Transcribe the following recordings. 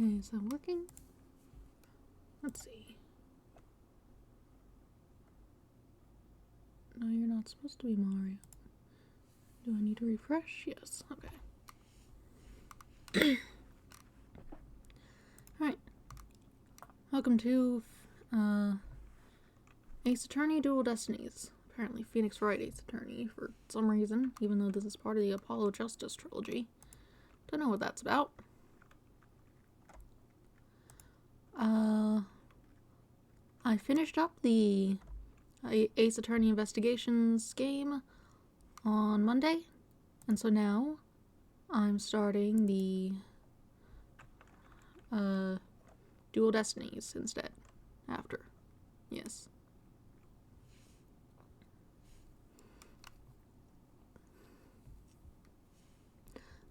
Okay, is that working? Let's see. No, you're not supposed to be Mario. Do I need to refresh? Yes, okay. Alright. Welcome to Ace Attorney Dual Destinies. Apparently Phoenix Wright Ace Attorney for some reason, even though this is part of the Apollo Justice trilogy. Don't know what that's about. I finished up the Ace Attorney Investigations game on Monday, and so now I'm starting the Dual Destinies instead. After. Yes.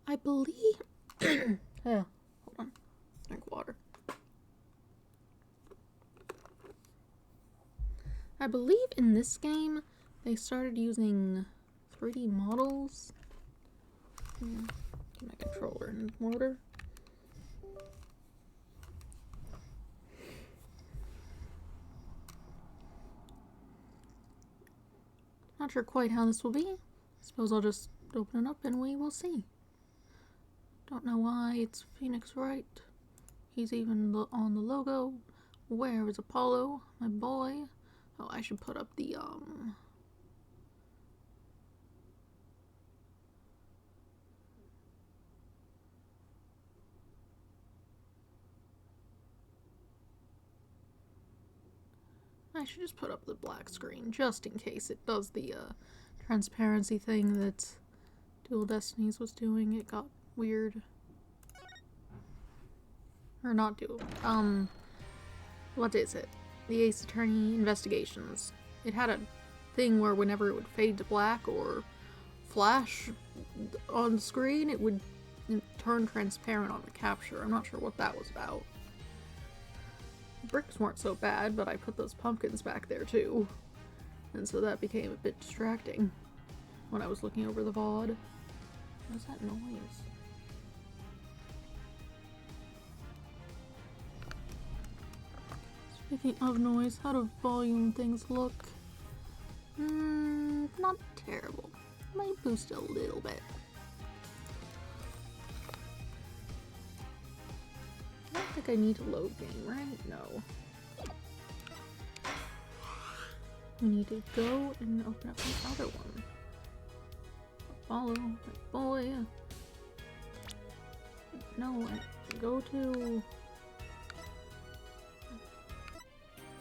I believe... hold on. Drink water. I believe in this game, they started using 3D models. Get my controller in order. Not sure quite how this will be. Suppose I'll just open it up and we will see. Don't know why it's Phoenix Wright. He's even on the logo. Where is Apollo, my boy? Oh, I should put up the, I should just put up the black screen, just in case it does the, transparency thing that Dual Destinies was doing. It got weird. Or not Dual. What is it? The Ace Attorney Investigations. It had a thing where whenever it would fade to black or flash on the screen, it would turn transparent on the capture. I'm not sure what that was about. The bricks weren't so bad, but I put those pumpkins back there too. And so that became a bit distracting when I was looking over the VOD. What's that noise? Speaking of noise, how do volume things look? Not terrible. Might boost a little bit. I don't think I need to load game, right? No. We need to go and open up the other one. Follow my boy. No, go to...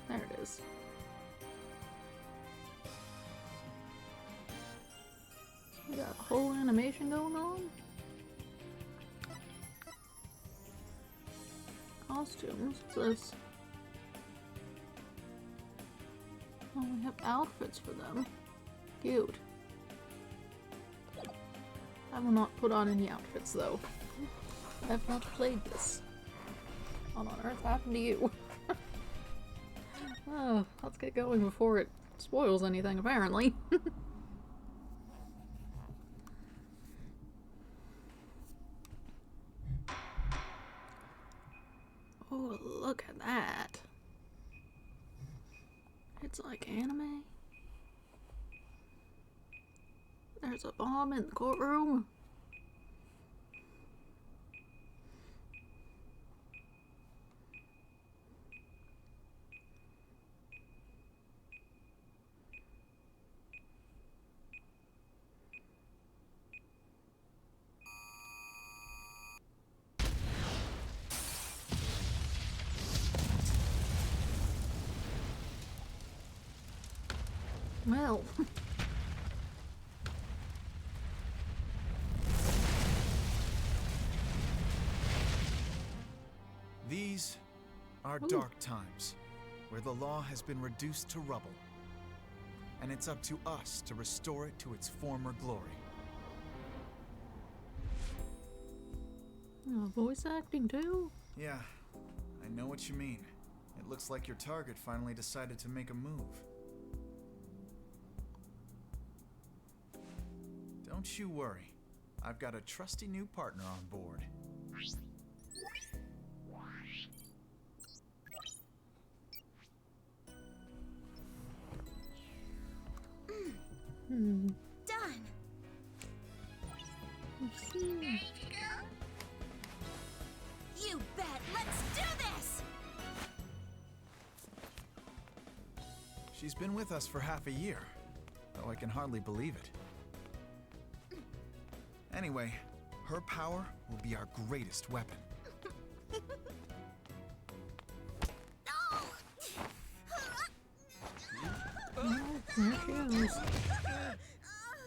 There it is. We got a whole animation going on. Costumes. What's this? Oh, we have outfits for them. Cute. I will not put on any outfits though. I have not played this. What on earth happened to you? Oh, let's get going before it spoils anything, apparently. Oh, look at that. It's like anime. There's a bomb in the courtroom. Well. These are dark times, where the law has been reduced to rubble. And it's up to us to restore it to its former glory. Voice acting too? Yeah, I know what you mean. It looks like your target finally decided to make a move. Don't you worry. I've got a trusty new partner on board. She's been with us for half a year, though I can hardly believe it. Anyway, her power will be our greatest weapon. There she is.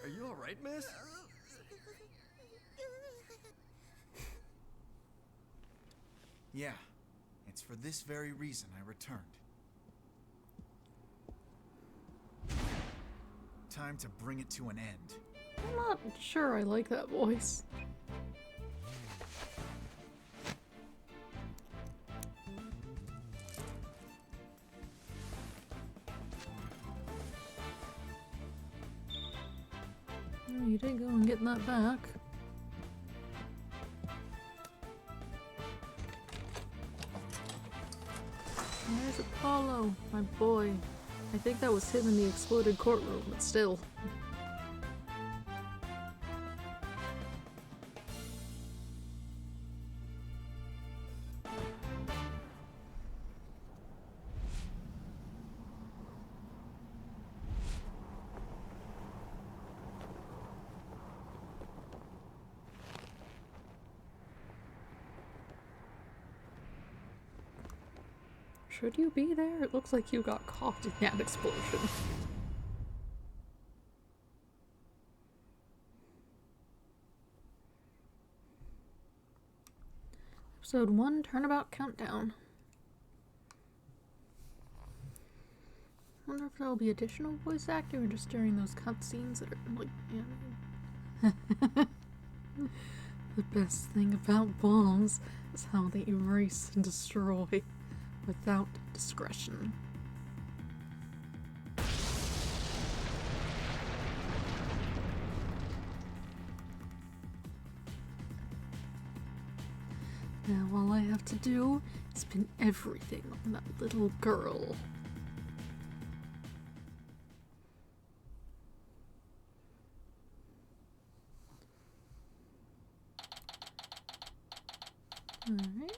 Are you alright, miss? Yeah, it's for this very reason I returned. Time to bring it to an end. I'm not sure I like that voice. Oh, you did go and get that back. There's Apollo, my boy. I think that was him in the exploded courtroom, but still. Should you be there? It looks like you got caught in that explosion. Episode 1, Turnabout Countdown. Wonder if there'll be additional voice acting or just during those cutscenes that are like animated. The best thing about bombs is how they erase and destroy without discretion. Now all I have to do is pin everything on that little girl. Alright.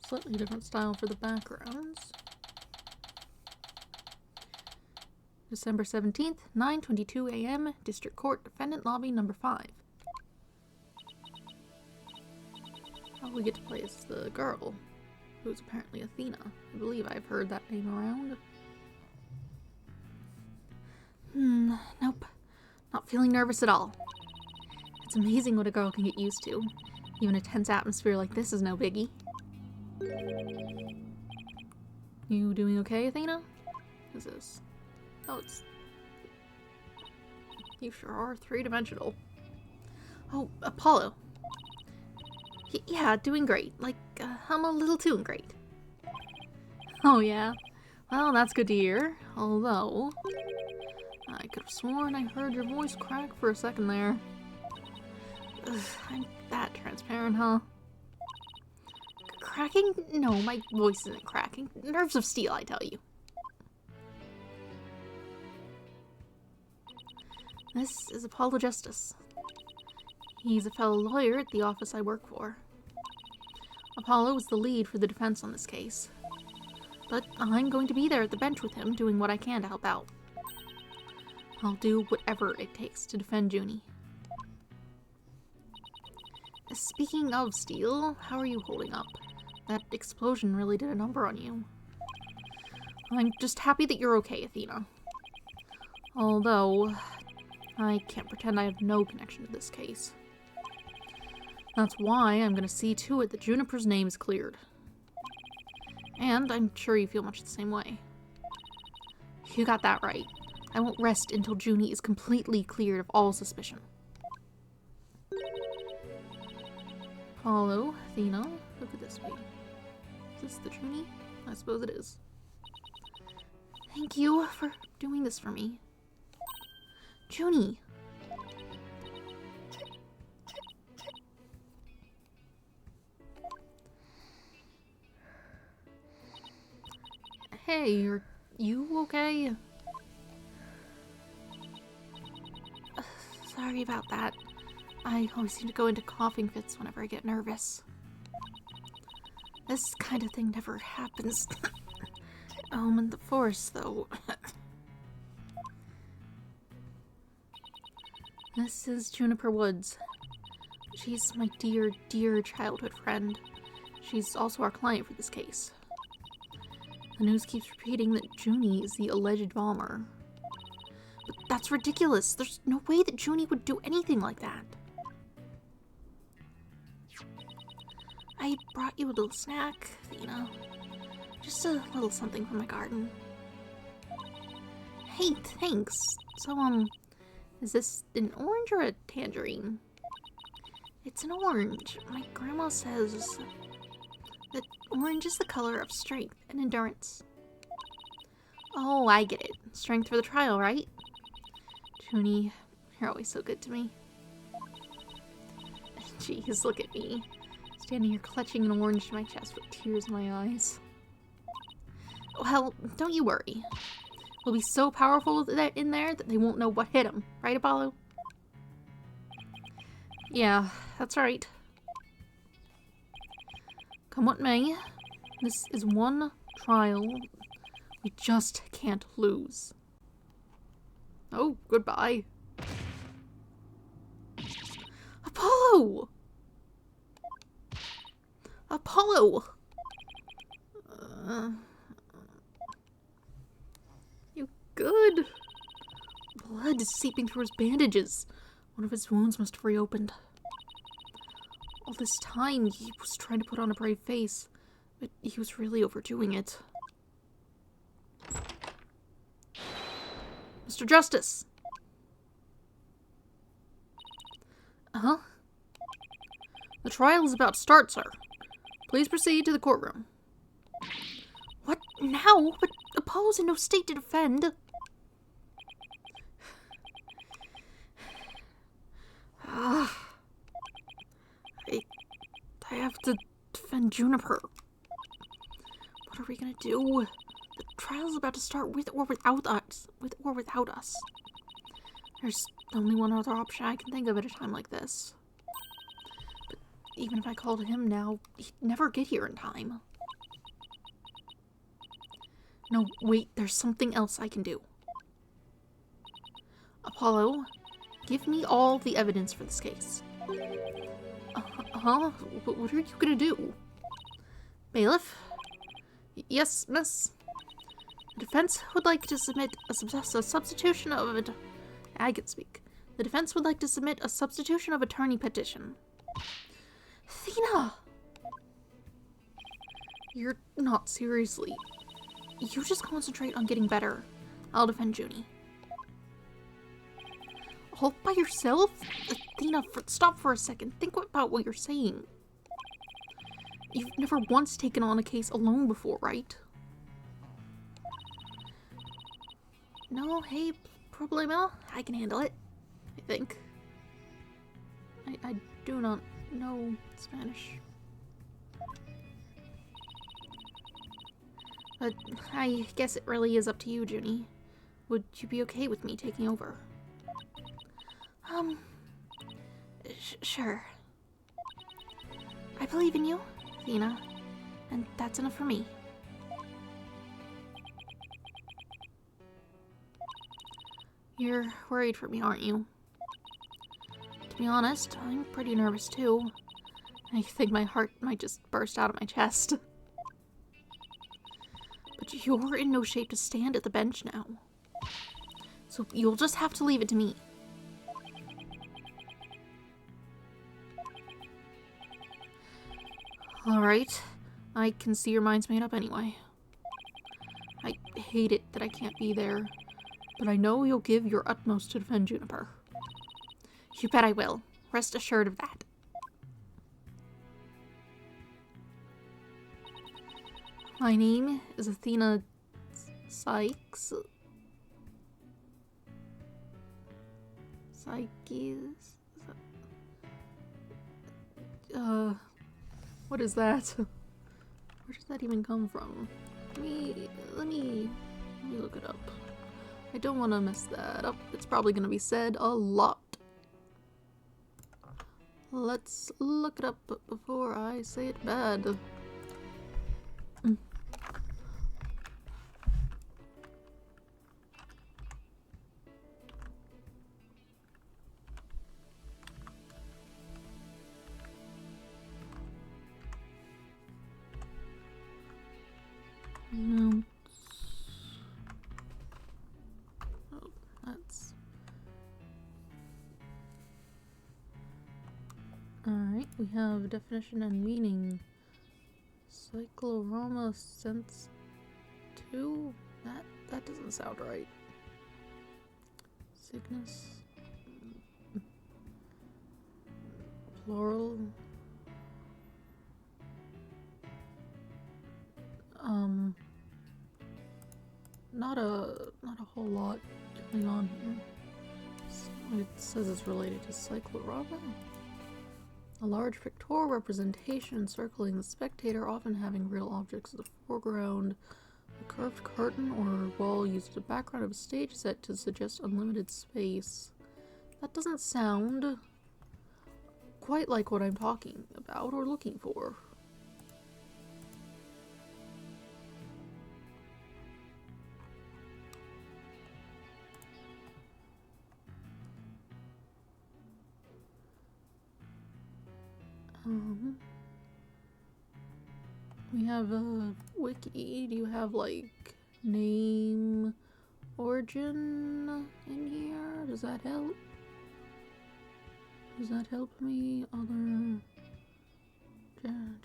Slightly different style for the backgrounds. December 17th, 9:22 a.m. District Court, Defendant Lobby number 5. Oh, we get to play as the girl, who's apparently Athena. I believe I've heard that name around. Nope. Not feeling nervous at all. It's amazing what a girl can get used to. Even a tense atmosphere like this is no biggie. You doing okay, Athena? Who's this? Oh, it's... You sure are three-dimensional. Oh, Apollo. Yeah, doing great. Like, I'm a little too great. Oh, yeah? Well, that's good to hear. Although, I could have sworn I heard your voice crack for a second there. Ugh, I'm that transparent, huh? Cracking? No, my voice isn't cracking. Nerves of steel, I tell you. This is Apollo Justice. He's a fellow lawyer at the office I work for. Apollo is the lead for the defense on this case. But I'm going to be there at the bench with him, doing what I can to help out. I'll do whatever it takes to defend Junie. Speaking of steel, how are you holding up? That explosion really did a number on you. I'm just happy that you're okay, Athena. Although, I can't pretend I have no connection to this case. That's why I'm gonna see to it that Juniper's name is cleared. And I'm sure you feel much the same way. You got that right. I won't rest until Junie is completely cleared of all suspicion. Apollo, Athena, who could this be? Is this the Junie? I suppose it is. Thank you for doing this for me. Junie! Hey, are you okay? Sorry about that. I always seem to go into coughing fits whenever I get nervous. This kind of thing never happens. In the forest, though. This is Juniper Woods. She's my dear, dear childhood friend. She's also our client for this case. The news keeps repeating that Junie is the alleged bomber. But that's ridiculous. There's no way that Junie would do anything like that. I brought you a little snack, Athena. Just a little something from my garden. Hey, thanks. So, is this an orange or a tangerine? It's an orange. My grandma says that orange is the color of strength and endurance. Oh, I get it. Strength for the trial, right? Junie, you're always so good to me. Jeez, look at me. Standing here clutching an orange to my chest with tears in my eyes. Well, don't you worry. We'll be so powerful in there that they won't know what hit them. Right, Apollo? Yeah, that's right. Come what may, this is one trial we just can't lose. Oh, goodbye. Apollo! Apollo! You good? Blood is seeping through his bandages. One of his wounds must have reopened. All this time, he was trying to put on a brave face, but he was really overdoing it. Mr. Justice! Uh-huh? The trial is about to start, sir. Please proceed to the courtroom. What now? But Apollo's in no state to defend. I have to defend Juniper. What are we gonna do? The trial's about to start with or without us. There's only one other option I can think of at a time like this. But even if I called him now, he'd never get here in time. No, wait, there's something else I can do. Apollo, give me all the evidence for this case. What are you gonna do? Bailiff? Yes, miss? The defense would like to submit a substitution of... I can speak. The defense would like to submit a substitution of attorney petition. Athena! You're not seriously. You just concentrate on getting better. I'll defend Junie. All by yourself? Athena, stop for a second. Think about what you're saying. You've never once taken on a case alone before, right? No, hey, problema. I can handle it. I think. I do not know Spanish. But I guess it really is up to you, Junie. Would you be okay with me taking over? Sure. I believe in you, Athena, and that's enough for me. You're worried for me, aren't you? To be honest, I'm pretty nervous too. I think my heart might just burst out of my chest. But you're in no shape to stand at the bench now. So you'll just have to leave it to me. Alright, I can see your mind's made up anyway. I hate it that I can't be there, but I know you'll give your utmost to defend Juniper. You bet I will. Rest assured of that. My name is Athena Sykes. Sykes? What is that? Where does that even come from? Let me look it up. I don't want to mess that up. It's probably going to be said a lot. Let's look it up before I say it bad. No. Oh, that's... Alright, we have definition and meaning. Cyclorama sense 2? That doesn't sound right. Sickness. Plural. Not a whole lot going on here. So it says it's related to cyclorama. A large pictorial representation encircling the spectator, often having real objects in the foreground. A curved curtain or wall used as a background of a stage set to suggest unlimited space. That doesn't sound quite like what I'm talking about or looking for. We have a wiki. Do you have like name, origin in here? Does that help? Does that help me? Other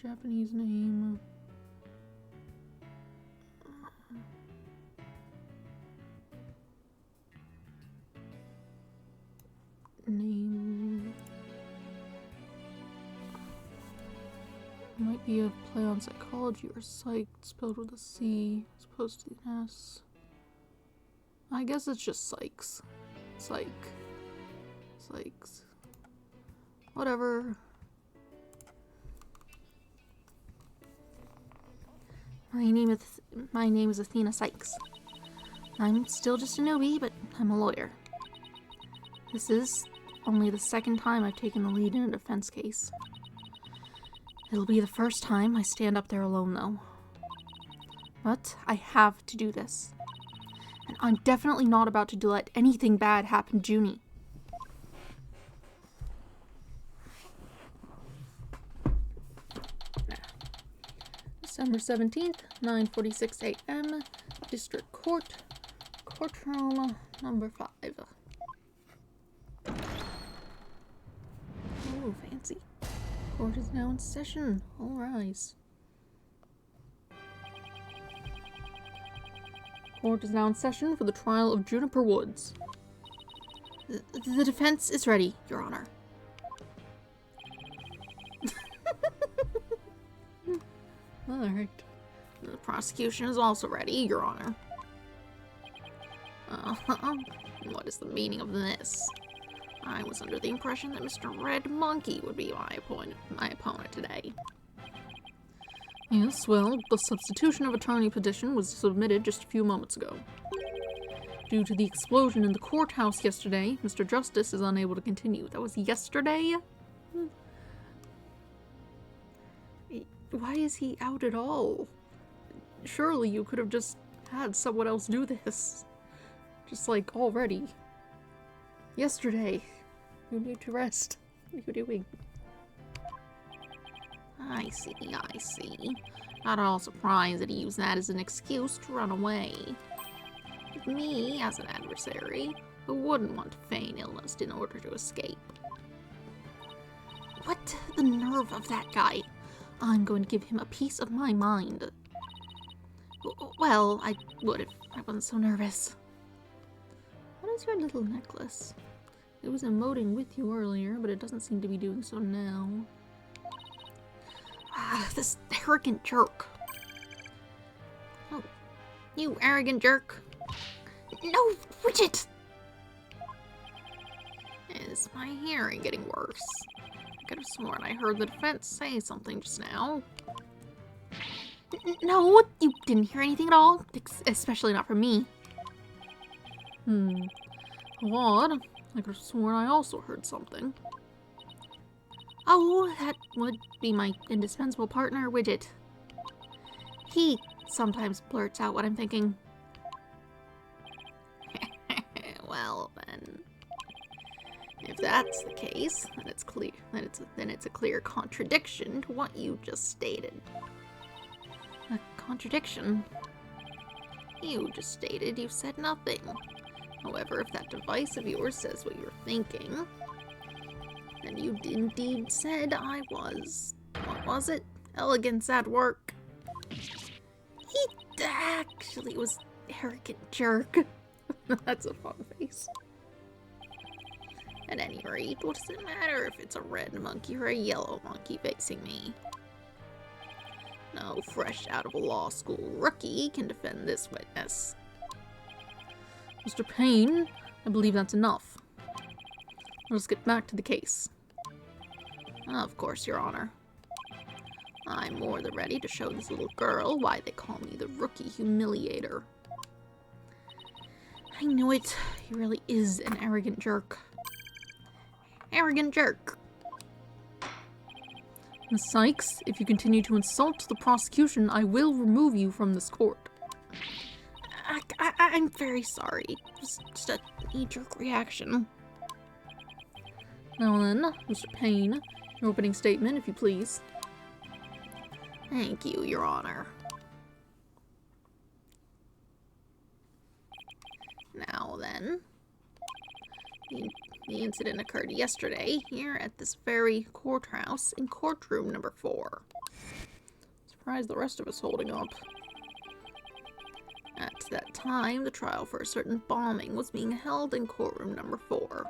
Japanese name. Name. Might be a play on psychology or psych spelled with a C as opposed to an S. I guess it's just psychs. Psych. Psychs. Whatever. My name is Athena Sykes. I'm still just a newbie, but I'm a lawyer. This is only the second time I've taken the lead in a defense case. It'll be the first time I stand up there alone, though. But I have to do this. And I'm definitely not about to let anything bad happen to Junie. December 17th, 9:46 a.m. District Court. Courtroom number 5. Oh, fancy. Court is now in session. All rise. Court is now in session for the trial of Juniper Woods. The defense is ready, Your Honor. Alright. The prosecution is also ready, Your Honor. What is the meaning of this? I was under the impression that Mr. Red Monkey would be my opponent today. Yes, well, the substitution of attorney petition was submitted just a few moments ago. Due to the explosion in the courthouse yesterday, Mr. Justice is unable to continue. That was yesterday? Why is he out at all? Surely you could have just had someone else do this. Just like already. Yesterday. You need to rest. What are you doing? I see. Not at all surprised that he used that as an excuse to run away. With me as an adversary, who wouldn't want to feign illness in order to escape? What the nerve of that guy! I'm going to give him a piece of my mind. Well, I would if I wasn't so nervous. What is your little necklace? It was emoting with you earlier, but it doesn't seem to be doing so now. Ah, this arrogant jerk. Oh, you arrogant jerk. No, Bridget! Is my hearing getting worse? I could have sworn I heard the defense say something just now. No, you didn't hear anything at all, especially not from me. Odd. I could have sworn I also heard something. Oh, that would be my indispensable partner, Widget. He sometimes blurts out what I'm thinking. Well, then. If that's the case, then it's clear. Then it's a clear contradiction to what you just stated. A contradiction? You just stated you said nothing. However, if that device of yours says what you're thinking, then you indeed said I was... What was it? Elegance at work. He actually was arrogant jerk. That's a fun face. At any rate, what does it matter if it's a red monkey or a yellow monkey facing me? No fresh out of a law school rookie can defend this witness. Mr. Payne, I believe that's enough. Let's get back to the case. Of course, Your Honor. I'm more than ready to show this little girl why they call me the Rookie Humiliator. I knew it. He really is an arrogant jerk. Arrogant jerk. Miss Sykes, if you continue to insult the prosecution, I will remove you from this court. I'm very sorry. Just a knee-jerk reaction. Now then, Mr. Payne, your opening statement, if you please. Thank you, Your Honor. Now then, the incident occurred yesterday here at this very courthouse in courtroom number 4. Surprised the rest of us holding up. At that time, the trial for a certain bombing was being held in courtroom number 4.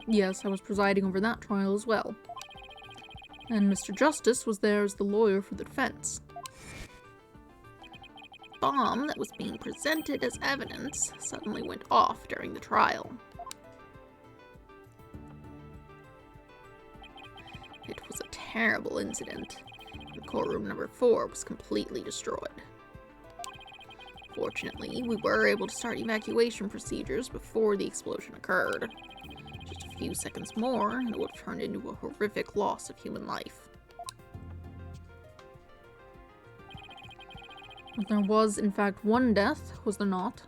Yes, I was presiding over that trial as well. And Mr. Justice was there as the lawyer for the defense. The bomb that was being presented as evidence suddenly went off during the trial. It was a terrible incident, and courtroom number 4 was completely destroyed. Fortunately, we were able to start evacuation procedures before the explosion occurred. Just a few seconds more, and it would have turned into a horrific loss of human life. But there was, in fact, one death, was there not?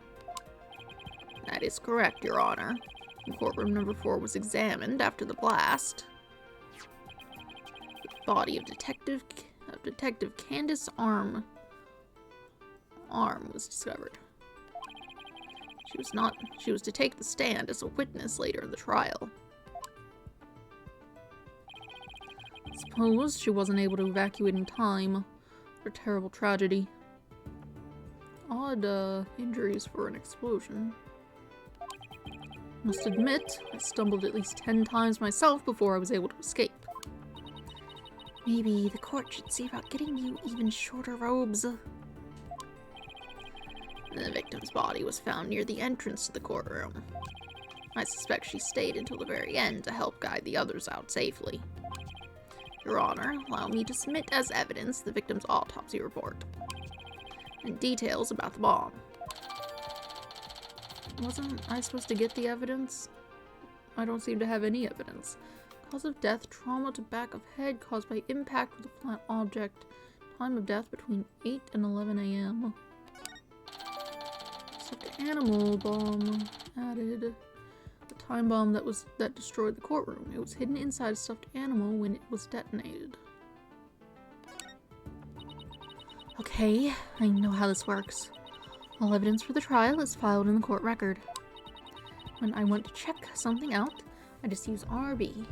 That is correct, Your Honor. And courtroom number 4 was examined after the blast. The body of Detective Candace Arm was discovered. She was to take the stand as a witness later in the trial. Suppose she wasn't able to evacuate in time. What a terrible tragedy. Odd, injuries for an explosion. Must admit, I stumbled at least 10 times myself before I was able to escape. Maybe the court should see about getting you even shorter robes. The victim's body was found near the entrance to the courtroom. I suspect she stayed until the very end to help guide the others out safely. Your Honor, allow me to submit as evidence the victim's autopsy report and details about the bomb. Wasn't I supposed to get the evidence? I don't seem to have any evidence. Cause of death, trauma to back of head caused by impact with a flat object. Time of death between 8 and 11 a.m. Stuffed animal bomb added. The time bomb that destroyed the courtroom. It was hidden inside a stuffed animal when it was detonated. Okay, I know how this works. All evidence for the trial is filed in the court record. When I want to check something out, I just use RB.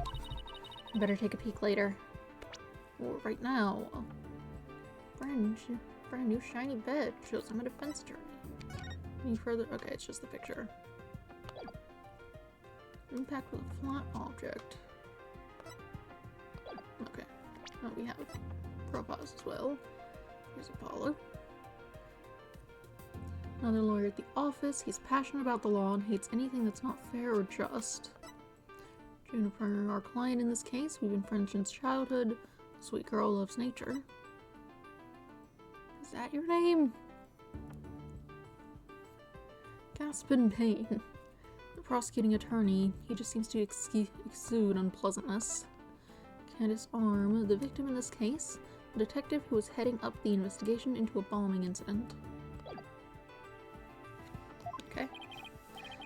I better take a peek later. Or right now. Brand new shiny bed shows I'm a defense attorney. Any further? Okay, it's just the picture. Impact with a flat object. Okay. Oh, we have profiles as well. Here's Apollo. Another lawyer at the office. He's passionate about the law and hates anything that's not fair or just. Juniper, our client in this case. We've been friends since childhood. Sweet girl loves nature. Is that your name? Gaspin Payne. The prosecuting attorney. He just seems to exude unpleasantness. Candace Arm, the victim in this case. A detective who was heading up the investigation into a bombing incident. Okay.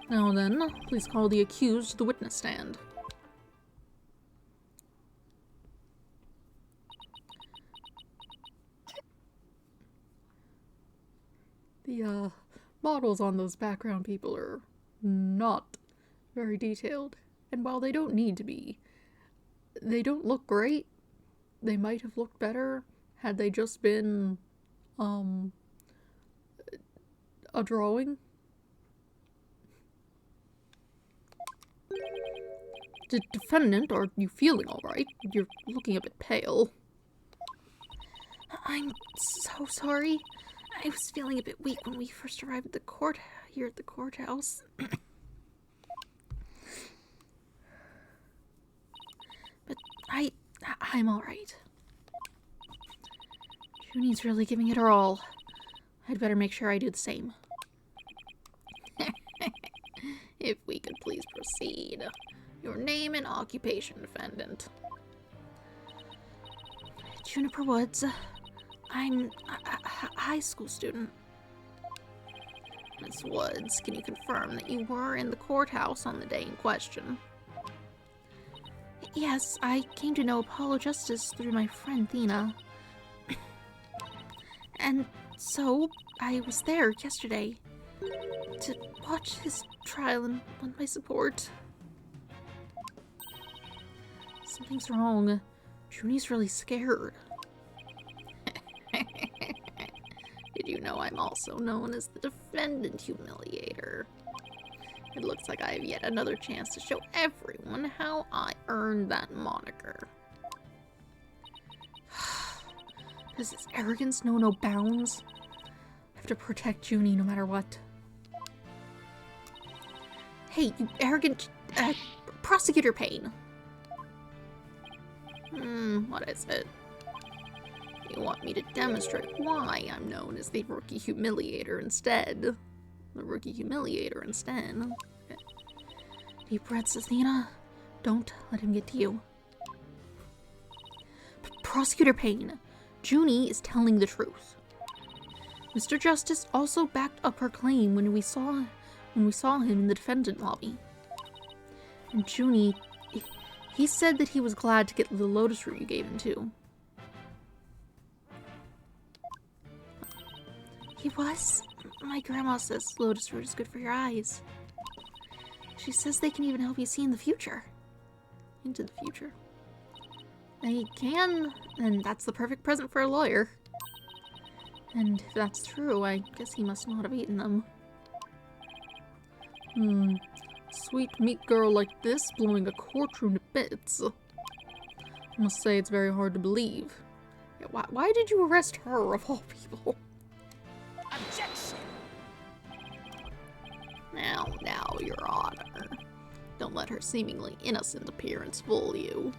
Now then, please call the accused to the witness stand. The models on those background people are not very detailed. And while they don't need to be, they don't look great. They might have looked better had they just been, a drawing. Defendant, are you feeling alright? You're looking a bit pale. I'm so sorry. I was feeling a bit weak when we first arrived at the courthouse. But I'm alright. Junie's really giving it her all. I'd better make sure I do the same. If we could please proceed. Your name and occupation, defendant. Juniper Woods. I'm a high school student. Miss Woods, can you confirm that you were in the courthouse on the day in question? Yes, I came to know Apollo Justice through my friend Thena. And so, I was there yesterday to watch his trial and lend my support. Something's wrong. Junie's really scared. Did you know I'm also known as the Defendant Humiliator? It looks like I have yet another chance to show everyone how I earned that moniker. Does his arrogance know no bounds? I have to protect Junie no matter what. Hey, you arrogant... Prosecutor Payne. What is it? You want me to demonstrate why I'm known as the Rookie Humiliator instead? The Rookie Humiliator instead. Okay. Deep breaths, Athena. Don't let him get to you. Prosecutor Payne, Junie is telling the truth. Mr. Justice also backed up her claim when we saw him in the defendant lobby. And Junie, he said that he was glad to get the lotus root you gave him too. He was? My grandma says lotus root is good for your eyes. She says they can even help you see in the future. Into the future. They can, and that's the perfect present for a lawyer. And if that's true, I guess he must not have eaten them. Sweet meat girl like this blowing a courtroom to bits. I must say it's very hard to believe. Yeah, why did you arrest her of all people? Objection! Now, Your Honor. Don't let her seemingly innocent appearance fool you.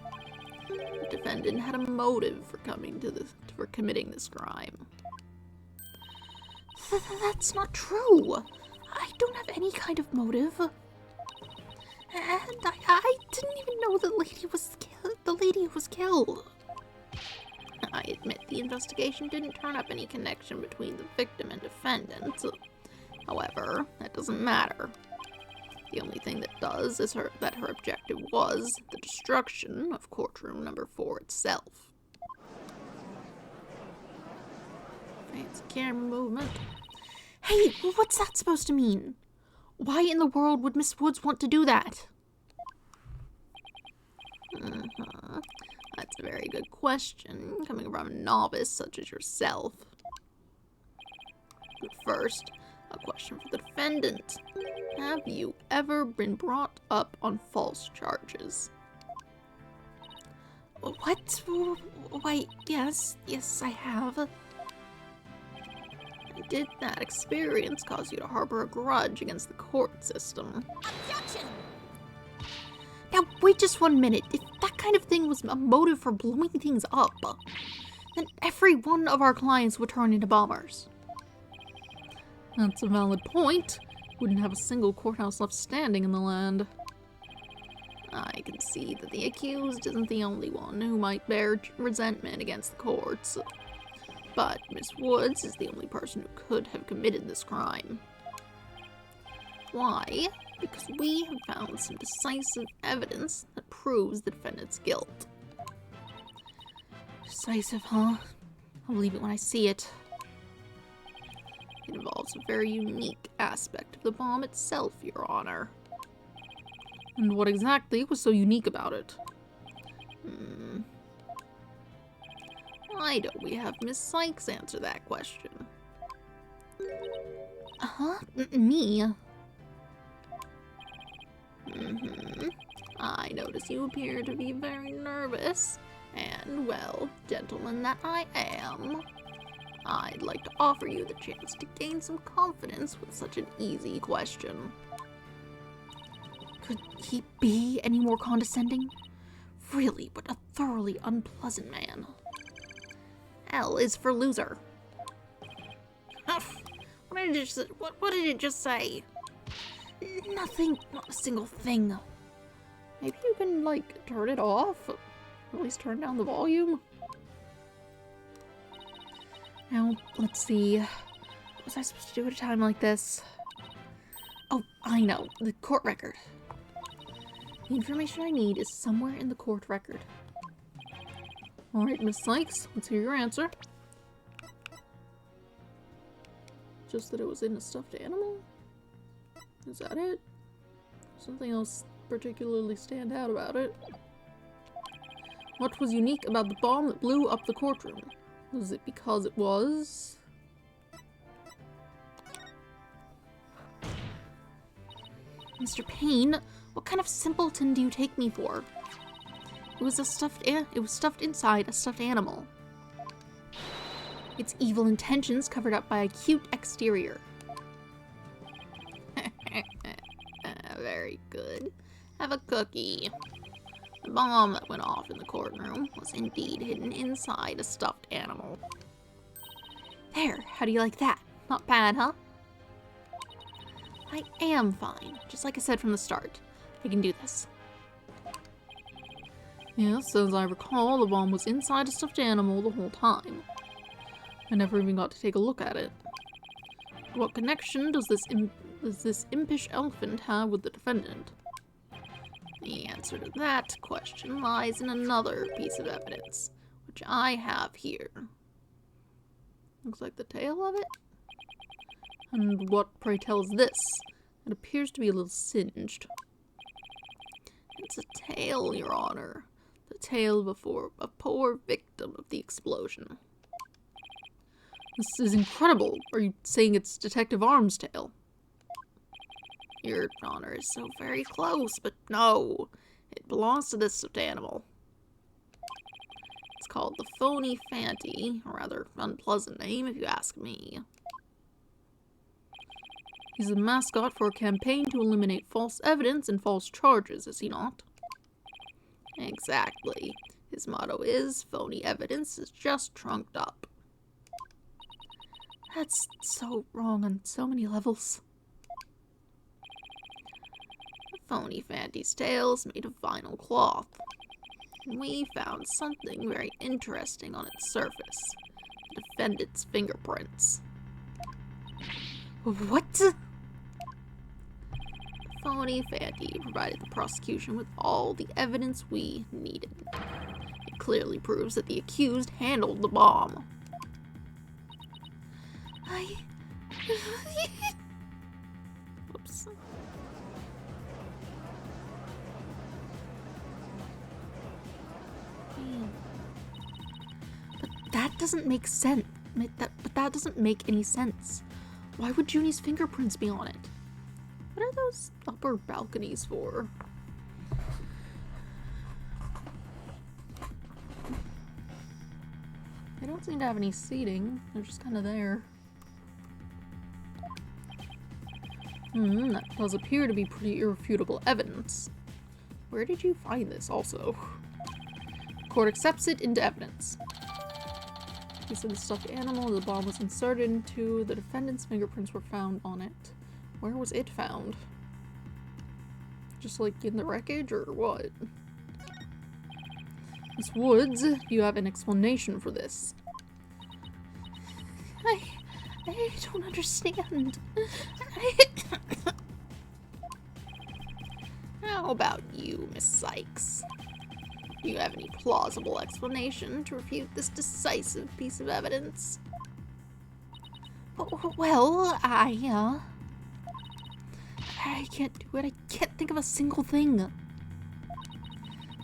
The defendant had a motive for committing this crime. That's not true. I don't have any kind of motive. And I didn't even know the lady was killed. I admit the investigation didn't turn up any connection between the victim and defendant. However, that doesn't matter. The only thing that does is that her objective was the destruction of courtroom number 4 itself. Fancy camera movement. Hey, what's that supposed to mean? Why in the world would Miss Woods want to do that? That's a very good question, coming from a novice such as yourself. But first, a question for the defendant. Have you ever been brought up on false charges? What? Why, yes, I have. Did that experience cause you to harbor a grudge against the court system? Objection! Now, wait just 1 minute. If that kind of thing was a motive for blowing things up, then every one of our clients would turn into bombers. That's a valid point. Wouldn't have a single courthouse left standing in the land. I can see that the accused isn't the only one who might bear resentment against the courts. But Miss Woods is the only person who could have committed this crime. Why? Because we have found some decisive evidence that proves the defendant's guilt. Decisive, huh? I'll believe it when I see it. It involves a very unique aspect of the bomb itself, Your Honor. And what exactly was so unique about it? Why don't we have Miss Sykes answer that question? Me? I notice you appear to be very nervous. And, well, gentleman that I am, I'd like to offer you the chance to gain some confidence with such an easy question. Could he be any more condescending? Really, what a thoroughly unpleasant man. L is for loser. What did it just say? Nothing, not a single thing. Maybe you can, like, turn it off? Or at least turn down the volume? Now, let's see. What was I supposed to do at a time like this? Oh, I know. The court record. The information I need is somewhere in the court record. Alright, Miss Sykes, let's hear your answer. Just that it was in a stuffed animal? Is that it? Something else particularly stand out about it? What was unique about the bomb that blew up the courtroom? Was it because it was... Mr. Payne, what kind of simpleton do you take me for? It was stuffed inside a stuffed animal. Its evil intentions covered up by a cute exterior. Very good. Have a cookie. The bomb that went off in the courtroom was indeed hidden inside a stuffed animal. There, how do you like that? Not bad, huh? I am fine, just like I said from the start. I can do this. Yes, as I recall, the bomb was inside a stuffed animal the whole time. I never even got to take a look at it. What connection does this impish elephant have with the defendant? The answer to that question lies in another piece of evidence, which I have here. Looks like the tail of it? And what, pray tell, is this? It appears to be a little singed. It's a tail, Your Honor. The tail of a poor victim of the explosion. This is incredible. Are you saying it's Detective Arm's tail? Your Honor is so very close, but no. It belongs to this stuffed animal. It's called the Phony Fanty, a rather unpleasant name if you ask me. He's a mascot for a campaign to eliminate false evidence and false charges, is he not? Exactly. His motto is, phony evidence is just trunked up. That's so wrong on so many levels. The Phony Fanty's tail is made of vinyl cloth. We found something very interesting on its surface. The defendant's fingerprints. What? The Phony Fanty provided the prosecution with all the evidence we needed. It clearly proves that the accused handled the bomb. Whoops. But that doesn't make sense. But that doesn't make any sense. Why would Junie's fingerprints be on it? What are those upper balconies for? They don't seem to have any seating. They're just kind of there. That does appear to be pretty irrefutable evidence. Where did you find this also? Court accepts it into evidence. He said the stuffed animal the bomb was inserted into, the defendant's fingerprints were found on it. Where was it found? Just like in the wreckage or what? Miss Woods, do you have an explanation for this? I don't understand. How about you, Miss Sykes? Do you have any plausible explanation to refute this decisive piece of evidence? Well, I can't do it. I can't think of a single thing.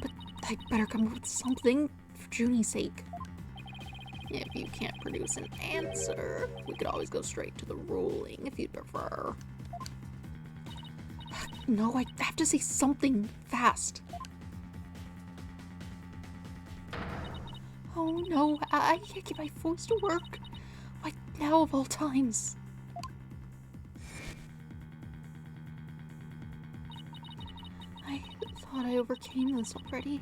But I better come up with something for Junie's sake. If you can't produce an answer, we could always go straight to the ruling if you'd prefer. No, I have to say something fast. Oh no, I can't get my voice to work. Why now of all times? I thought I overcame this already.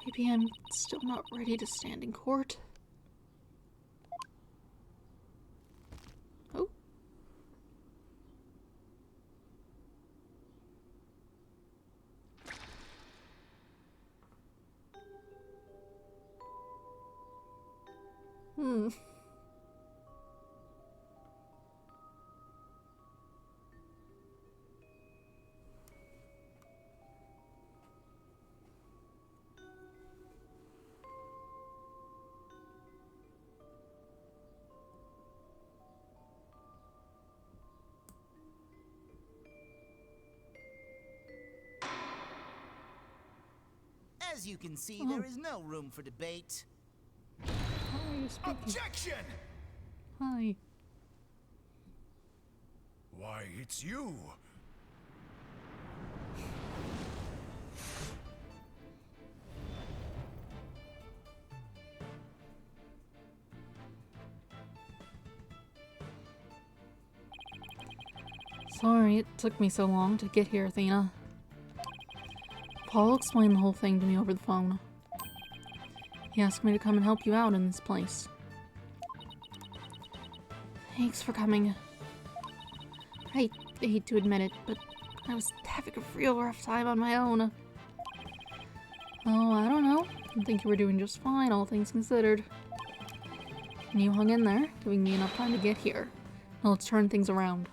Maybe I'm still not ready to stand in court. Oh. Hmm. As you can see, there is no room for debate. How are you speaking? Objection! Hi. Why, it's you. Sorry it took me so long to get here, Athena. Paul explained the whole thing to me over the phone. He asked me to come and help you out in this place. Thanks for coming. I hate to admit it, but I was having a real rough time on my own. Oh, I don't know. I think you were doing just fine, all things considered. And you hung in there, giving me enough time to get here. Now let's turn things around.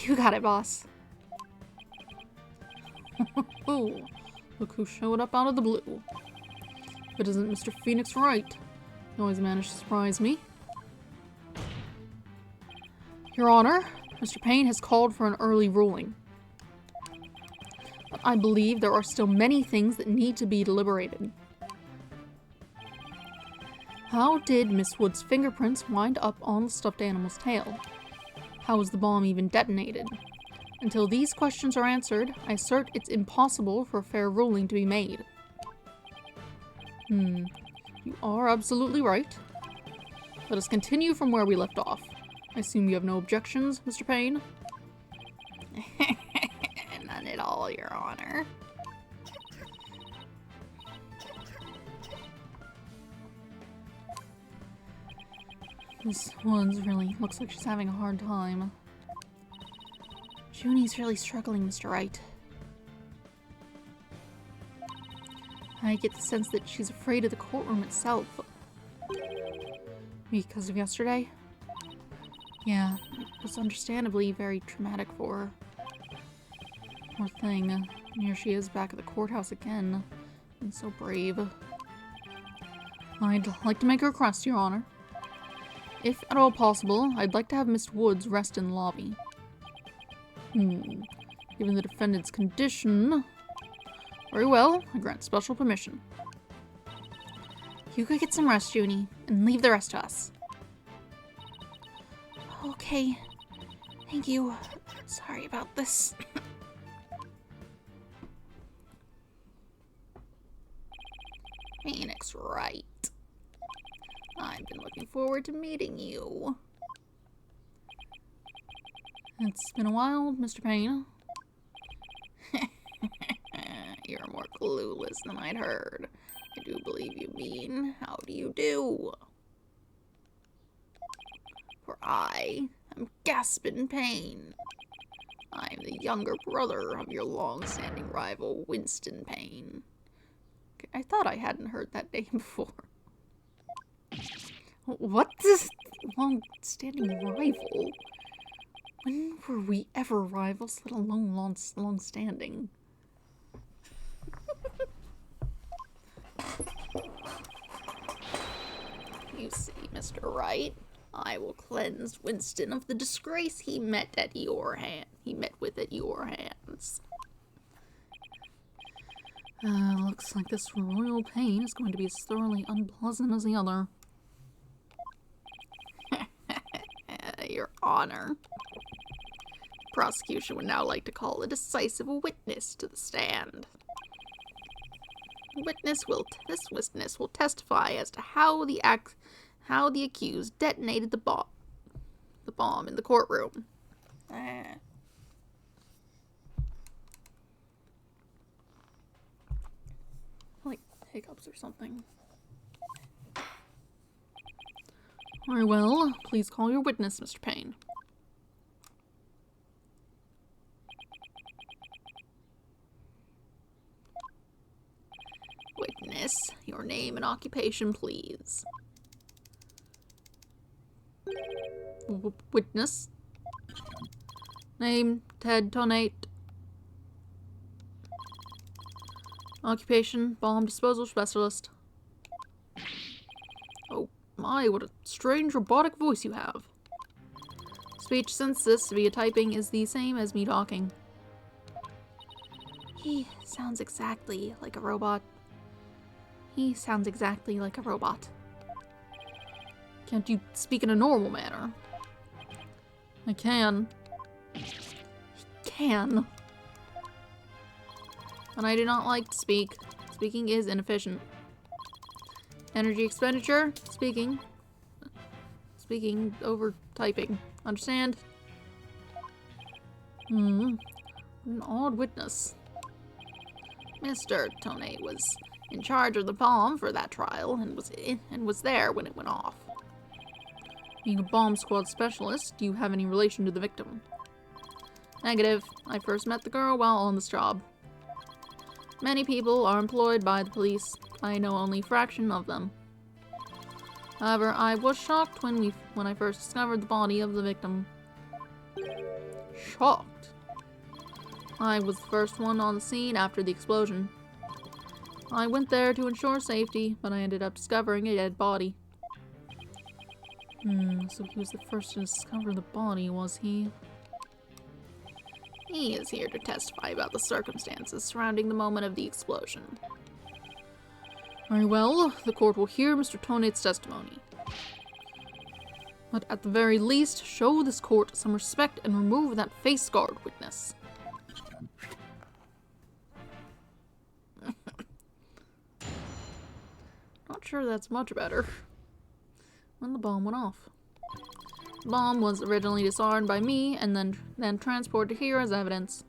You got it, boss. Oh, look who showed up out of the blue. If it isn't Mr. Phoenix Wright. He always managed to surprise me. Your Honor, Mr. Payne has called for an early ruling. But I believe there are still many things that need to be deliberated. How did Miss Wood's fingerprints wind up on the stuffed animal's tail? How was the bomb even detonated? Until these questions are answered, I assert it's impossible for a fair ruling to be made. You are absolutely right. Let us continue from where we left off. I assume you have no objections, Mr. Payne? None at all, Your Honor. Miss Woods really looks like she's having a hard time. Junie's really struggling, Mr. Wright. I get the sense that she's afraid of the courtroom itself. Because of yesterday? Yeah, it was understandably very traumatic for her. Poor thing. And here she is back at the courthouse again. And so brave. I'd like to make a request, Your Honor. If at all possible, I'd like to have Miss Woods rest in the lobby. Given the defendant's condition... Very well, I grant special permission. You could get some rest, Junie, and leave the rest to us. Okay. Thank you. Sorry about this. Phoenix Wright. I've been looking forward to meeting you. It's been a while, Mr. Payne. You're more clueless than I'd heard. I do believe you mean, how do you do? For I am Gaspin Payne. I am the younger brother of your long-standing rival, Winston Payne. I thought I hadn't heard that name before. What is long-standing rival? When were we ever rivals, let alone long-standing? You see, Mr. Wright, I will cleanse Winston of the disgrace he met with at your hands. Looks like this royal pain is going to be as thoroughly unpleasant as the other. Your Honor. Prosecution would now like to call a decisive witness to the stand. This witness will testify as to how the accused detonated the bomb in the courtroom. Like hiccups or something. Very well. Please call your witness, Mr. Payne. Witness, your name and occupation, please. Witness. Name, Ted Tonate. Occupation, bomb disposal specialist. Oh my, what a strange robotic voice you have. Speech synthesis via typing is the same as me talking. He sounds exactly like a robot. He sounds exactly like a robot. Can't you speak in a normal manner? I can. He can. And I do not like to speak. Speaking is inefficient. Energy expenditure, speaking. Speaking over typing. Understand? An odd witness. Mr. Tonate was in charge of the bomb for that trial and was there when it went off. Being a bomb squad specialist, do you have any relation to the victim? Negative. I first met the girl while on this job. Many people are employed by the police. I know only a fraction of them. However, I was shocked when I first discovered the body of the victim. Shocked? I was the first one on the scene after the explosion. I went there to ensure safety, but I ended up discovering a dead body. So he was the first to discover the body, was he? He is here to testify about the circumstances surrounding the moment of the explosion. Very well, the court will hear Mr. Tonate's testimony. But at the very least, show this court some respect and remove that face guard, witness. Not sure that's much better. When the bomb went off. The bomb was originally disarmed by me and then transported here as evidence.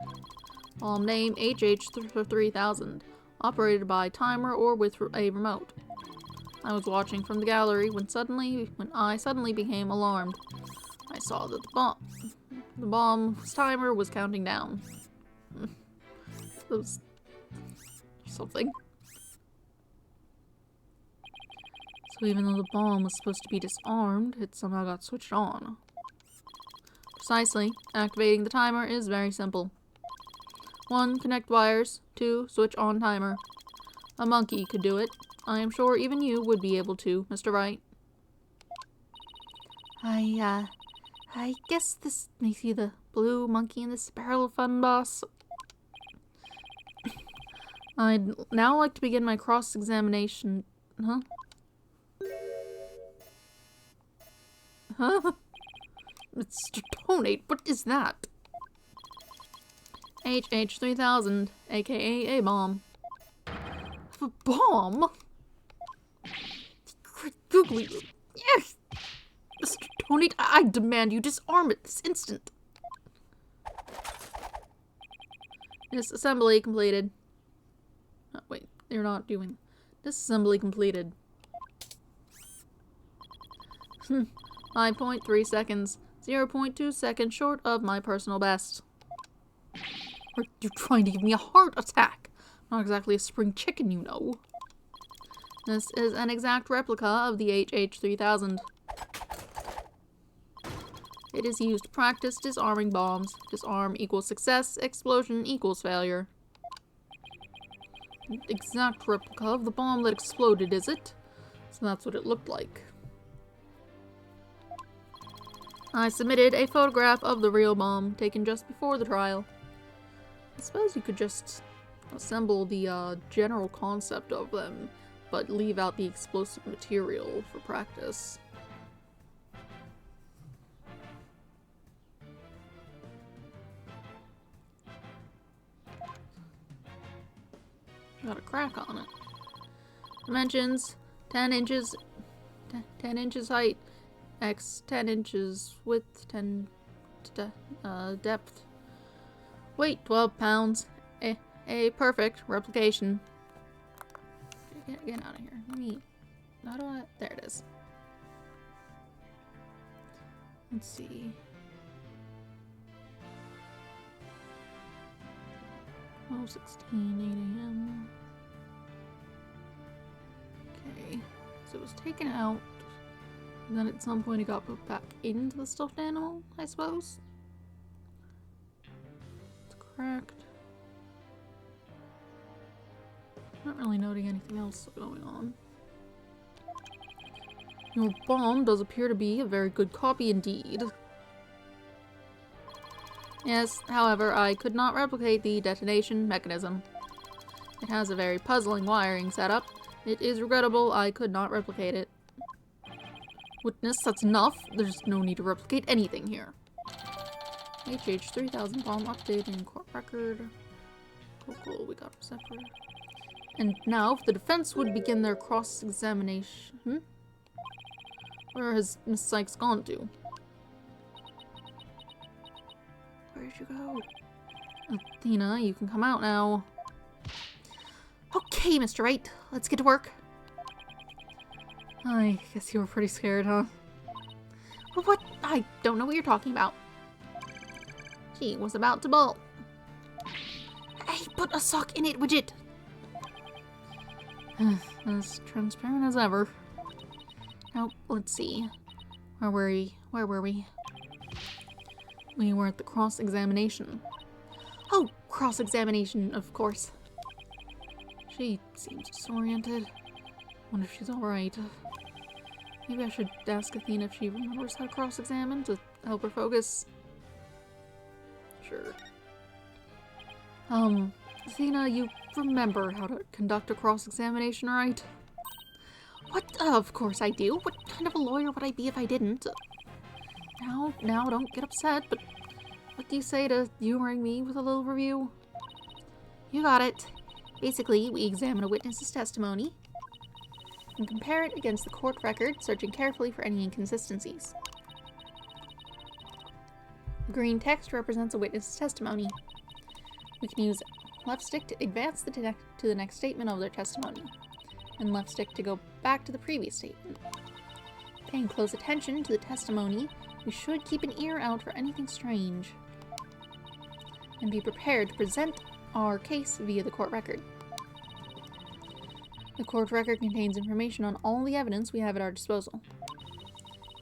Bomb name HH3000. Operated by timer or with a remote. I was watching from the gallery when I suddenly became alarmed. I saw that the bomb's timer was counting down. That was something. So even though the bomb was supposed to be disarmed, it somehow got switched on. Precisely. Activating the timer is very simple. 1. Connect wires. 2. Switch on timer. A monkey could do it. I am sure even you would be able to, Mr. Wright. I guess this makes you the blue monkey in this barrel of fun, boss. I'd now like to begin my cross-examination. Huh? Huh? Mr. Tonate, what is that? HH3000, aka a bomb. A bomb? Googly. Yes! Mr. Tonate, I demand you disarm it this instant. Disassembly completed. Oh, wait, they're not doing. Disassembly completed. 5.3 seconds. 0.2 seconds short of my personal best. You're trying to give me a heart attack. Not exactly a spring chicken, you know. This is an exact replica of the HH3000. It is used to practice disarming bombs. Disarm equals success, explosion equals failure. Exact replica of the bomb that exploded, is it? So that's what it looked like. I submitted a photograph of the real bomb taken just before the trial. I suppose you could just assemble the general concept of them, but leave out the explosive material for practice. Got a crack on it. Dimensions: 10 inches, 10 inches height, x 10 inches width, 10 depth. Weight 12 pounds. A perfect replication. Get out of here. Let me. How do I? There it is. Let's see. 12:16, 8 a.m. Okay, so it was taken out, and then at some point it got put back into the stuffed animal, I suppose. It's cracked. Not really noting anything else going on. Your bomb does appear to be a very good copy indeed. Yes, however, I could not replicate the detonation mechanism. It has a very puzzling wiring setup. It is regrettable I could not replicate it. Witness, that's enough. There's no need to replicate anything here. HH 3000 bomb update in court record. Cool, we got separate. And now, if the defense would begin their cross-examination... Where has Miss Sykes gone to? Where'd you go? Athena, you can come out now. Okay, Mr. Wright, let's get to work. I guess you were pretty scared, huh? But what? I don't know what you're talking about. She was about to bolt. Hey, put a sock in it, Widget! As transparent as ever. Now, let's see. Where were we? We were at the cross-examination. Oh, cross-examination, of course. She seems disoriented. Wonder if she's alright. Maybe I should ask Athena if she remembers how to cross-examine to help her focus. Sure. Athena, you remember how to conduct a cross-examination, right? What? Of course I do. What kind of a lawyer would I be if I didn't? Now, don't get upset, but what do you say to humoring me with a little review? You got it. Basically, we examine a witness's testimony and compare it against the court record, searching carefully for any inconsistencies. The green text represents a witness's testimony. We can use left stick to advance to the next statement of their testimony, and left stick to go back to the previous statement. Paying close attention to the testimony, we should keep an ear out for anything strange, and be prepared to present our case via the court record. The court record contains information on all the evidence we have at our disposal.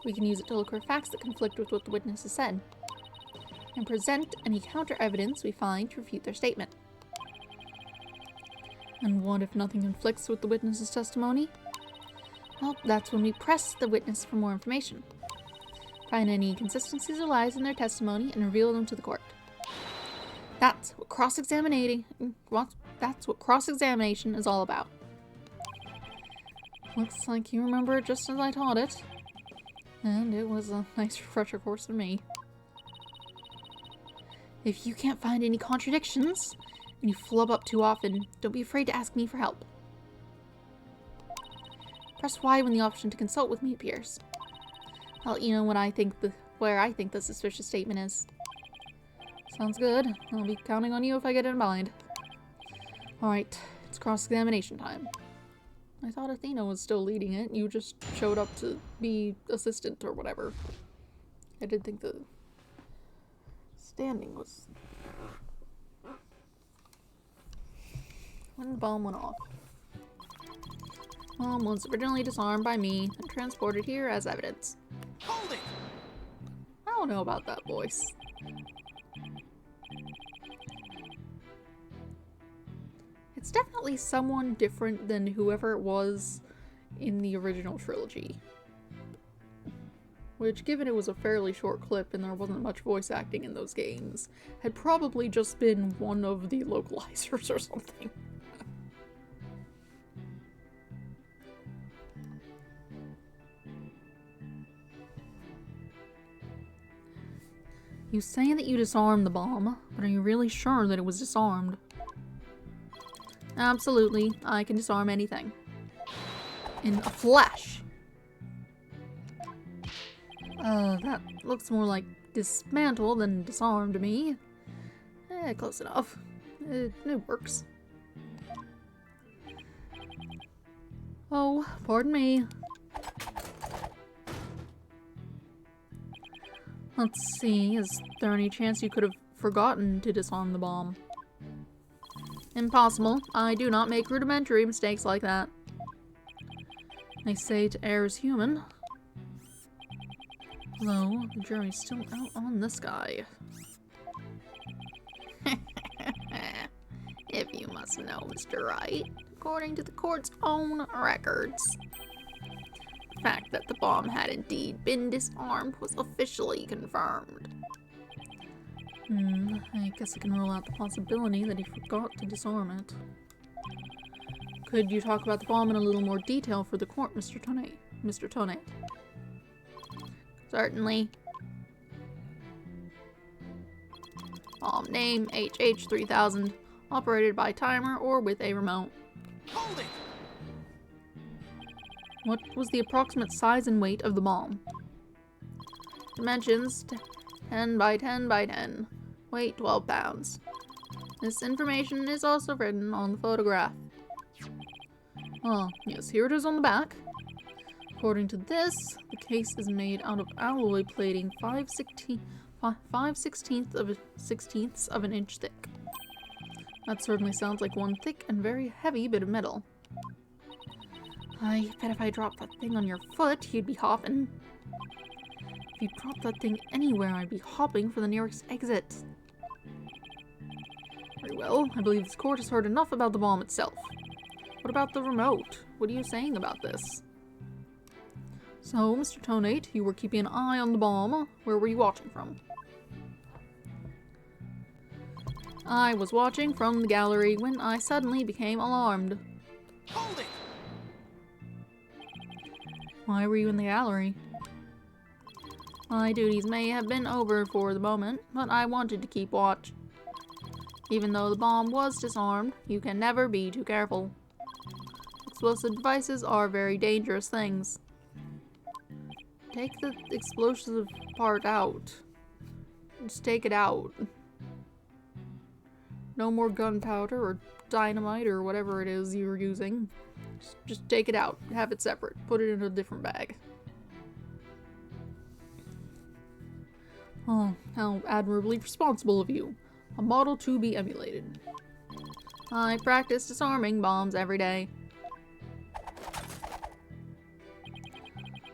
We can use it to look for facts that conflict with what the witness has said, and present any counter-evidence we find to refute their statement. And what if nothing conflicts with the witness's testimony? Well, that's when we press the witness for more information, find any inconsistencies or lies in their testimony, and reveal them to the court. That's what cross-examination is all about. Looks like you remember it just as I taught it. And it was a nice refresher course for me. If you can't find any contradictions, and you flub up too often, don't be afraid to ask me for help. Press Y when the option to consult with me appears. I'll let you know when where I think the suspicious statement is. Sounds good. I'll be counting on you if I get in mind. Alright, it's cross-examination time. I thought Athena was still leading it. You just showed up to be assistant or whatever. I did think the standing was... When the bomb went off. Bomb was originally disarmed by me and transported here as evidence. Hold it! I don't know about that voice. It's definitely someone different than whoever it was in the original trilogy. which, given it was a fairly short clip and there wasn't much voice acting in those games, had probably just been one of the localizers or something. You say that you disarmed the bomb, but are you really sure that it was disarmed? Absolutely, I can disarm anything. In a flash! That looks more like dismantle than disarm to me. Close enough. It works. Oh, pardon me. Let's see, is there any chance you could have forgotten to disarm the bomb? Impossible. I do not make rudimentary mistakes like that. They say to err is human. Though, the jury's still out on this guy. If you must know, Mr. Wright, according to the court's own records, the fact that the bomb had indeed been disarmed was officially confirmed. I guess I can rule out the possibility that he forgot to disarm it. Could you talk about the bomb in a little more detail for the court, Mr. Tonate? Certainly. Bomb name, HH3000, operated by timer or with a remote. Hold it! What was the approximate size and weight of the bomb? Dimensions, 10 by 10 by 10. Weight, 12 pounds. This information is also written on the photograph. Yes, here it is on the back. According to this, the case is made out of alloy plating 5/16ths of an inch thick. That certainly sounds like one thick and very heavy bit of metal. I bet if I dropped that thing on your foot, you'd be hopping. If you dropped that thing anywhere, I'd be hopping for the nearest exit. Very well, I believe this court has heard enough about the bomb itself. What about the remote? What are you saying about this? So, Mr. Tonate, you were keeping an eye on the bomb. Where were you watching from? I was watching from the gallery when I suddenly became alarmed. Hold it! Why were you in the gallery? My duties may have been over for the moment, but I wanted to keep watch. Even though the bomb was disarmed, you can never be too careful. Explosive devices are very dangerous things. Take the explosive part out. Just take it out. No more gunpowder or dynamite or whatever it is you're using. Just take it out. Have it separate. Put it in a different bag. Oh, how admirably responsible of you. A model to be emulated. I practice disarming bombs every day.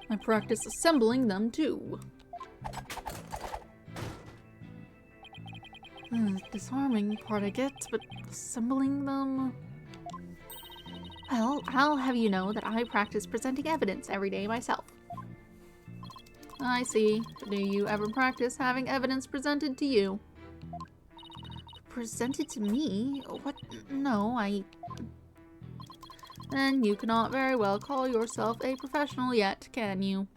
I practice assembling them too. Disarming part I get, but assembling them? Well, I'll have you know that I practice presenting evidence every day myself. I see. Do you ever practice having evidence presented to you? Presented to me? What? No, Then you cannot very well call yourself a professional yet, can you?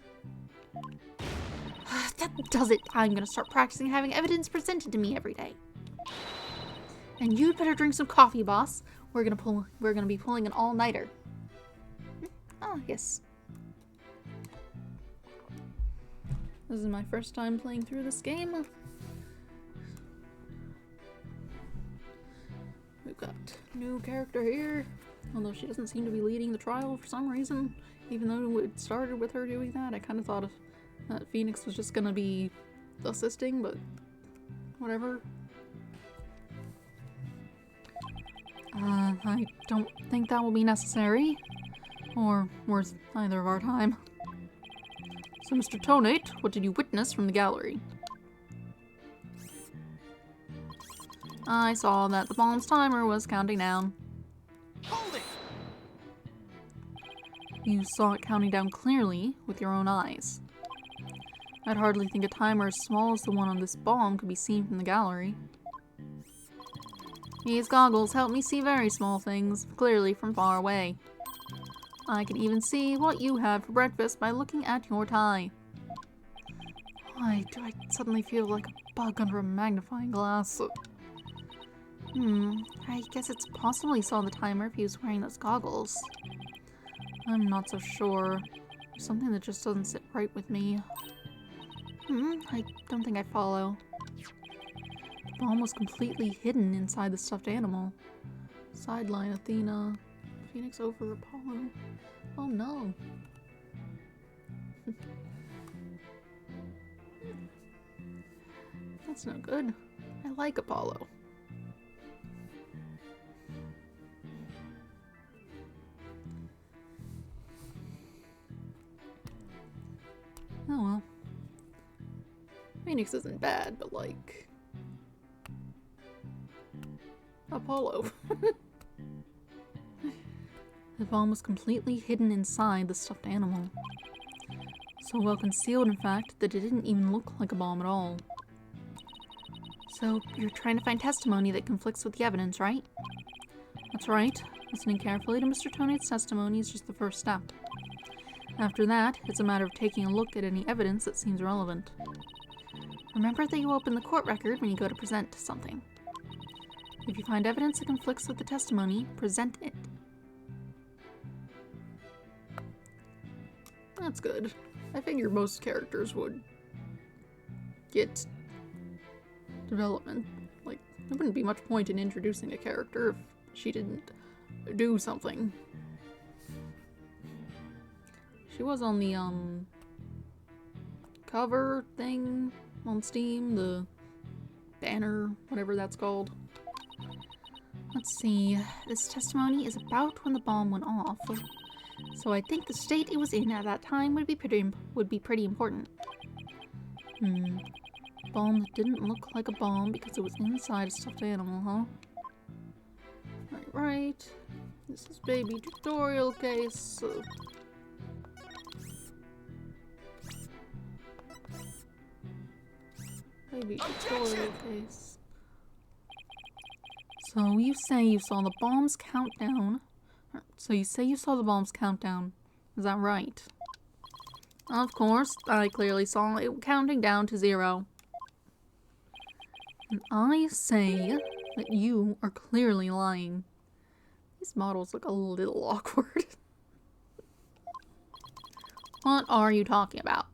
That does it. I'm gonna start practicing having evidence presented to me every day. And you'd better drink some coffee, boss. We're gonna be pulling an all-nighter. Oh, yes. This is my first time playing through this game. We've got a new character here, although she doesn't seem to be leading the trial for some reason. Even though it started with her doing that, I kind of thought that Phoenix was just gonna be assisting, but whatever. I don't think that will be necessary, or worth either of our time. So, Mr. Tonate, what did you witness from the gallery? I saw that the bomb's timer was counting down. Hold it! You saw it counting down clearly with your own eyes. I'd hardly think a timer as small as the one on this bomb could be seen from the gallery. These goggles help me see very small things, clearly from far away. I can even see what you had for breakfast by looking at your tie. Why do I suddenly feel like a bug under a magnifying glass? I guess it's possible he saw the timer if he was wearing those goggles. I'm not so sure. There's something that just doesn't sit right with me. I don't think I follow. The bomb was completely hidden inside the stuffed animal. Sideline Athena. Phoenix over Apollo. Oh no. That's no good. I like Apollo. Oh well. Phoenix isn't bad, but like... Apollo. The bomb was completely hidden inside the stuffed animal. So well concealed, in fact, that it didn't even look like a bomb at all. So, you're trying to find testimony that conflicts with the evidence, right? That's right. Listening carefully to Mr. Tonate's testimony is just the first step. After that, it's a matter of taking a look at any evidence that seems relevant. Remember that you open the court record when you go to present something. If you find evidence that conflicts with the testimony, present it. That's good. I figure most characters would get development. Like, there wouldn't be much point in introducing a character if she didn't do something. She was on the, cover thing on Steam, the banner, whatever that's called. Let's see, this testimony is about when the bomb went off, so I think the state it was in at that time would be pretty important. Bomb that didn't look like a bomb because it was inside a stuffed animal, huh? Right. This is baby tutorial case. Baby tutorial case. So you say you saw the bombs countdown. Is that right? Of course, I clearly saw it counting down to 0. And I say that you are clearly lying. These models look a little awkward. What are you talking about?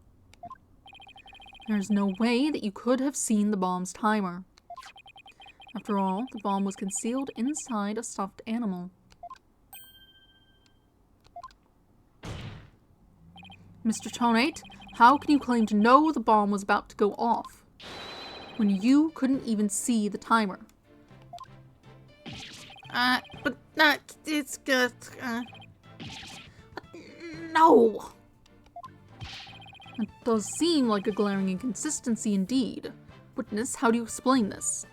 There's no way that you could have seen the bomb's timer. After all, the bomb was concealed inside a stuffed animal. Mr. Tonate, how can you claim to know the bomb was about to go off when you couldn't even see the timer? It's good. No! It does seem like a glaring inconsistency indeed. Witness, how do you explain this?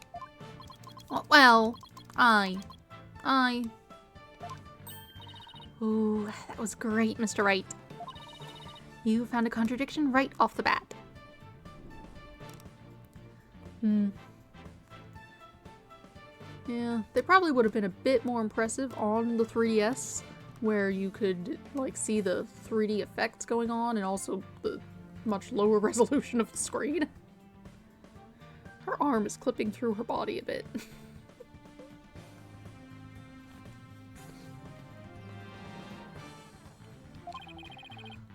Well, Ooh, that was great, Mr. Wright. You found a contradiction right off the bat. Yeah, they probably would have been a bit more impressive on the 3DS, where you could, like, see the 3D effects going on and also the much lower resolution of the screen. Her arm is clipping through her body a bit.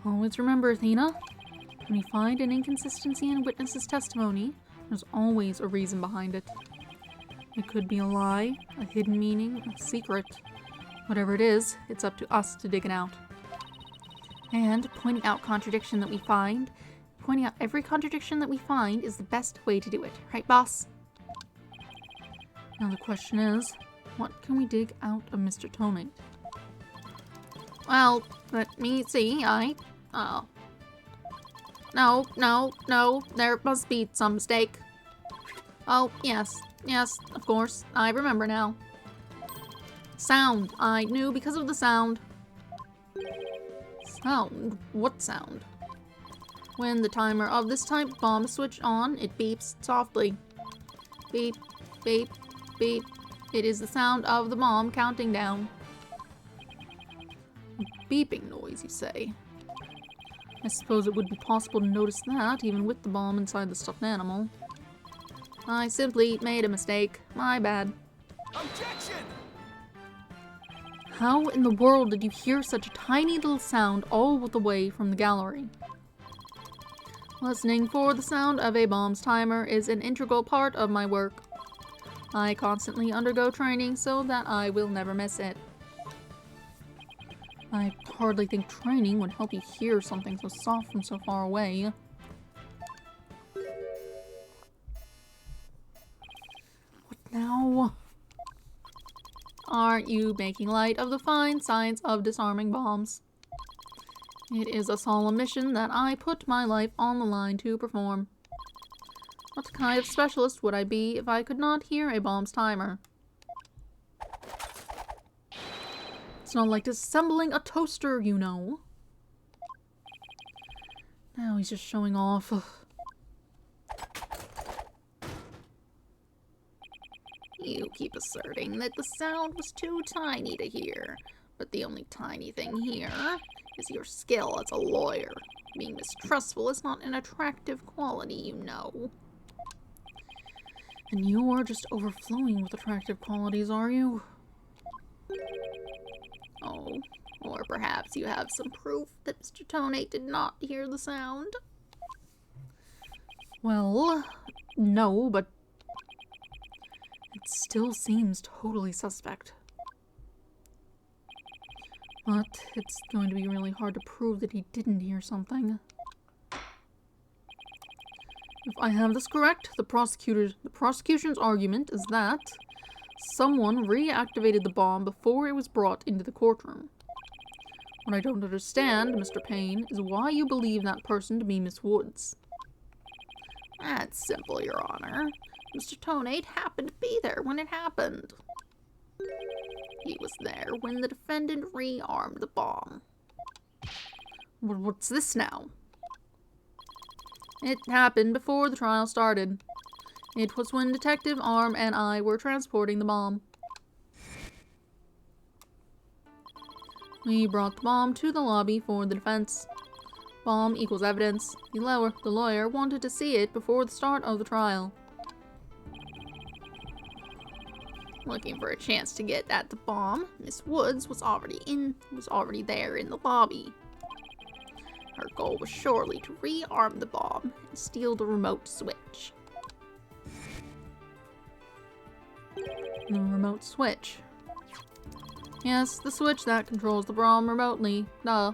Always remember, Athena, when you find an inconsistency in a witness's testimony, there's always a reason behind it. It could be a lie, a hidden meaning, a secret. Whatever it is, it's up to us to dig it out. And pointing out every contradiction that we find is the best way to do it. Right, boss? Now the question is, what can we dig out of Mr. Tonate? well, let me see. No, there must be some mistake. Oh, yes, of course, I remember now. Sound, I knew because of the sound. Sound? What sound? When the timer of this type bomb is switched on, it beeps softly. Beep, beep, beep. It is the sound of the bomb counting down. Beeping noise, you say? I suppose it would be possible to notice that, even with the bomb inside the stuffed animal. I simply made a mistake. My bad. Objection! How in the world did you hear such a tiny little sound all the way from the gallery? Listening for the sound of a bomb's timer is an integral part of my work. I constantly undergo training so that I will never miss it. I hardly think training would help you hear something so soft from so far away. What now? Aren't you making light of the fine science of disarming bombs? It is a solemn mission that I put my life on the line to perform. What kind of specialist would I be if I could not hear a bomb's timer? It's not like disassembling a toaster, you know. Now he's just showing off. You keep asserting that the sound was too tiny to hear, but the only tiny thing here is your skill as a lawyer. Being mistrustful is not an attractive quality, you know. And you're just overflowing with attractive qualities, are you? Oh, or perhaps you have some proof that Mr. Tonate did not hear the sound? Well, no, but it still seems totally suspect. But it's going to be really hard to prove that he didn't hear something. If I have this correct, the prosecution's argument is that someone reactivated the bomb before it was brought into the courtroom. What I don't understand, Mr. Payne, is why you believe that person to be Miss Woods. That's simple, Your Honor. Mr. Tonate happened to be there when it happened. He was there when the defendant rearmed the bomb. What's this now? It happened before the trial started. It was when Detective Arm and I were transporting the bomb. We brought the bomb to the lobby for the defense. Bomb equals evidence. The lawyer wanted to see it before the start of the trial. Looking for a chance to get at the bomb, Miss Woods was already there in the lobby. Her goal was surely to rearm the bomb and steal the remote switch. The remote switch. Yes, the switch that controls the bomb remotely. Duh.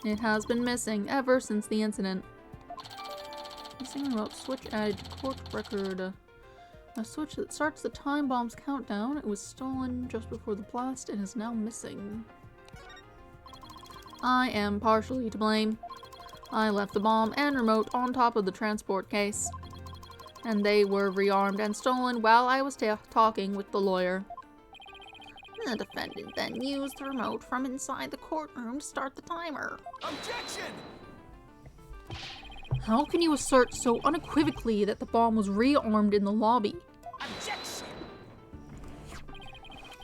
It has been missing ever since the incident. Missing remote switch added to court record. A switch that starts the time bomb's countdown. It was stolen just before the blast and is now missing. I am partially to blame. I left the bomb and remote on top of the transport case, and they were rearmed and stolen while I was talking with the lawyer. The defendant then used the remote from inside the courtroom to start the timer. Objection! How can you assert so unequivocally that the bomb was rearmed in the lobby? Objection!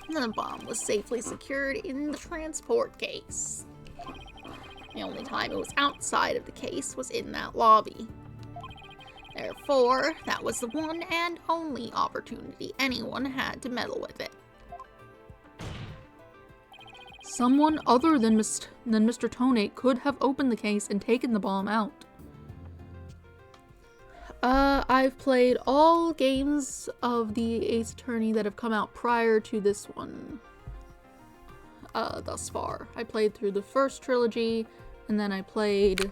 The bomb was safely secured in the transport case. The only time it was outside of the case was in that lobby. Therefore, that was the one and only opportunity anyone had to meddle with it. Someone other than Mr. Tonate could have opened the case and taken the bomb out. I've played all games of the Ace Attorney that have come out prior to this one. Thus far. I played through the first trilogy, and then I played,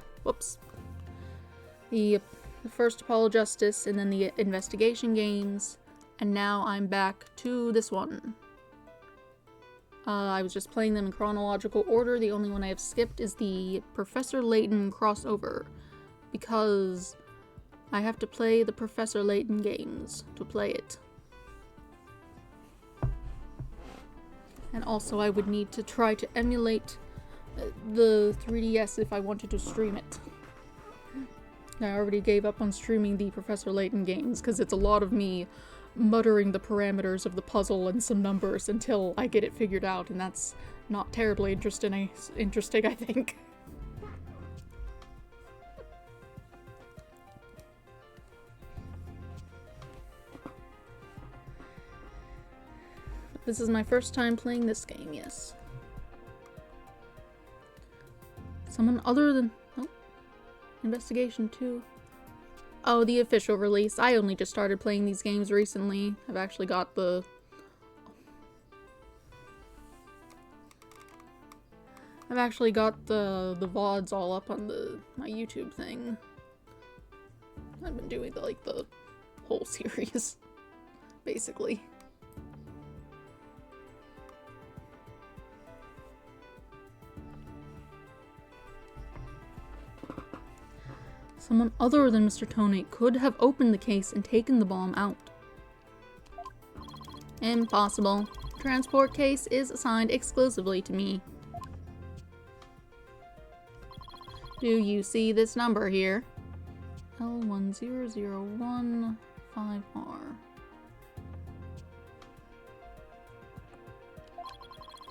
the first Apollo Justice, and then the investigation games, and now I'm back to this one. I was just playing them in chronological order. The only one I have skipped is the Professor Layton crossover, because I have to play the Professor Layton games to play it. And also I would need to try to emulate the 3DS if I wanted to stream it. I already gave up on streaming the Professor Layton games because it's a lot of me muttering the parameters of the puzzle and some numbers until I get it figured out, and that's not terribly interesting, I think. This is my first time playing this game, yes. Someone other than... Oh. Investigation 2. Oh, the official release. I only just started playing these games recently. I've actually got the... the VODs all up on my YouTube thing. I've been doing the whole series, basically. Someone other than Mr. Tonate could have opened the case and taken the bomb out. Impossible. Transport case is assigned exclusively to me. Do you see this number here? L10015R.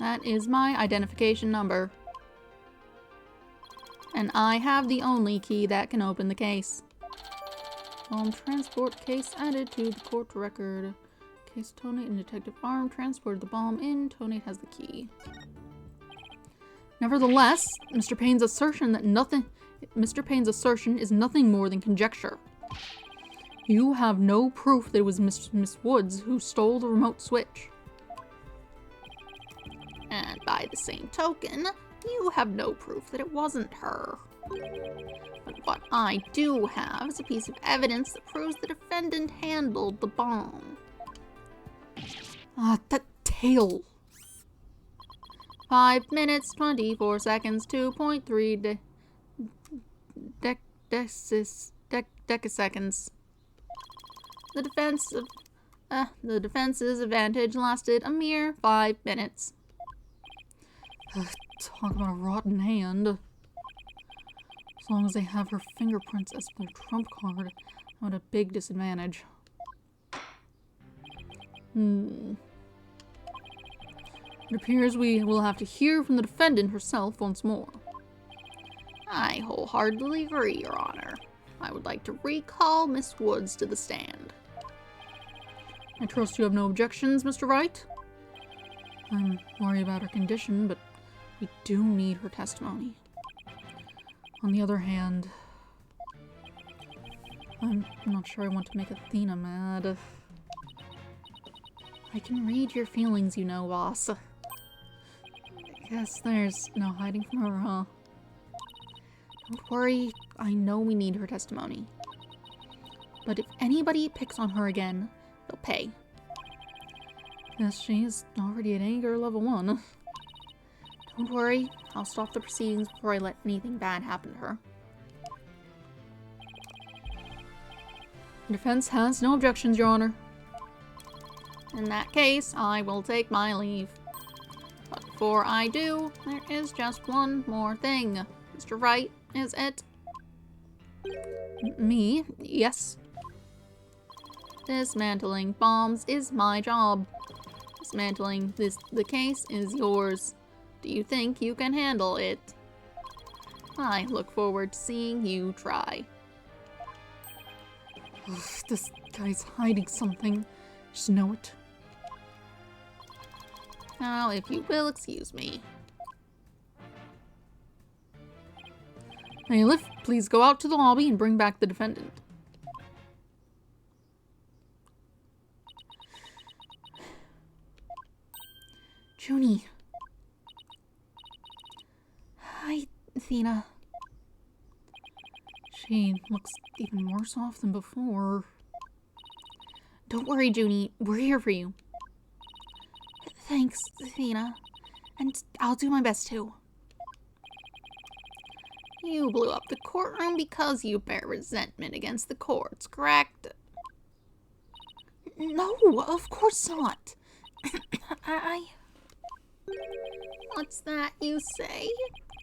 That is my identification number. And I have the only key that can open the case. Bomb transport case added to the court record. Case Tonate and Detective Arm transported the bomb in. Tonate has the key. Nevertheless, Mr. Payne's assertion is nothing more than conjecture. You have no proof that it was Miss Woods who stole the remote switch. And by the same token, you have no proof that it wasn't her. But what I do have is a piece of evidence that proves the defendant handled the bomb. That tail. 5 minutes, 24 seconds, 2.3 decaseconds. The defense's advantage lasted a mere 5 minutes. Talk about a rotten hand. As long as they have her fingerprints as their trump card, I'm at a big disadvantage. It appears we will have to hear from the defendant herself once more. I wholeheartedly agree, Your Honor. I would like to recall Miss Woods to the stand. I trust you have no objections, Mr. Wright? I'm worried about her condition, but we do need her testimony. On the other hand, I'm not sure I want to make Athena mad. I can read your feelings, you know, boss. I guess there's no hiding from her, huh? Don't worry, I know we need her testimony. But if anybody picks on her again, they'll pay. Yes, she's already at anger level 1. Don't worry, I'll stop the proceedings before I let anything bad happen to her. The defense has no objections, Your Honor. In that case, I will take my leave. But before I do, there is just one more thing. Mr. Wright, is it? Me? Yes. Dismantling bombs is my job. Dismantling the case is yours. Do you think you can handle it? I look forward to seeing you try. This guy's hiding something. Just know it. Now, if you will excuse me. Bailiff, please go out to the lobby and bring back the defendant. Junie. Hi, Athena. She looks even worse off than before. Don't worry, Junie. We're here for you. Thanks, Athena. And I'll do my best, too. You blew up the courtroom because you bear resentment against the courts, correct? No, of course not. What's that you say?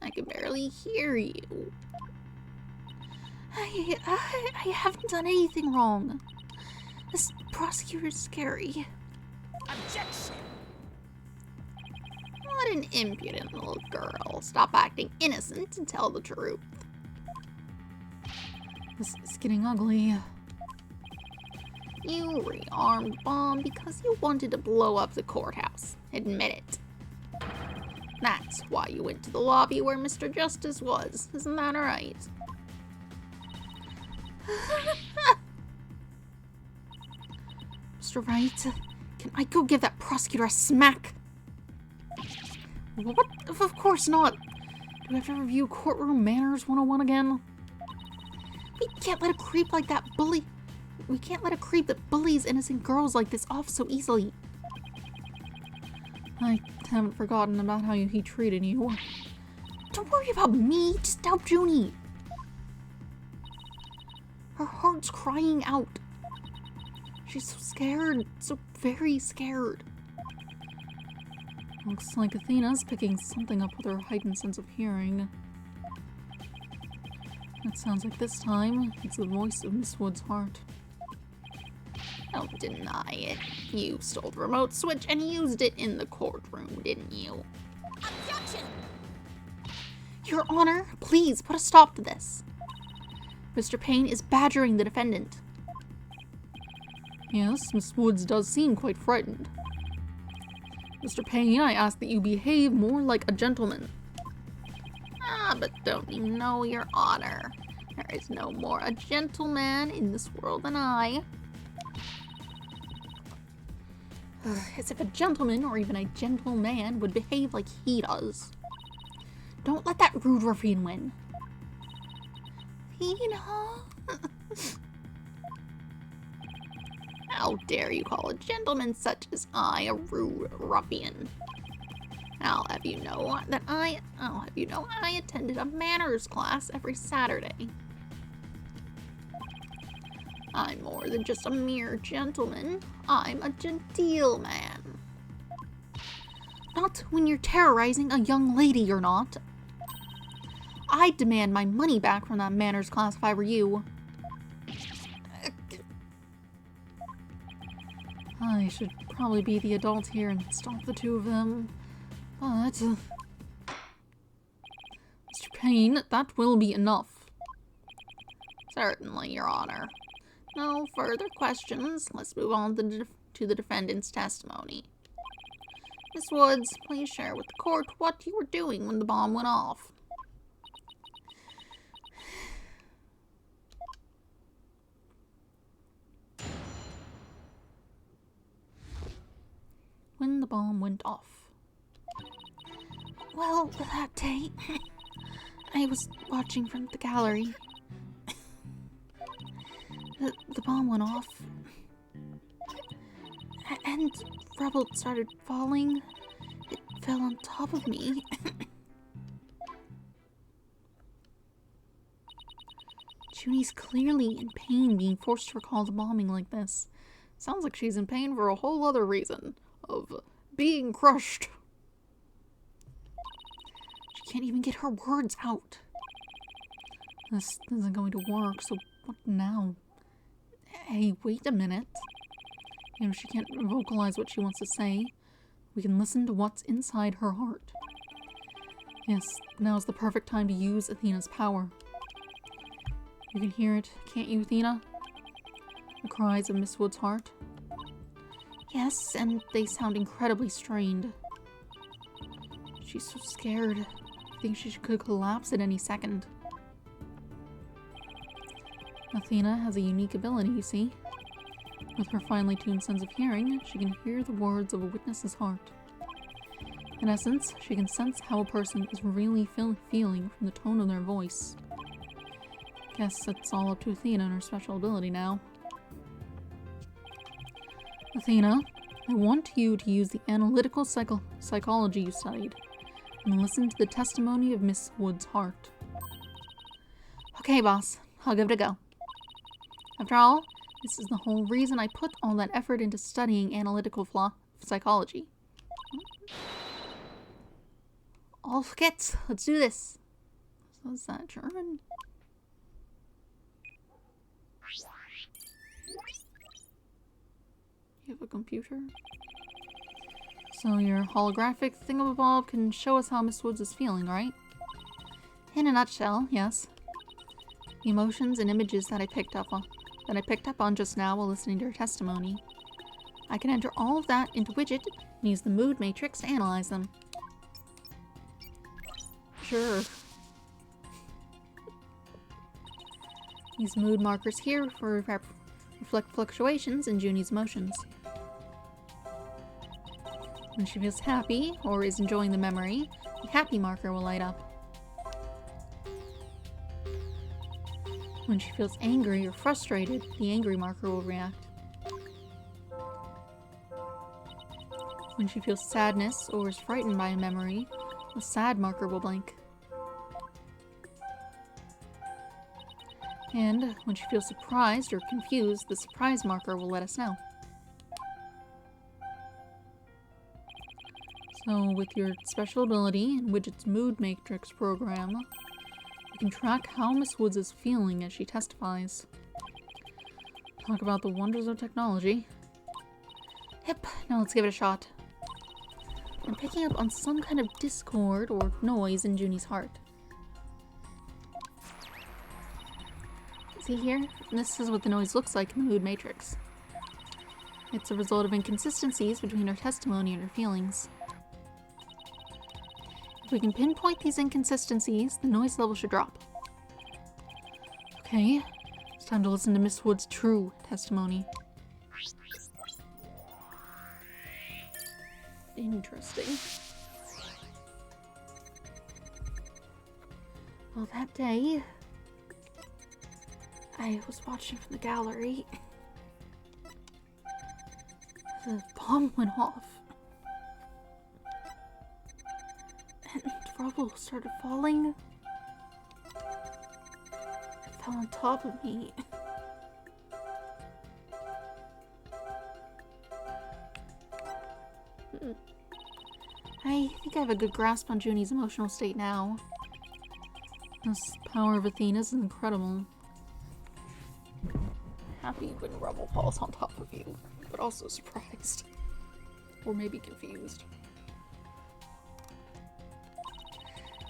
I can barely hear you. I haven't done anything wrong. This prosecutor's scary. Objection! What an impudent little girl. Stop acting innocent and tell the truth. This is getting ugly. You rearmed the bomb because you wanted to blow up the courthouse. Admit it. That's why you went to the lobby where Mr. Justice was. Isn't that right? Mr. Wright, can I go give that prosecutor a smack? What? Of course not. Do we have to review courtroom manners 101 again? We can't let a creep like that bully. We can't let a creep that bullies innocent girls like this off so easily. I haven't forgotten about how he treated you. Don't worry about me. Just help Junie. Her heart's crying out. She's so scared. So very scared. Looks like Athena's picking something up with her heightened sense of hearing. It sounds like this time it's the voice of Miss Wood's heart. Don't deny it. You stole the remote switch and used it in the courtroom, didn't you? Objection! Your Honor, please put a stop to this. Mr. Payne is badgering the defendant. Yes, Miss Woods does seem quite frightened. Mr. Payne, I ask that you behave more like a gentleman. Ah, but don't you know, Your Honor? There is no more a gentleman in this world than I. As if a gentleman or even a gentleman would behave like he does. Don't let that rude ruffian win. How dare you call a gentleman such as I a rude ruffian? I'll have you know I attended a manners class every Saturday. I'm more than just a mere gentleman. I'm a genteel man. Not when you're terrorizing a young lady, you're not. I'd demand my money back from that manners class if I were you. I should probably be the adult here and stop the two of them, but... Mr. Payne, that will be enough. Certainly, Your Honor. No further questions. Let's move on to the defendant's testimony. Miss Woods, please share with the court what you were doing when the bomb went off. When the bomb went off. Well, that day, I was watching from the gallery. The bomb went off. And rubble started falling. It fell on top of me. Junie's clearly in pain being forced to recall the bombing like this. Sounds like she's in pain for a whole other reason. Of being crushed. She can't even get her words out. This isn't going to work, so what now? Hey, wait a minute. If she can't vocalize what she wants to say, we can listen to what's inside her heart. Yes, now's the perfect time to use Athena's power. You can hear it, can't you, Athena? The cries of Miss Wood's heart. Yes, and they sound incredibly strained. She's so scared. I think she could collapse at any second. Athena has a unique ability, you see. With her finely tuned sense of hearing, she can hear the words of a witness's heart. In essence, she can sense how a person is really feeling from the tone of their voice. Guess it's all up to Athena and her special ability now. Athena, I want you to use the analytical psychology you studied and listen to the testimony of Miss Wood's heart. Okay, boss. I'll give it a go. After all, this is the whole reason I put all that effort into studying analytical psychology. Auf geht's. Let's do this. So is that German? computer. So your holographic thingamabob can show us how Miss Woods is feeling, right? In a nutshell, yes. The emotions and images that I picked up on just now while listening to her testimony. I can enter all of that into Widget and use the mood matrix to analyze them. Sure. These mood markers here reflect fluctuations in Junie's emotions. When she feels happy or is enjoying the memory, the happy marker will light up. When she feels angry or frustrated, the angry marker will react. When she feels sadness or is frightened by a memory, the sad marker will blink. And when she feels surprised or confused, the surprise marker will let us know. So with your special ability and Widget's mood matrix program, we can track how Miss Woods is feeling as she testifies. Talk about the wonders of technology. Yep, now let's give it a shot. I'm picking up on some kind of discord or noise in Junie's heart. See here? This is what the noise looks like in the mood matrix. It's a result of inconsistencies between her testimony and her feelings. If we can pinpoint these inconsistencies, the noise level should drop. Okay, it's time to listen to Miss Wood's true testimony. Interesting. Well, that day, I was watching from the gallery. The bomb went off. And rubble started falling. It fell on top of me. I think I have a good grasp on Junie's emotional state now. This power of Athena's is incredible. Happy when rubble falls on top of you, but also surprised. Or maybe confused.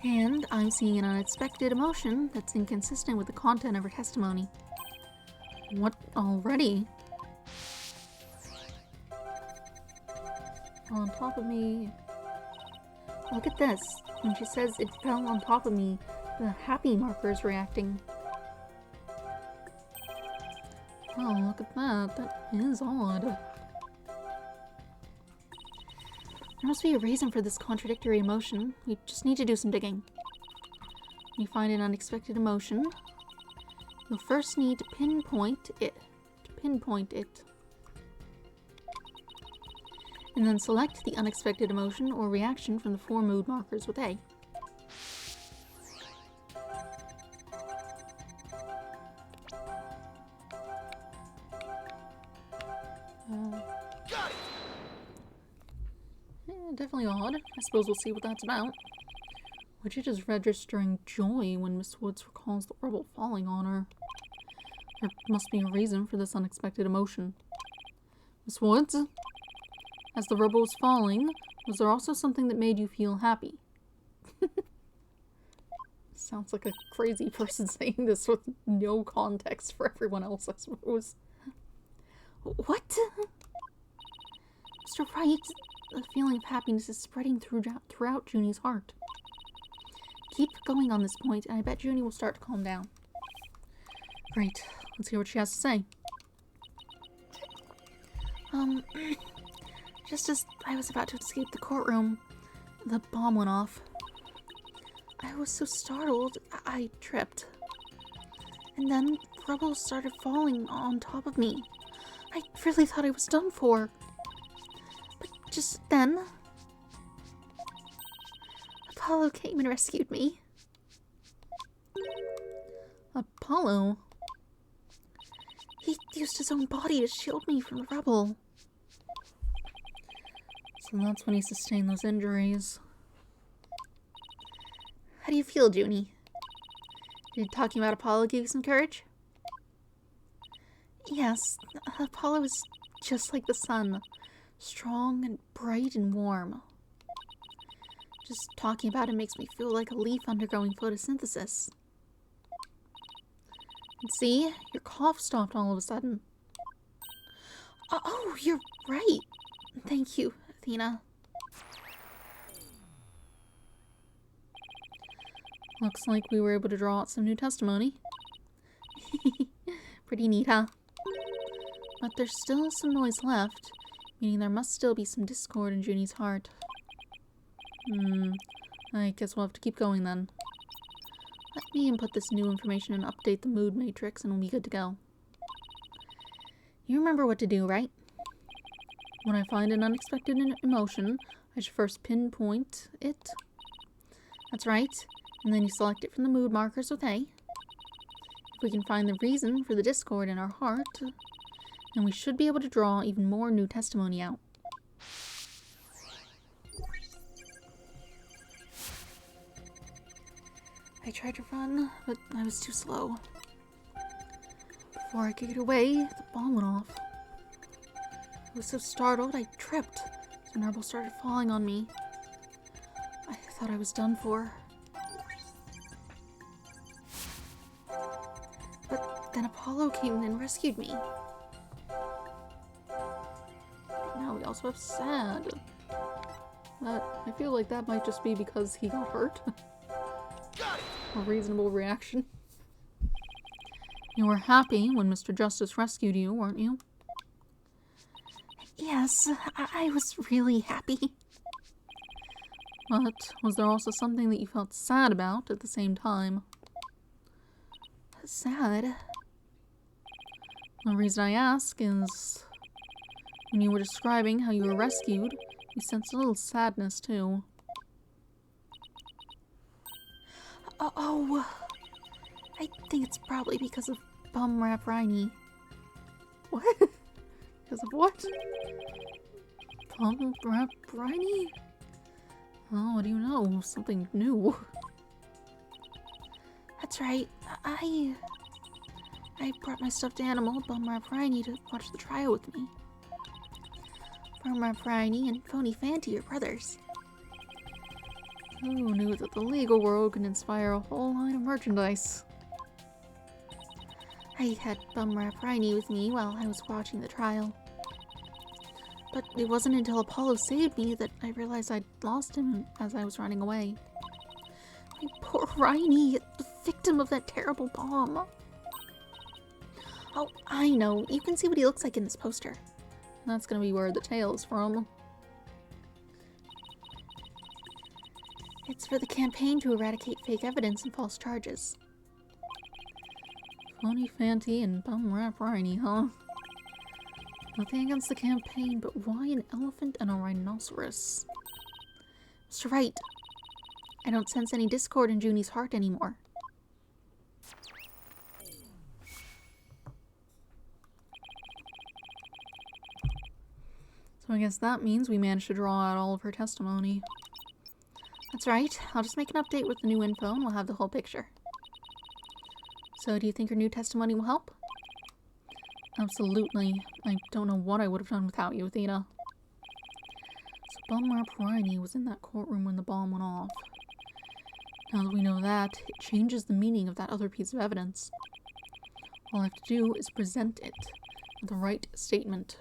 And I'm seeing an unexpected emotion that's inconsistent with the content of her testimony. What already? On top of me. Look at this. When she says it fell on top of me, the happy marker is reacting. Oh, look at that. That is odd. There must be a reason for this contradictory emotion. We just need to do some digging. When you find an unexpected emotion, you'll first need to pinpoint it. And then select the unexpected emotion or reaction from the 4 mood markers with A. Definitely odd. I suppose we'll see what that's about. Widget is registering joy when Miss Woods recalls the rubble falling on her. There must be a reason for this unexpected emotion. Miss Woods? As the rubble was falling, was there also something that made you feel happy? Sounds like a crazy person saying this with no context for everyone else, I suppose. What? Mr. Wright, the feeling of happiness is spreading throughout Junie's heart. Keep going on this point, and I bet Junie will start to calm down. Great. Let's hear what she has to say. Just as I was about to escape the courtroom, the bomb went off. I was so startled, I tripped. And then rubble started falling on top of me. I really thought I was done for. But just then, Apollo came and rescued me. Apollo? He used his own body to shield me from the rubble. So that's when he sustained those injuries. How do you feel, Junie? Did talking about Apollo give you some courage? Yes, Apollo was just like the sun. Strong and bright and warm. Just talking about it makes me feel like a leaf undergoing photosynthesis. And see? Your cough stopped all of a sudden. Oh, you're right. Thank you, Athena. Looks like we were able to draw out some new testimony. Pretty neat, huh? But there's still some noise left, meaning there must still be some discord in Junie's heart. I guess we'll have to keep going then. Let me input this new information and update the mood matrix and we'll be good to go. You remember what to do, right? When I find an unexpected emotion, I should first pinpoint it. That's right. And then you select it from the mood markers with A. If we can find the reason for the discord in our heart, then we should be able to draw even more new testimony out. I tried to run, but I was too slow. Before I could get away, the bomb went off. I was so startled, I tripped. Some marble started falling on me. I thought I was done for. But then Apollo came in and rescued me. Now we also have sad. But I feel like that might just be because he got hurt. A reasonable reaction. You were happy when Mr. Justice rescued you, weren't you? Yes, I was really happy. But was there also something that you felt sad about at the same time? Sad? The reason I ask is when you were describing how you were rescued, you sensed a little sadness too. Oh, I think it's probably because of Bum Rap Riney. What? Because of what? Bum Rap Riney? Oh, what do you know? Something new. That's right. I brought my stuffed animal, Bum Rap Riney, to watch the trial with me. Bum Rap Riney and Phony Fanty are brothers. Who knew that the legal world could inspire a whole line of merchandise? I had Bum Rap Riney with me while I was watching the trial. But it wasn't until Apollo saved me that I realized I'd lost him as I was running away. My poor Riney, the victim of that terrible bomb. Oh, I know. You can see what he looks like in this poster. That's gonna be where the tail is from. It's for the campaign to eradicate fake evidence and false charges. Phony Fanty and Bum Rap Riney, huh? Nothing against the campaign, but why an elephant and a rhinoceros? Mr. Wright, I don't sense any discord in Junie's heart anymore. So I guess that means we managed to draw out all of her testimony. That's right. I'll just make an update with the new info and we'll have the whole picture. So do you think her new testimony will help? Absolutely. I don't know what I would have done without you, Athena. So Bum Rap Riney was in that courtroom when the bomb went off. Now that we know that, it changes the meaning of that other piece of evidence. All I have to do is present it with the right statement.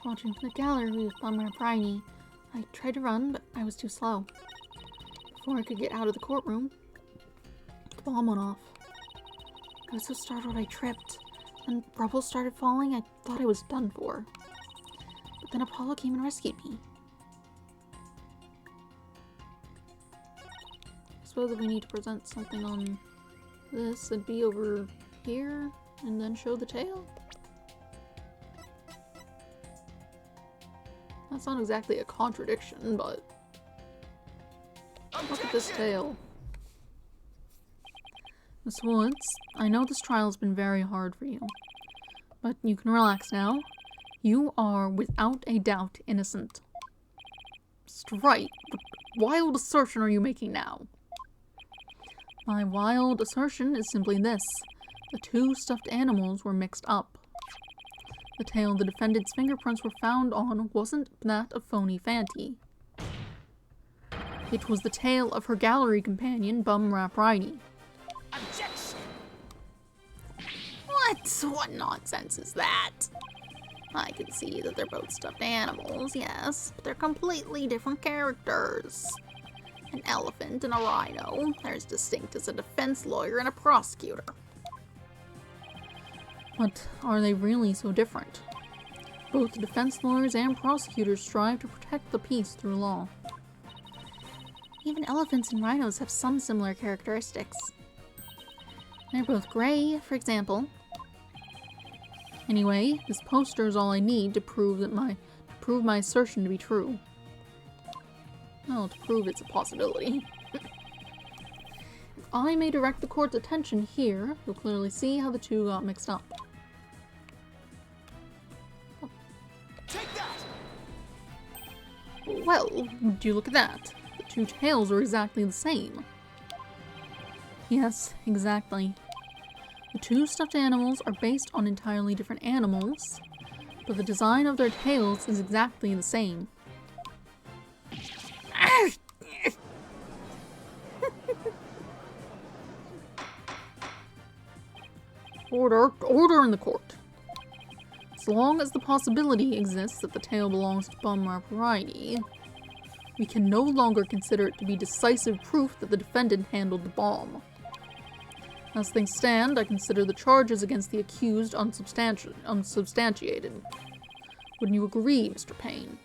Watching from the gallery with Bum Rap Riney, I tried to run, but I was too slow. Before I could get out of the courtroom, the bomb went off. I was so startled I tripped. When rubble started falling, I thought I was done for. But then Apollo came and rescued me. I suppose if we need to present something on this, it'd be over here, and then show the tail? That's not exactly a contradiction, but look at this tail. Miss Woods, I know this trial has been very hard for you, but you can relax now. You are, without a doubt, innocent. Mr. Wright, what wild assertion are you making now? My wild assertion is simply this. The two stuffed animals were mixed up. The tail the defendant's fingerprints were found on wasn't that of phony Fanty. It was the tail of her gallery companion, Bumrap Ridey. Objection! What nonsense is that? I can see that they're both stuffed animals, yes, but they're completely different characters. An elephant and a rhino. They're as distinct as a defense lawyer and a prosecutor. But are they really so different? Both defense lawyers and prosecutors strive to protect the peace through law. Even elephants and rhinos have some similar characteristics. They're both gray, for example. Anyway, this poster is all I need to prove my assertion to be true. Well, to prove it's a possibility. If I may direct the court's attention here, you'll clearly see how the two got mixed up. Take that! Well, would you look at that? The two tails are exactly the same. Yes, exactly. The two stuffed animals are based on entirely different animals, but the design of their tails is exactly the same. Order in the court. As long as the possibility exists that the tail belongs to Bumrap Ridey, we can no longer consider it to be decisive proof that the defendant handled the bomb. As things stand, I consider the charges against the accused unsubstantiated. Wouldn't you agree, Mr. Payne?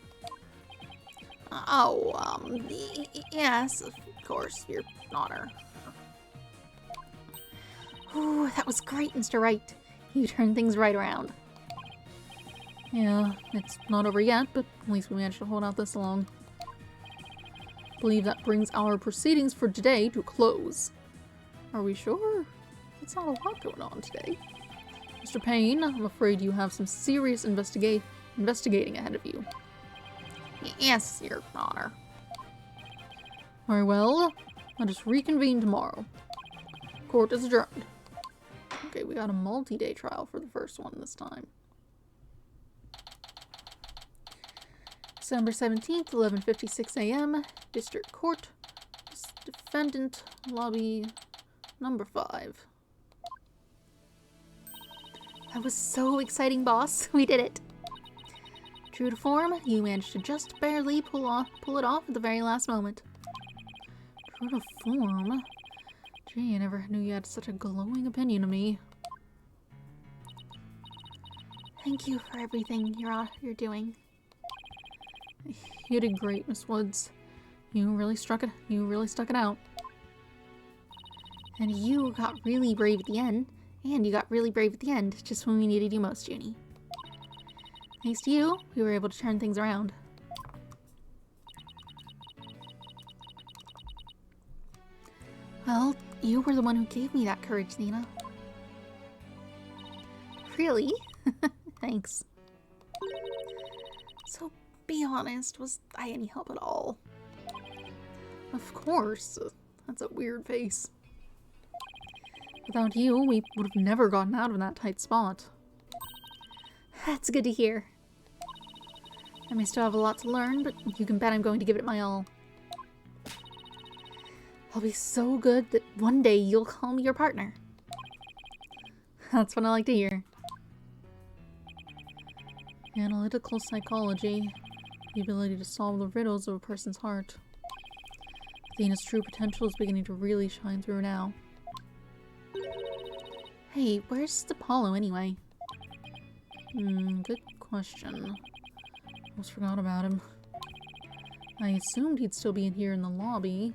Yes, of course, Your Honor. Ooh, that was great, Mr. Wright. You turned things right around. Yeah, it's not over yet, but at least we managed to hold out this long. I believe that brings our proceedings for today to a close. Are we sure? It's not a lot going on today. Mr. Payne, I'm afraid you have some serious investigating ahead of you. Yes, Your Honor. Very well, let us reconvene tomorrow. Court is adjourned. Okay, we got a multi-day trial for the first one this time. December 17th, 11:56 a.m. District Court. Defendant, lobby number 5. That was so exciting, boss. We did it. True to form, you managed to just barely pull it off at the very last moment. True to form? Gee, I never knew you had such a glowing opinion of me. Thank you for everything you're doing. You did great, Miss Woods. You really stuck it out. And you got really brave at the end. Just when we needed you most, Junie. Thanks to you, we were able to turn things around. Well, you were the one who gave me that courage, Nina. Really? Thanks. So, be honest, was I any help at all? Of course. That's a weird face. Without you, we would have never gotten out of that tight spot. That's good to hear. I may still have a lot to learn, but you can bet I'm going to give it my all. I'll be so good that one day you'll call me your partner. That's what I like to hear. Analytical psychology. The ability to solve the riddles of a person's heart. Athena's true potential is beginning to really shine through now. Hey, where's Apollo anyway? Good question. Almost forgot about him. I assumed he'd still be in here in the lobby.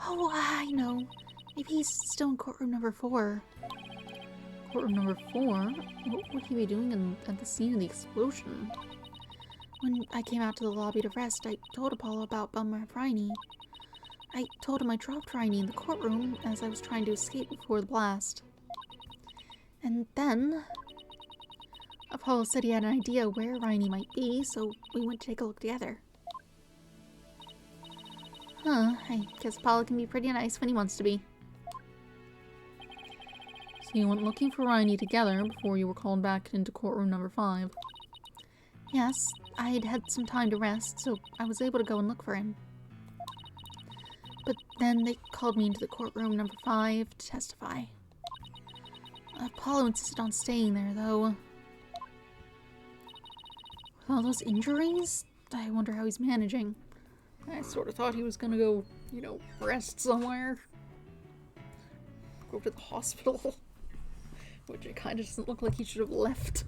Oh, I know. Maybe he's still in courtroom number 4. Courtroom number 4? What would he be doing at the scene of the explosion? When I came out to the lobby to rest, I told Apollo about Bumrap Ridey. I told him I dropped Ridey in the courtroom as I was trying to escape before the blast. And then Apollo said he had an idea where Ridey might be, so we went to take a look together. Huh, I guess Apollo can be pretty nice when he wants to be. So you went looking for Riney together before you were called back into courtroom number 5. Yes, I'd had some time to rest, so I was able to go and look for him. But then they called me into the courtroom number 5 to testify. Apollo insisted on staying there, though. With all those injuries, I wonder how he's managing. I sort of thought he was gonna go, you know, rest somewhere. Go to the hospital. Which it kind of doesn't look like he should have left.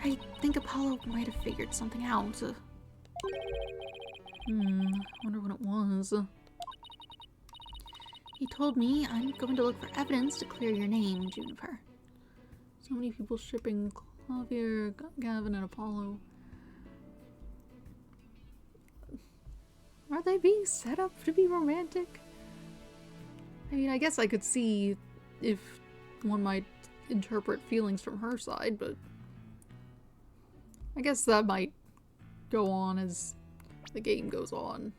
I think Apollo might have figured something out. Wonder what it was. He told me I'm going to look for evidence to clear your name, Juniper. So many people shipping Clavier, Gavin, and Apollo. Are they being set up to be romantic? I mean, I guess I could see if one might interpret feelings from her side, but I guess that might go on as the game goes on.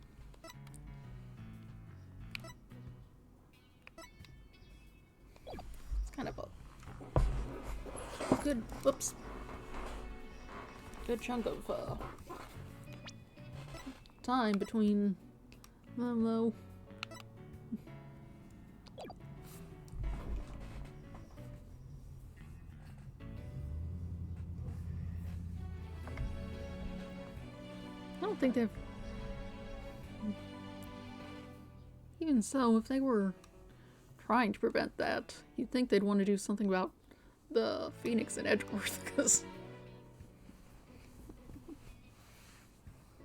It's kind of a good, whoops, good chunk of time between them, though. I don't think they've... Even so, if they were trying to prevent that, you'd think they'd want to do something about the Phoenix and Edgeworth, because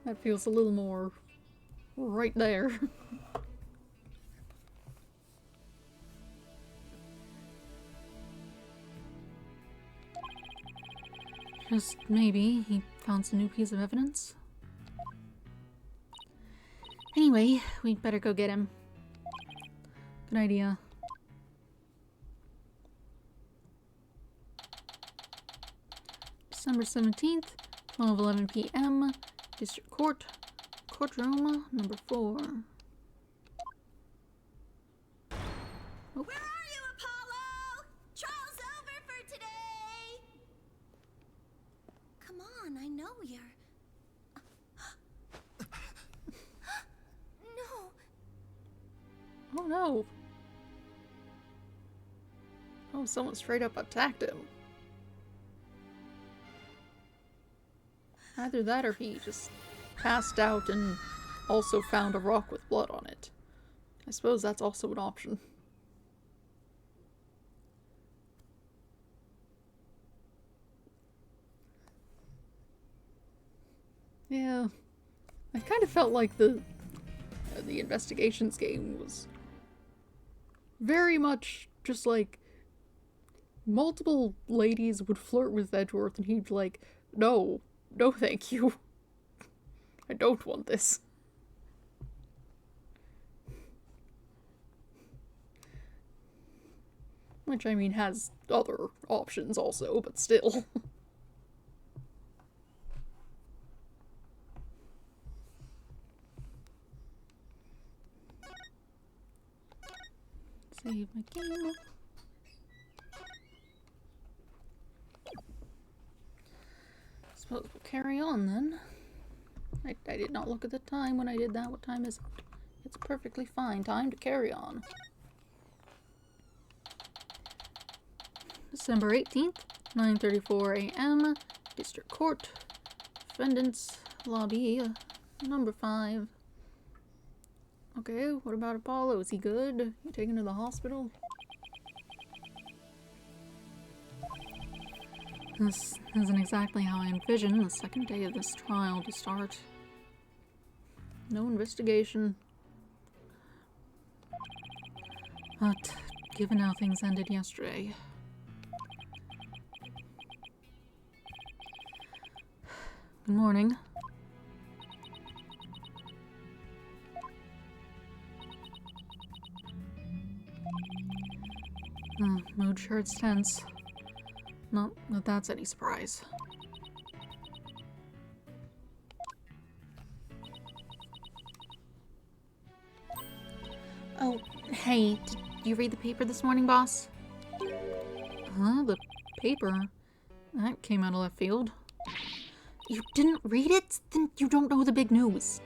that feels a little more right there. Just maybe he found some new piece of evidence. Anyway, we'd better go get him. Good idea. December 17th, 12:11 p.m. District Court, courtroom number 4. Where are you, Apollo? Trial's over for today. Come on, I know you're... No. Oh no. Oh, someone straight up attacked him. Either that or he just passed out and also found a rock with blood on it. I suppose that's also an option. Yeah. I kind of felt like the investigations game was very much just like multiple ladies would flirt with Edgeworth and he'd be like, no, thank you. I don't want this. Which, I mean, has other options also, but still. Save my game. Suppose we'll carry on then. I did not look at the time when I did that. What time is it? It's a perfectly fine time to carry on. December 18th, 9:34 a.m. District Court. Defendant's Lobby, number 5. Okay, what about Apollo? Is he good? You taken to the hospital? This isn't exactly how I envisioned the second day of this trial to start. No investigation. But, given how things ended yesterday... Good morning. Mood sure it's tense. Not that that's any surprise. Hey, did you read the paper this morning, boss? Huh? The paper? That came out of left field. You didn't read it? Then you don't know the big news.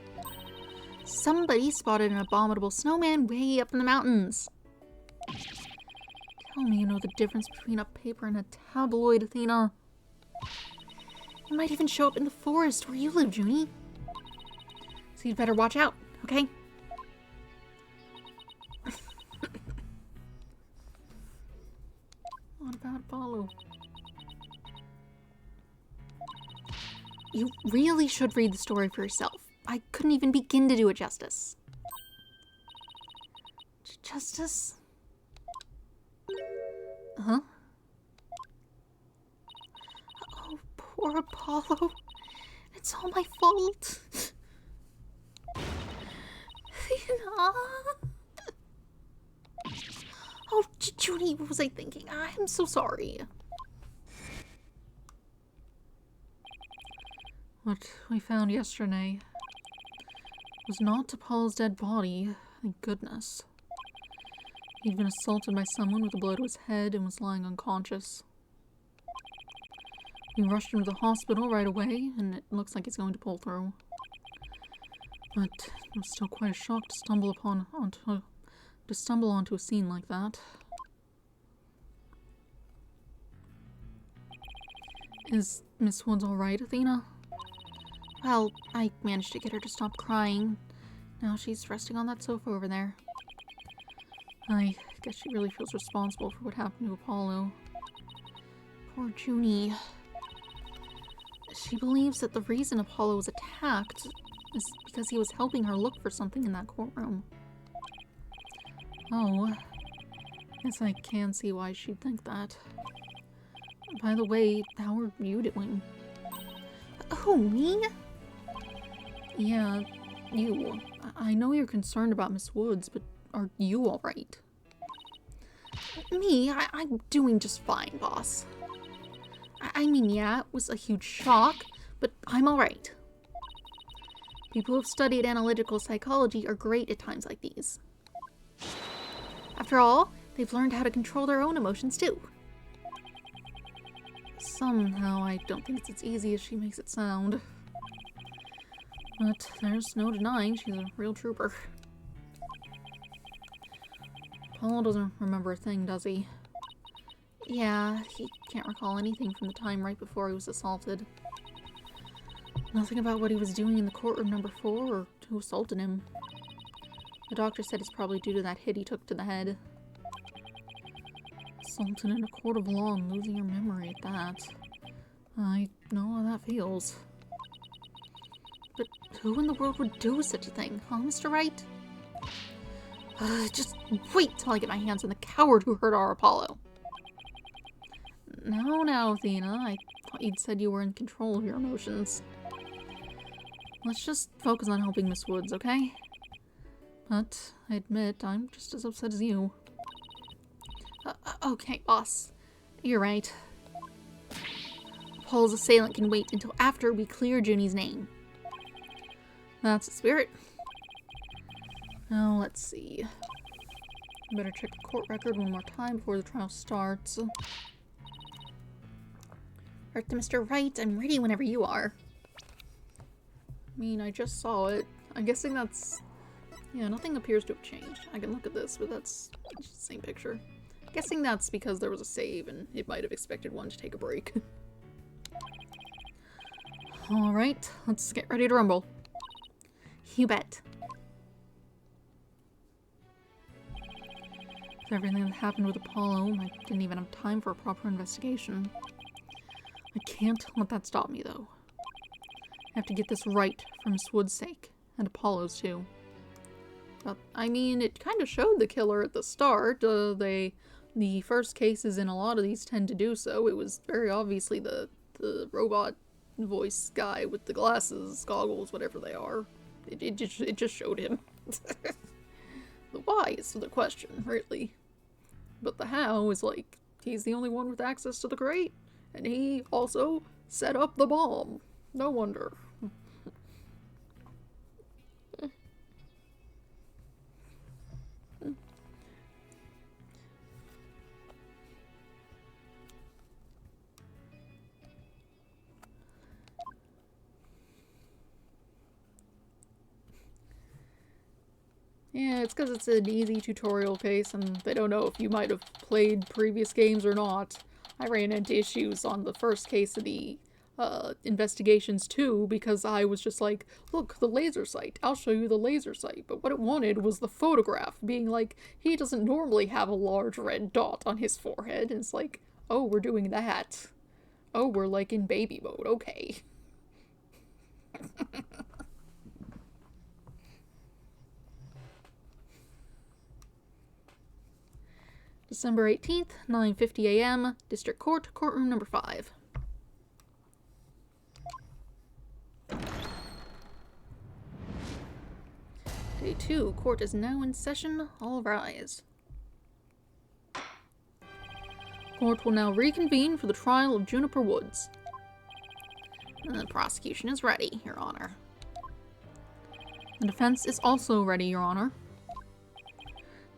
Somebody spotted an abominable snowman way up in the mountains. Tell me you know the difference between a paper and a tabloid, Athena. It might even show up in the forest where you live, Junie. So you'd better watch out, okay? What about Apollo? You really should read the story for yourself. I couldn't even begin to do it justice. Justice? Huh? Oh, poor Apollo. It's all my fault. Athena. Oh, Junie, what was I thinking? I'm so sorry. What we found yesterday was not Apollo's dead body, thank goodness. He'd been assaulted by someone with a blow to his head and was lying unconscious. We rushed him to the hospital right away, and it looks like he's going to pull through. But it was still quite a shock to stumble onto a scene like that. Is Miss Woods all right, Athena? Well, I managed to get her to stop crying. Now she's resting on that sofa over there. I guess she really feels responsible for what happened to Apollo. Poor Junie. She believes that the reason Apollo was attacked is because he was helping her look for something in that courtroom. Oh, guess I can see why she'd think that. By the way, how are you doing? Who, me? Yeah, you. I know you're concerned about Miss Woods, but are you alright? Me? I'm doing just fine, boss. I mean, yeah, it was a huge shock, but I'm alright. People who've studied analytical psychology are great at times like these. After all, they've learned how to control their own emotions too. Somehow, I don't think it's as easy as she makes it sound. But there's no denying she's a real trooper. Paul doesn't remember a thing, does he? Yeah, he can't recall anything from the time right before he was assaulted. Nothing about what he was doing in the courtroom number 4 or who assaulted him. The doctor said it's probably due to that hit he took to the head. Assaulted in a court of law and losing your memory at that. I know how that feels. But who in the world would do such a thing, huh, Mr. Wright? Just wait till I get my hands on the coward who hurt our Apollo. Now, Athena, I thought you'd said you were in control of your emotions. Let's just focus on helping Miss Woods, okay? But I admit, I'm just as upset as you. Okay, boss. You're right. Paul's assailant can wait until after we clear Junie's name. That's the spirit. Now, let's see. I better check the court record one more time before the trial starts. Right to Mr. Wright, I'm ready whenever you are. I mean, I just saw it. I'm guessing that's... Yeah, nothing appears to have changed. I can look at this, but that's just the same picture. I'm guessing that's because there was a save and it might have expected one to take a break. Alright, let's get ready to rumble. You bet. With everything that happened with Apollo, I didn't even have time for a proper investigation. I can't let that stop me, though. I have to get this right for Miss Wood's sake, and Apollo's too. But, I mean, it kind of showed the killer at the start. The first cases in a lot of these tend to do so. It was very obviously the robot voice guy with the glasses, goggles, whatever they are. It just showed him. The why is the question, really. But the how is like, he's the only one with access to the crate. And he also set up the bomb. No wonder. Yeah, it's because it's an easy tutorial case and they don't know if you might have played previous games or not. I ran into issues on the first case of the investigations too because I was just like, look, the laser sight, I'll show you the laser sight. But what it wanted was the photograph, being like, he doesn't normally have a large red dot on his forehead. And it's like, oh, we're doing that. Oh, we're like in baby mode, okay. December 18th, 9:50 a.m., District Court, Courtroom number 5. Day 2, court is now in session, all rise. Court will now reconvene for the trial of Juniper Woods. The prosecution is ready, Your Honor. The defense is also ready, Your Honor.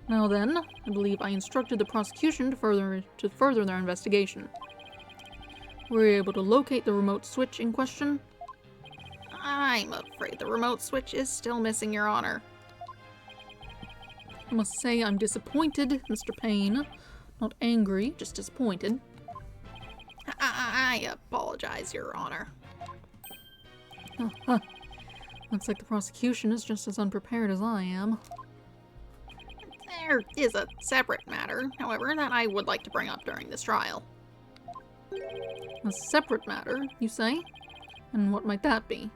Now then, I believe I instructed the prosecution to further their investigation. Were you able to locate the remote switch in question? I'm afraid the remote switch is still missing, Your Honor. I must say I'm disappointed, Mr. Payne. Not angry, just disappointed. I apologize, Your Honor. Looks like the prosecution is just as unprepared as I am. There is a separate matter, however, that I would like to bring up during this trial. A separate matter, you say? And what might that be?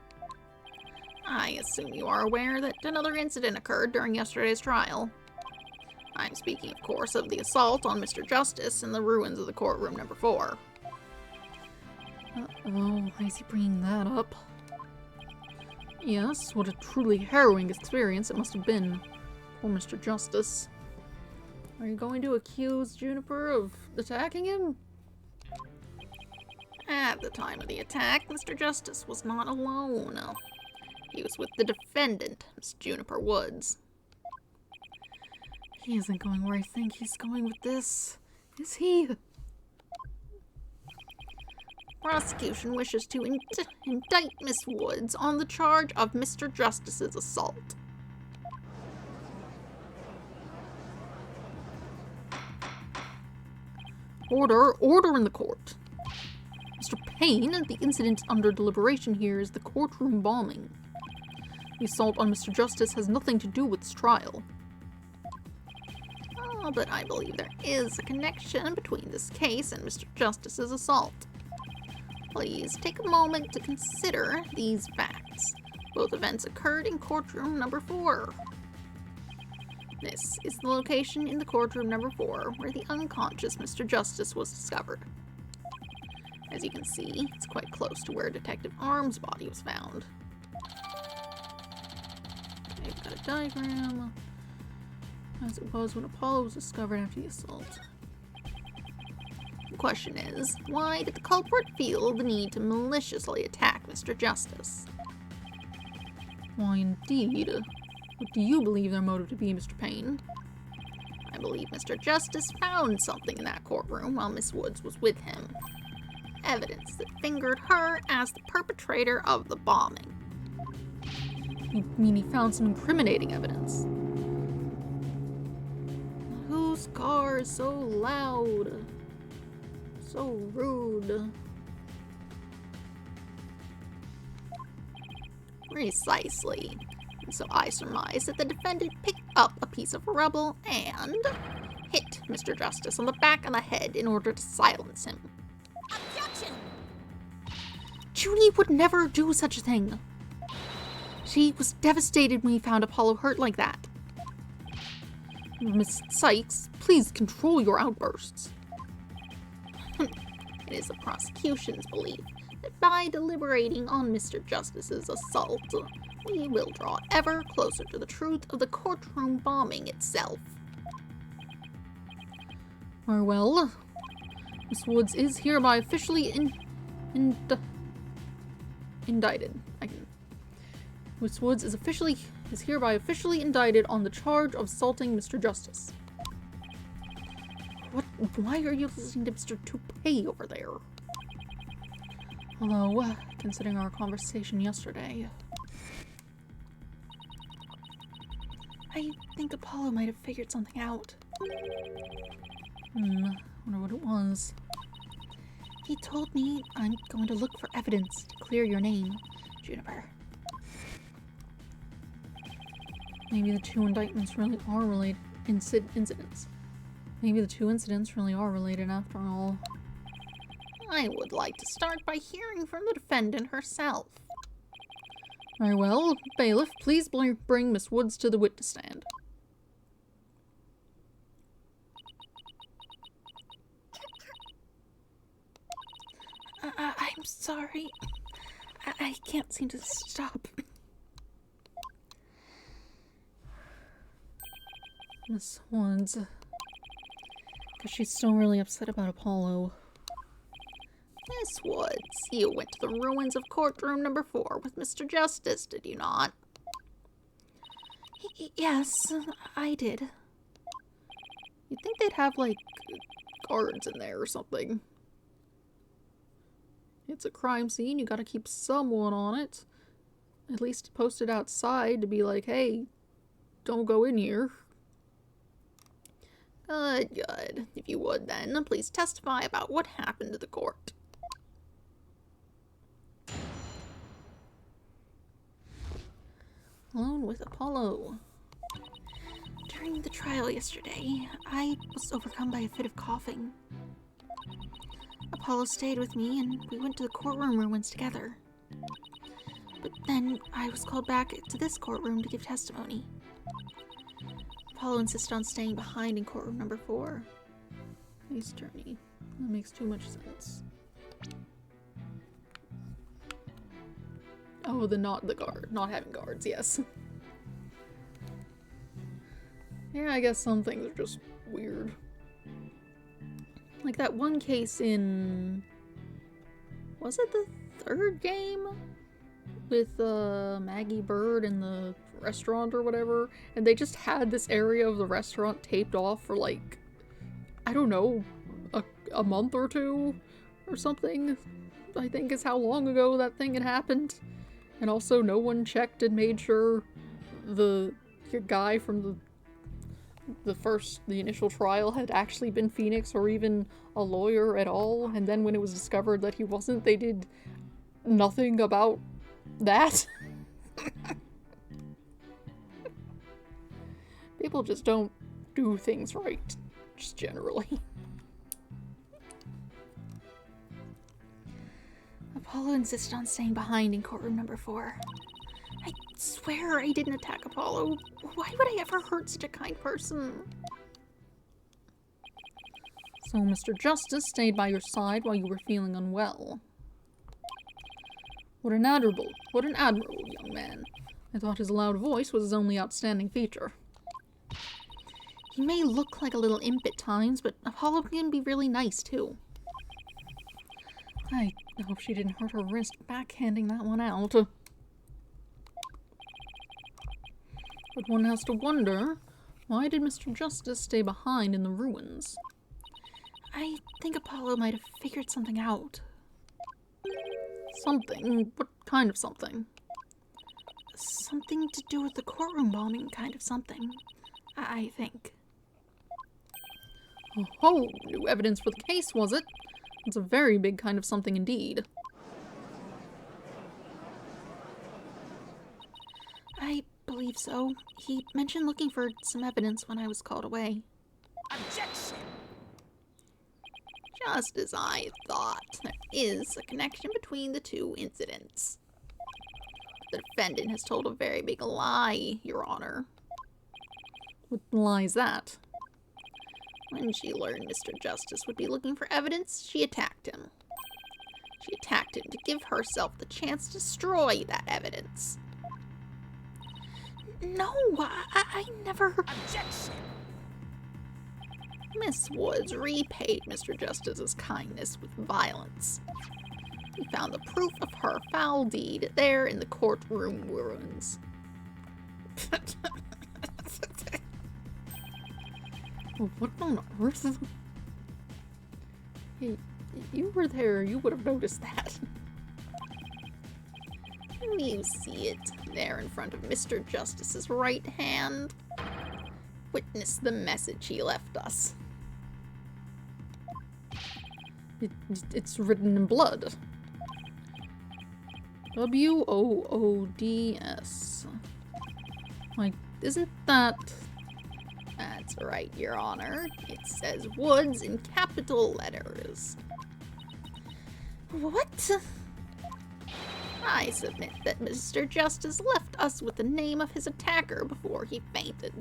I assume you are aware that another incident occurred during yesterday's trial. I'm speaking, of course, of the assault on Mr. Justice in the ruins of the courtroom number 4. Uh-oh, why is he bringing that up? Yes, what a truly harrowing experience it must have been. Poor Mr. Justice. Are you going to accuse Juniper of attacking him? At the time of the attack, Mr. Justice was not alone. He was with the defendant, Miss Juniper Woods. He isn't going where I think he's going with this, is he? Prosecution wishes to indict Miss Woods on the charge of Mr. Justice's assault. Order in the court. Mr. Payne, the incident under deliberation here is the courtroom bombing. The assault on Mr. Justice has nothing to do with this trial. Oh, but I believe there is a connection between this case and Mr. Justice's assault. Please take a moment to consider these facts. Both events occurred in courtroom number 4. This is the location in the courtroom number 4 where the unconscious Mr. Justice was discovered. As you can see, it's quite close to where Detective Arm's body was found. Okay, we've got a diagram. As it was when Apollo was discovered after the assault. The question is, why did the culprit feel the need to maliciously attack Mr. Justice? Why indeed? What do you believe their motive to be, Mr. Payne? I believe Mr. Justice found something in that courtroom while Miss Woods was with him. Evidence that fingered her as the perpetrator of the bombing. You mean he found some incriminating evidence? Whose car is so loud? So rude. Precisely. And so I surmise that the defendant picked up a piece of rubble and hit Mr. Justice on the back of the head in order to silence him. Objection! Judy would never do such a thing. She was devastated when we found Apollo hurt like that. Miss Sykes, please control your outbursts. It is the prosecution's belief that by deliberating on Mr. Justice's assault, we will draw ever closer to the truth of the courtroom bombing itself. Very well. Miss Woods is hereby officially indicted. Miss Woods is hereby officially indicted on the charge of assaulting Mr. Justice. What? Why are you listening to Mr. Toupee over there? Although, considering our conversation yesterday... I think Apollo might have figured something out. Wonder what it was. He told me I'm going to look for evidence to clear your name, Juniper. Maybe the two indictments really are related. Incidents. Maybe the two incidents really are related after all. I would like to start by hearing from the defendant herself. Very well. Bailiff, please bring Miss Woods to the witness stand. I'm sorry. I can't seem to stop. Miss Woods. Because she's still really upset about Apollo. Miss Woods, you went to the ruins of courtroom number 4 with Mr. Justice, did you not? Yes, I did. You'd think they'd have, like, guards in there or something. It's a crime scene, you gotta keep someone on it. At least post it outside to be like, hey, don't go in here. Good, good. If you would then, please testify about what happened to the court. Alone with Apollo. During the trial yesterday, I was overcome by a fit of coughing. Apollo stayed with me and we went to the courtroom ruins together. But then I was called back to this courtroom to give testimony. Apollo insisted on staying behind in courtroom number 4. Nice attorney. That makes too much sense. Oh, not having guards, yes. Yeah, I guess some things are just weird. Like that one case in... Was it the 3rd game? With Maggie Bird in the restaurant or whatever. And they just had this area of the restaurant taped off for like, I don't know, a month or 2 or something. I think is how long ago that thing had happened. And also no one checked and made sure the guy from the initial trial had actually been Phoenix or even a lawyer at all. And then when it was discovered that he wasn't, they did nothing about that. People just don't do things right, just generally. Apollo insisted on staying behind in courtroom number 4. I swear I didn't attack Apollo. Why would I ever hurt such a kind person? So Mr. Justice stayed by your side while you were feeling unwell. What an admirable young man. I thought his loud voice was his only outstanding feature. He may look like a little imp at times, but Apollo can be really nice too. I hope she didn't hurt her wrist backhanding that one out. But one has to wonder, why did Mr. Justice stay behind in the ruins? I think Apollo might have figured something out. Something? What kind of something? Something to do with the courtroom bombing kind of something, I think. Oh, new evidence for the case, was it? It's a very big kind of something indeed. I believe so. He mentioned looking for some evidence when I was called away. Objection! Just as I thought, there is a connection between the two incidents. The defendant has told a very big lie, Your Honor. What lie is that? When she learned Mr. Justice would be looking for evidence, she attacked him. She attacked him to give herself the chance to destroy that evidence. No, I never... Objection! Miss Woods repaid Mr. Justice's kindness with violence. He found the proof of her foul deed there in the courtroom ruins. What on earth? Hey, you were there, you would have noticed that. You see it there in front of Mr. Justice's right hand. witness the message he left us. It's written in blood. WOODS. Like, isn't that... That's right, Your Honor. It says Woods in capital letters. What? I submit that Mr. Justice left us with the name of his attacker before he fainted.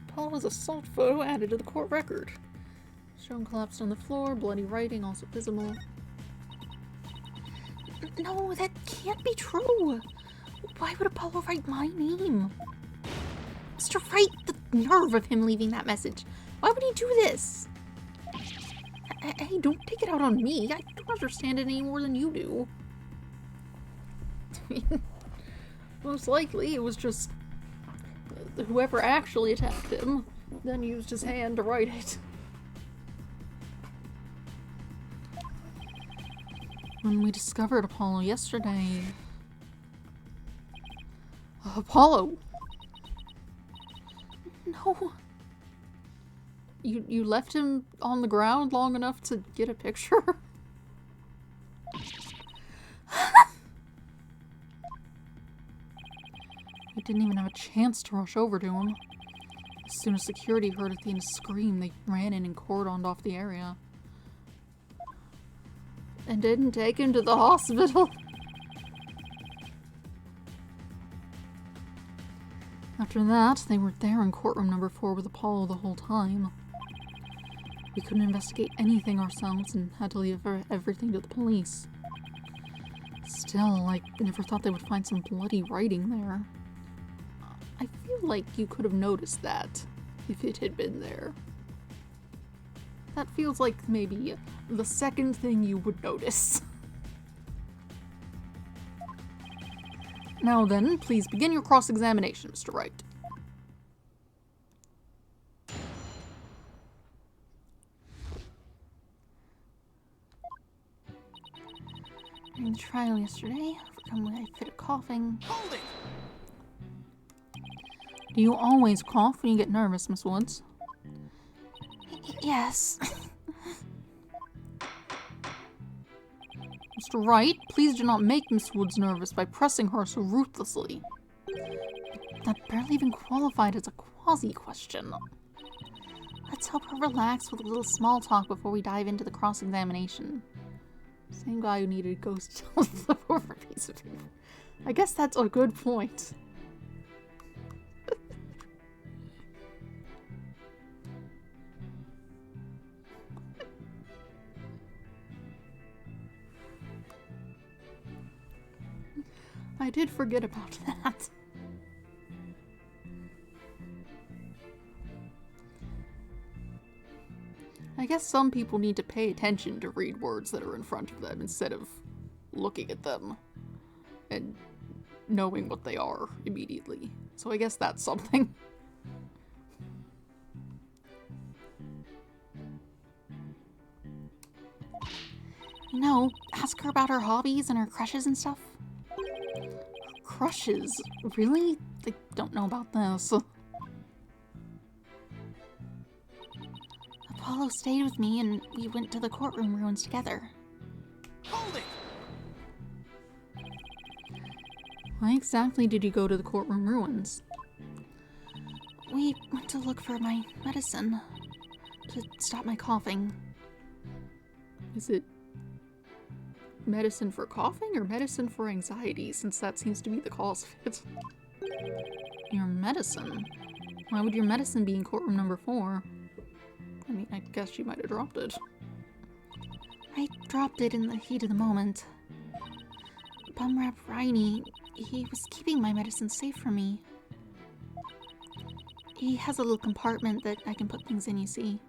Apollo's assault photo added to the court record. Shown collapsed on the floor, bloody writing also visible. No, that can't be true. Why would Apollo write my name? Mr. Wright, the nerve of him leaving that message. Why would he do this? Hey, don't take it out on me. I don't understand it any more than you do. I mean, most likely it was just whoever actually attacked him then used his hand to write it. When we discovered Apollo yesterday... Apollo! No. You left him on the ground long enough to get a picture? We didn't even have a chance to rush over to him. As soon as security heard Athena's scream, they ran in and cordoned off the area. And didn't take him to the hospital. After that, they were there in courtroom number 4 with Apollo the whole time. We couldn't investigate anything ourselves and had to leave everything to the police. Still, I never thought they would find some bloody writing there. I feel like you could have noticed that if it had been there. That feels like maybe the second thing you would notice. Now then, please begin your cross-examination, Mr. Wright. During the trial yesterday, overcome with a fit of coughing. Hold it! Do you always cough when you get nervous, Miss Woods? Yes. Mr. Wright, please do not make Miss Woods nervous by pressing her so ruthlessly. That barely even qualified as a quasi-question. Let's hope her relax with a little small talk before we dive into the cross-examination. Same guy who needed ghost tell over a piece of paper. I guess that's a good point. I did forget about that. I guess some people need to pay attention to read words that are in front of them instead of looking at them and knowing what they are immediately. So I guess that's something. You know, ask her about her hobbies and her crushes and stuff. Crushes? Really? I don't know about this. Apollo stayed with me and we went to the courtroom ruins together. Hold it! Why exactly did you go to the courtroom ruins? We went to look for my medicine to stop my coughing. Is it medicine for coughing or medicine for anxiety, since that seems to be the cause of it? Your medicine? Why would your medicine be in courtroom number 4? I mean, I guess you might have dropped it. I dropped it in the heat of the moment. Bumrap Riney, he was keeping my medicine safe for me. He has a little compartment that I can put things in, you see.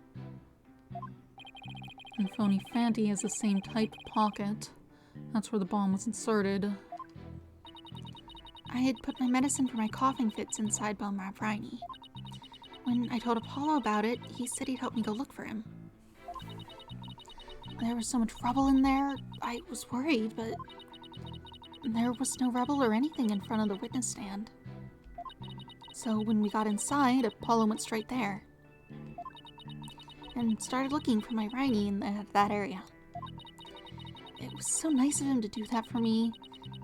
And Phony Fanty has the same type pocket. That's where the bomb was inserted. I had put my medicine for my coughing fits inside Bumrap Riney. When I told Apollo about it, he said he'd help me go look for him. There was so much rubble in there, I was worried, but there was no rebel or anything in front of the witness stand. So when we got inside, Apollo went straight there. And started looking for my Wrighty in that area. It was so nice of him to do that for me,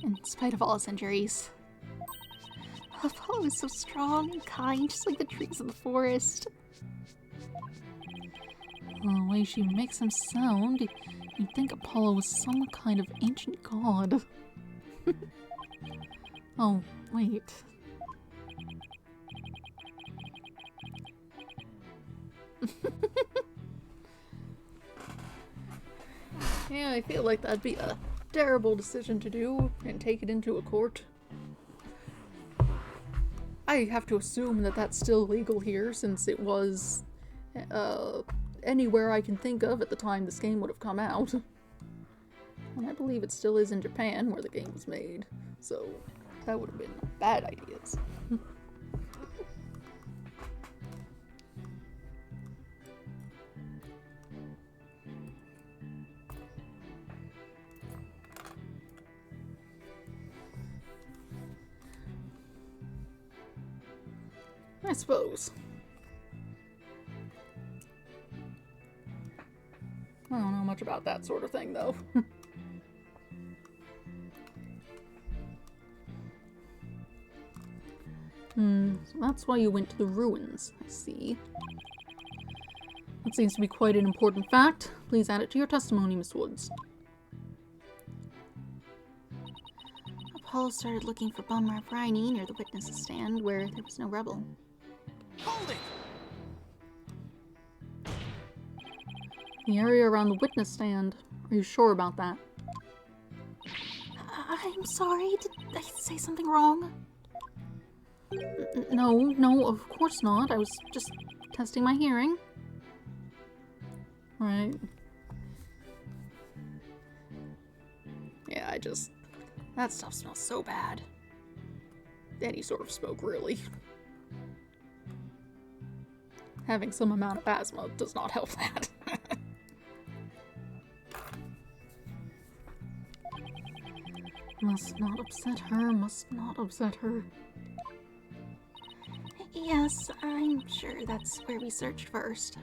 in spite of all his injuries. Apollo is so strong and kind, just like the trees in the forest. The way she makes him sound, you'd think Apollo was some kind of ancient god. Oh, wait. Yeah, I feel like that'd be a terrible decision to do and take it into a court. I have to assume that that's still legal here since it was anywhere I can think of at the time this game would have come out. And I believe it still is in Japan where the game was made, so that would have been bad ideas. I suppose. I don't know much about that sort of thing, though. So that's why you went to the ruins, I see. That seems to be quite an important fact. Please add it to your testimony, Miss Woods. Apollo started looking for Bummer Briney near the witness's stand where there was no rebel. Hold it! The area around the witness stand. Are you sure about that? I'm sorry, did I say something wrong? No, of course not. I was just testing my hearing. Right. Yeah, that stuff smells so bad. Any sort of smoke, really. Having some amount of asthma does not help that. Must not upset her, must not upset her. Yes, I'm sure that's where we searched first.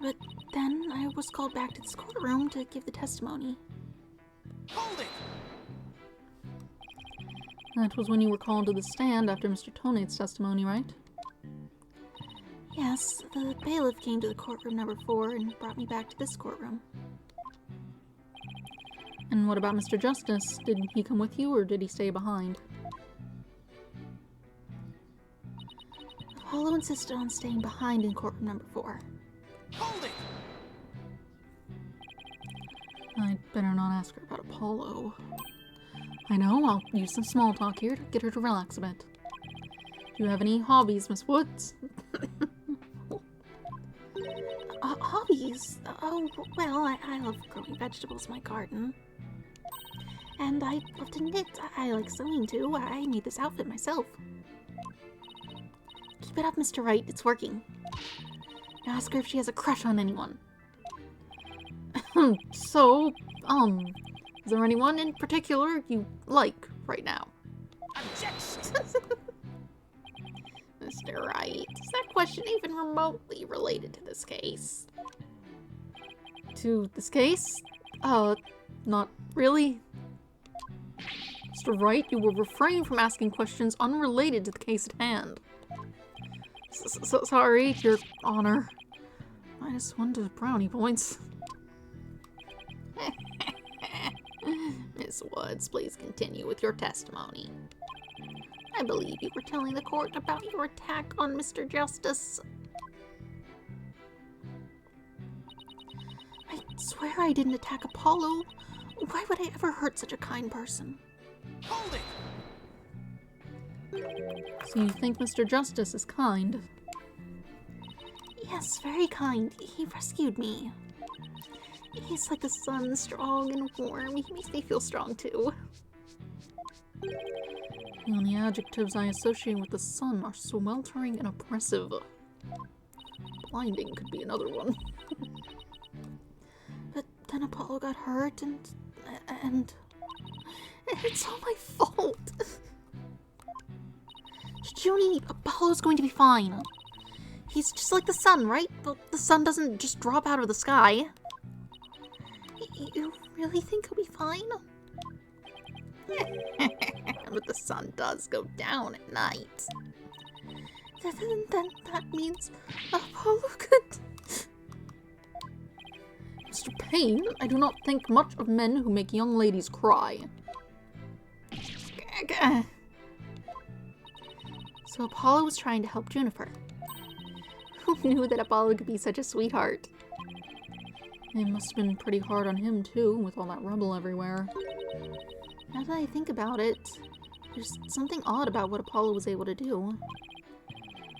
But then I was called back to this courtroom to give the testimony. Hold it! That was when you were called to the stand after Mr. Tonate's testimony, right? Yes, the bailiff came to the courtroom number 4 and brought me back to this courtroom. And what about Mr. Justice? Did he come with you, or did he stay behind? Apollo insisted on staying behind in courtroom number 4. Hold it! I'd better not ask her about Apollo. I know, I'll use some small talk here to get her to relax a bit. Do you have any hobbies, Miss Woods? Hobbies? Oh, well, I love growing vegetables in my garden. And I love to knit. I like sewing too. I made this outfit myself. Keep it up, Mr. Wright. It's working. Now ask her if she has a crush on anyone. So, is there anyone in particular you like right now? Objection! Mr. Wright, is that question even remotely related to this case? To this case? Not really. Mr. Wright, you will refrain from asking questions unrelated to the case at hand. Sorry, Your Honor. -1 to brownie points. Miss Woods, please continue with your testimony. I believe you were telling the court about your attack on Mr. Justice. I swear I didn't attack Apollo. Why would I ever hurt such a kind person? Hold it! So you think Mr. Justice is kind? Yes, very kind. He rescued me. He's like the sun, strong and warm. He makes me feel strong too. The only adjectives I associate with the sun are sweltering and oppressive. Blinding could be another one. But then Apollo got hurt and And it's all my fault. Junie, Apollo's going to be fine. He's just like the sun, right? But the sun doesn't just drop out of the sky. You really think he'll be fine? But the sun does go down at night. Then that means Apollo could... Mr. Payne, I do not think much of men who make young ladies cry. So Apollo was trying to help Juniper. Who knew that Apollo could be such a sweetheart? It must have been pretty hard on him, too, with all that rubble everywhere. Now that I think about it, there's something odd about what Apollo was able to do.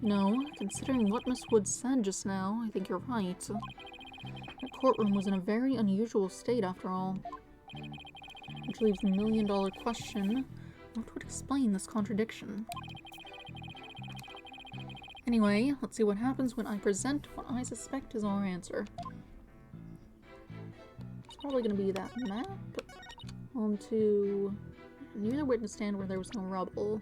No, considering what Miss Wood said just now, I think you're right. That courtroom was in a very unusual state, after all. Which leaves the million-dollar question, what would explain this contradiction? Anyway, let's see what happens when I present what I suspect is our answer. It's probably going to be that map onto near the witness stand where there was no rubble.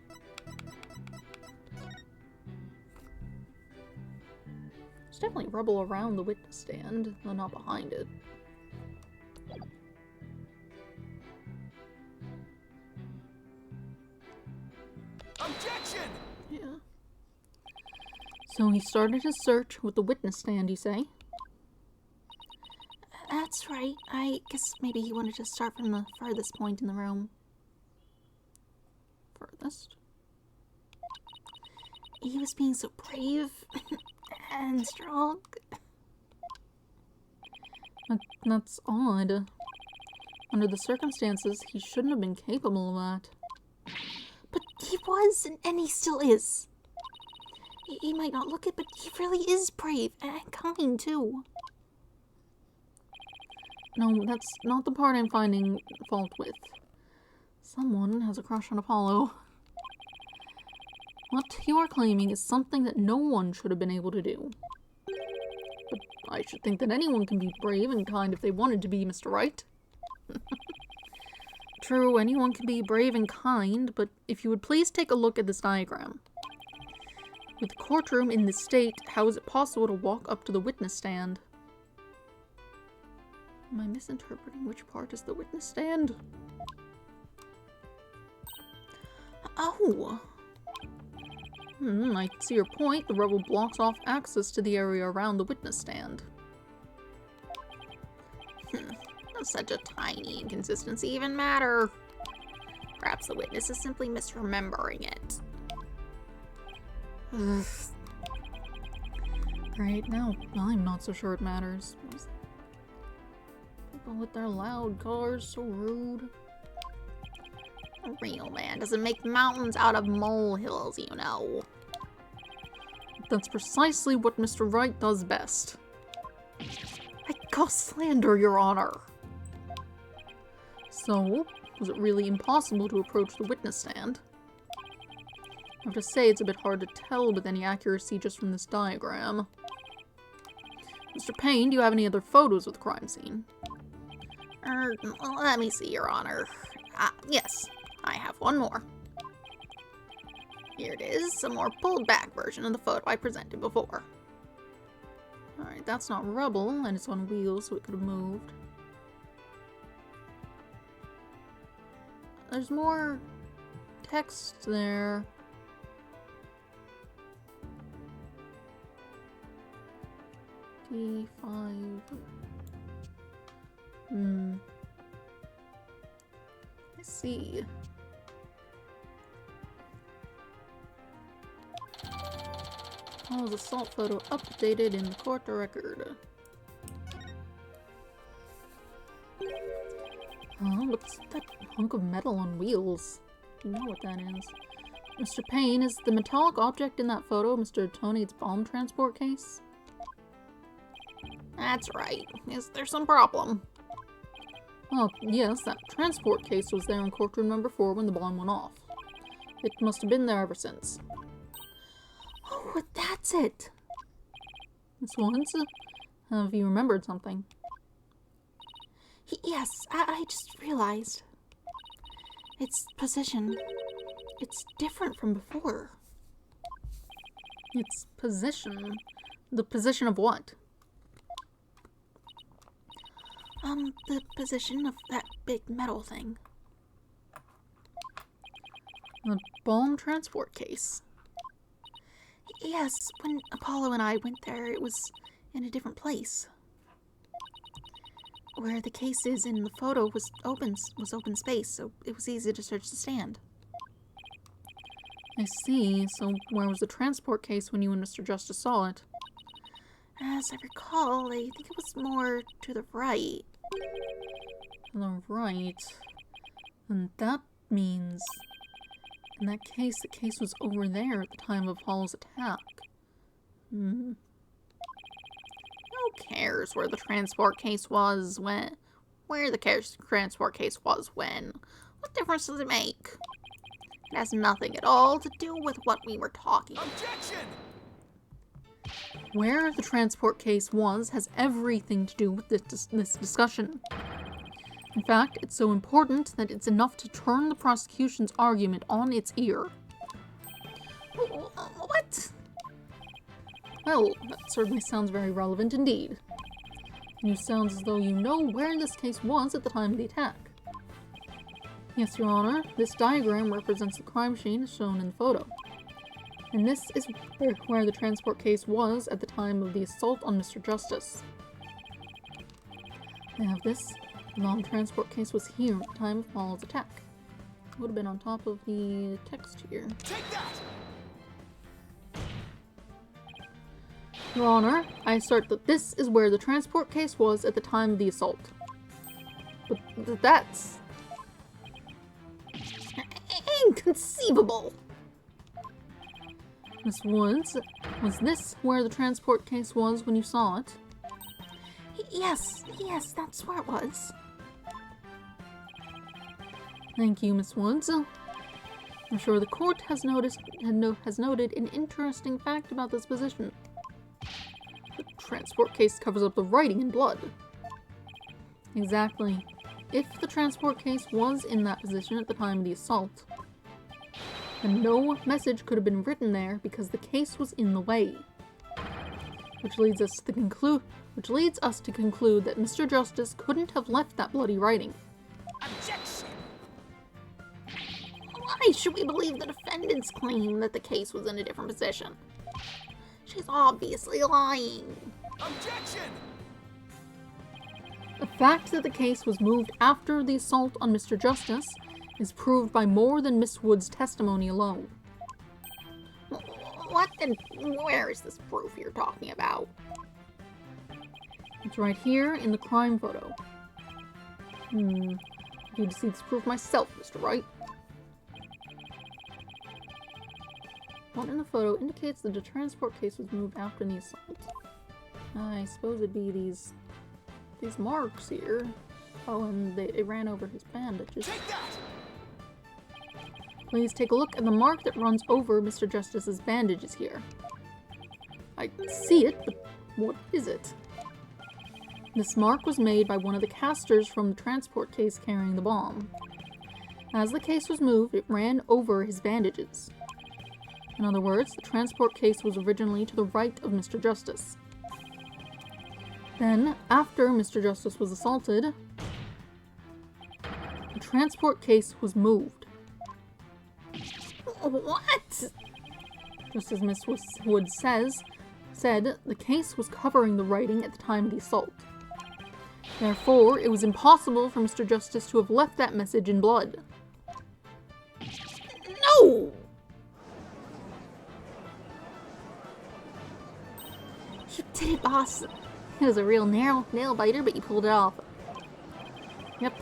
There's definitely rubble around the witness stand, though not behind it. Objection! Yeah. So he started his search with the witness stand, you say? That's right. I guess maybe he wanted to start from the furthest point in the room. Furthest? He was being so brave and strong. That's odd. Under the circumstances, he shouldn't have been capable of that. But he was, and he still is. He might not look it, but he really is brave and kind, too. No, that's not the part I'm finding fault with. Someone has a crush on Apollo. What you are claiming is something that no one should have been able to do. But I should think that anyone can be brave and kind if they wanted to be, Mr. Wright. True, anyone can be brave and kind, but if you would please take a look at this diagram. With the courtroom in this state, how is it possible to walk up to the witness stand? Am I misinterpreting which part is the witness stand? Oh! I see your point. The rubble blocks off access to the area around the witness stand. Does such a tiny inconsistency even matter? Perhaps the witness is simply misremembering it. Great, now I'm not so sure it matters. People with their loud cars, so rude. A real man doesn't make mountains out of molehills, you know. That's precisely what Mr. Wright does best. I call slander, Your Honor. So, was it really impossible to approach the witness stand? I have to say it's a bit hard to tell with any accuracy just from this diagram. Mr. Payne, do you have any other photos of the crime scene? Let me see, Your Honor. Yes, I have one more. Here it is, a more pulled back version of the photo I presented before. Alright, that's not rubble, and it's on wheels, so it could have moved. There's more text there. T5. I see. Oh, the assault photo updated in the court record. Oh, what's that hunk of metal on wheels? You know what that is. Mr. Payne, is the metallic object in that photo Mr. Tonade's bomb transport case? That's right. Is there some problem? Well, yes, that transport case was there in courtroom number 4 when the bomb went off. It must have been there ever since. Oh, that's it! Miss Woods, have you remembered something? Yes, I just realized. Its position. It's different from before. Its position? The position of what? The position of that big metal thing. The bomb transport case. Yes, when Apollo and I went there, it was in a different place. Where the case is in the photo was open space, so it was easy to search the stand. I see. So where was the transport case when you and Mr. Justice saw it? As I recall, I think it was more to the right. To the right. And that means... In that case, the case was over there at the time of Apollo's attack. Who cares where the transport case was when... Where the transport case was when? What difference does it make? It has nothing at all to do with what we were talking about. Objection! Where the transport case was has everything to do with this discussion. In fact, it's so important that it's enough to turn the prosecution's argument on its ear. What? Well, that certainly sounds very relevant indeed. You sound as though you know where this case was at the time of the attack. Yes, Your Honor, this diagram represents the crime scene as shown in the photo. And this is where the transport case was at the time of the assault on Mr. Justice. I have this. The bomb transport case was here at the time of Apollo's attack. It would have been on top of the text here. Take that! Your Honor, I assert that this is where the transport case was at the time of the assault. But that's... Inconceivable! Miss Woods, was this where the transport case was when you saw it? Yes, that's where it was. Thank you, Miss Woods. I'm sure the court has noted an interesting fact about this position. The transport case covers up the writing in blood. Exactly. If the transport case was in that position at the time of the assault, then no message could have been written there because the case was in the way. Which leads us to conclude that Mr. Justice couldn't have left that bloody writing. Objection! Why should we believe the defendant's claim that the case was in a different position? She's obviously lying. Objection! The fact that the case was moved after the assault on Mr. Justice is proved by more than Miss Wood's testimony alone. What and where is this proof you're talking about? It's right here in the crime photo. I need to see this proof myself, Mr. Wright. What in the photo indicates that the transport case was moved after the assault? I suppose it'd be these marks here. Oh, and it ran over his bandages. Take that! Please take a look at the mark that runs over Mr. Justice's bandages here. I see it, but what is it? This mark was made by one of the casters from the transport case carrying the bomb. As the case was moved, it ran over his bandages. In other words, the transport case was originally to the right of Mr. Justice. Then, after Mr. Justice was assaulted, the transport case was moved. What? Just as Miss Wood said, the case was covering the writing at the time of the assault. Therefore, it was impossible for Mr. Justice to have left that message in blood. No! You did it, boss. It was a real nail biter, but you pulled it off. Yep,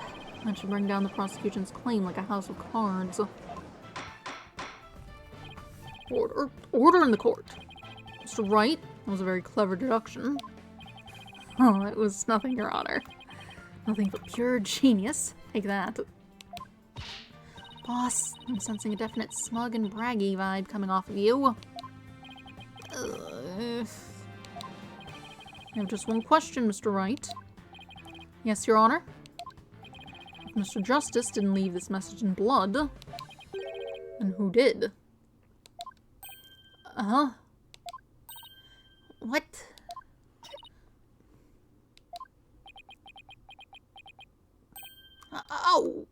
that should bring down the prosecution's claim like a house of cards. Order in the court. Mr. Wright, that was a very clever deduction. Oh, it was nothing, Your Honor. Nothing but pure genius. Take that. Boss, I'm sensing a definite smug and braggy vibe coming off of you. I have just one question, Mr. Wright. Yes, Your Honor? Mr. Justice didn't leave this message in blood. And who did? What? Oh.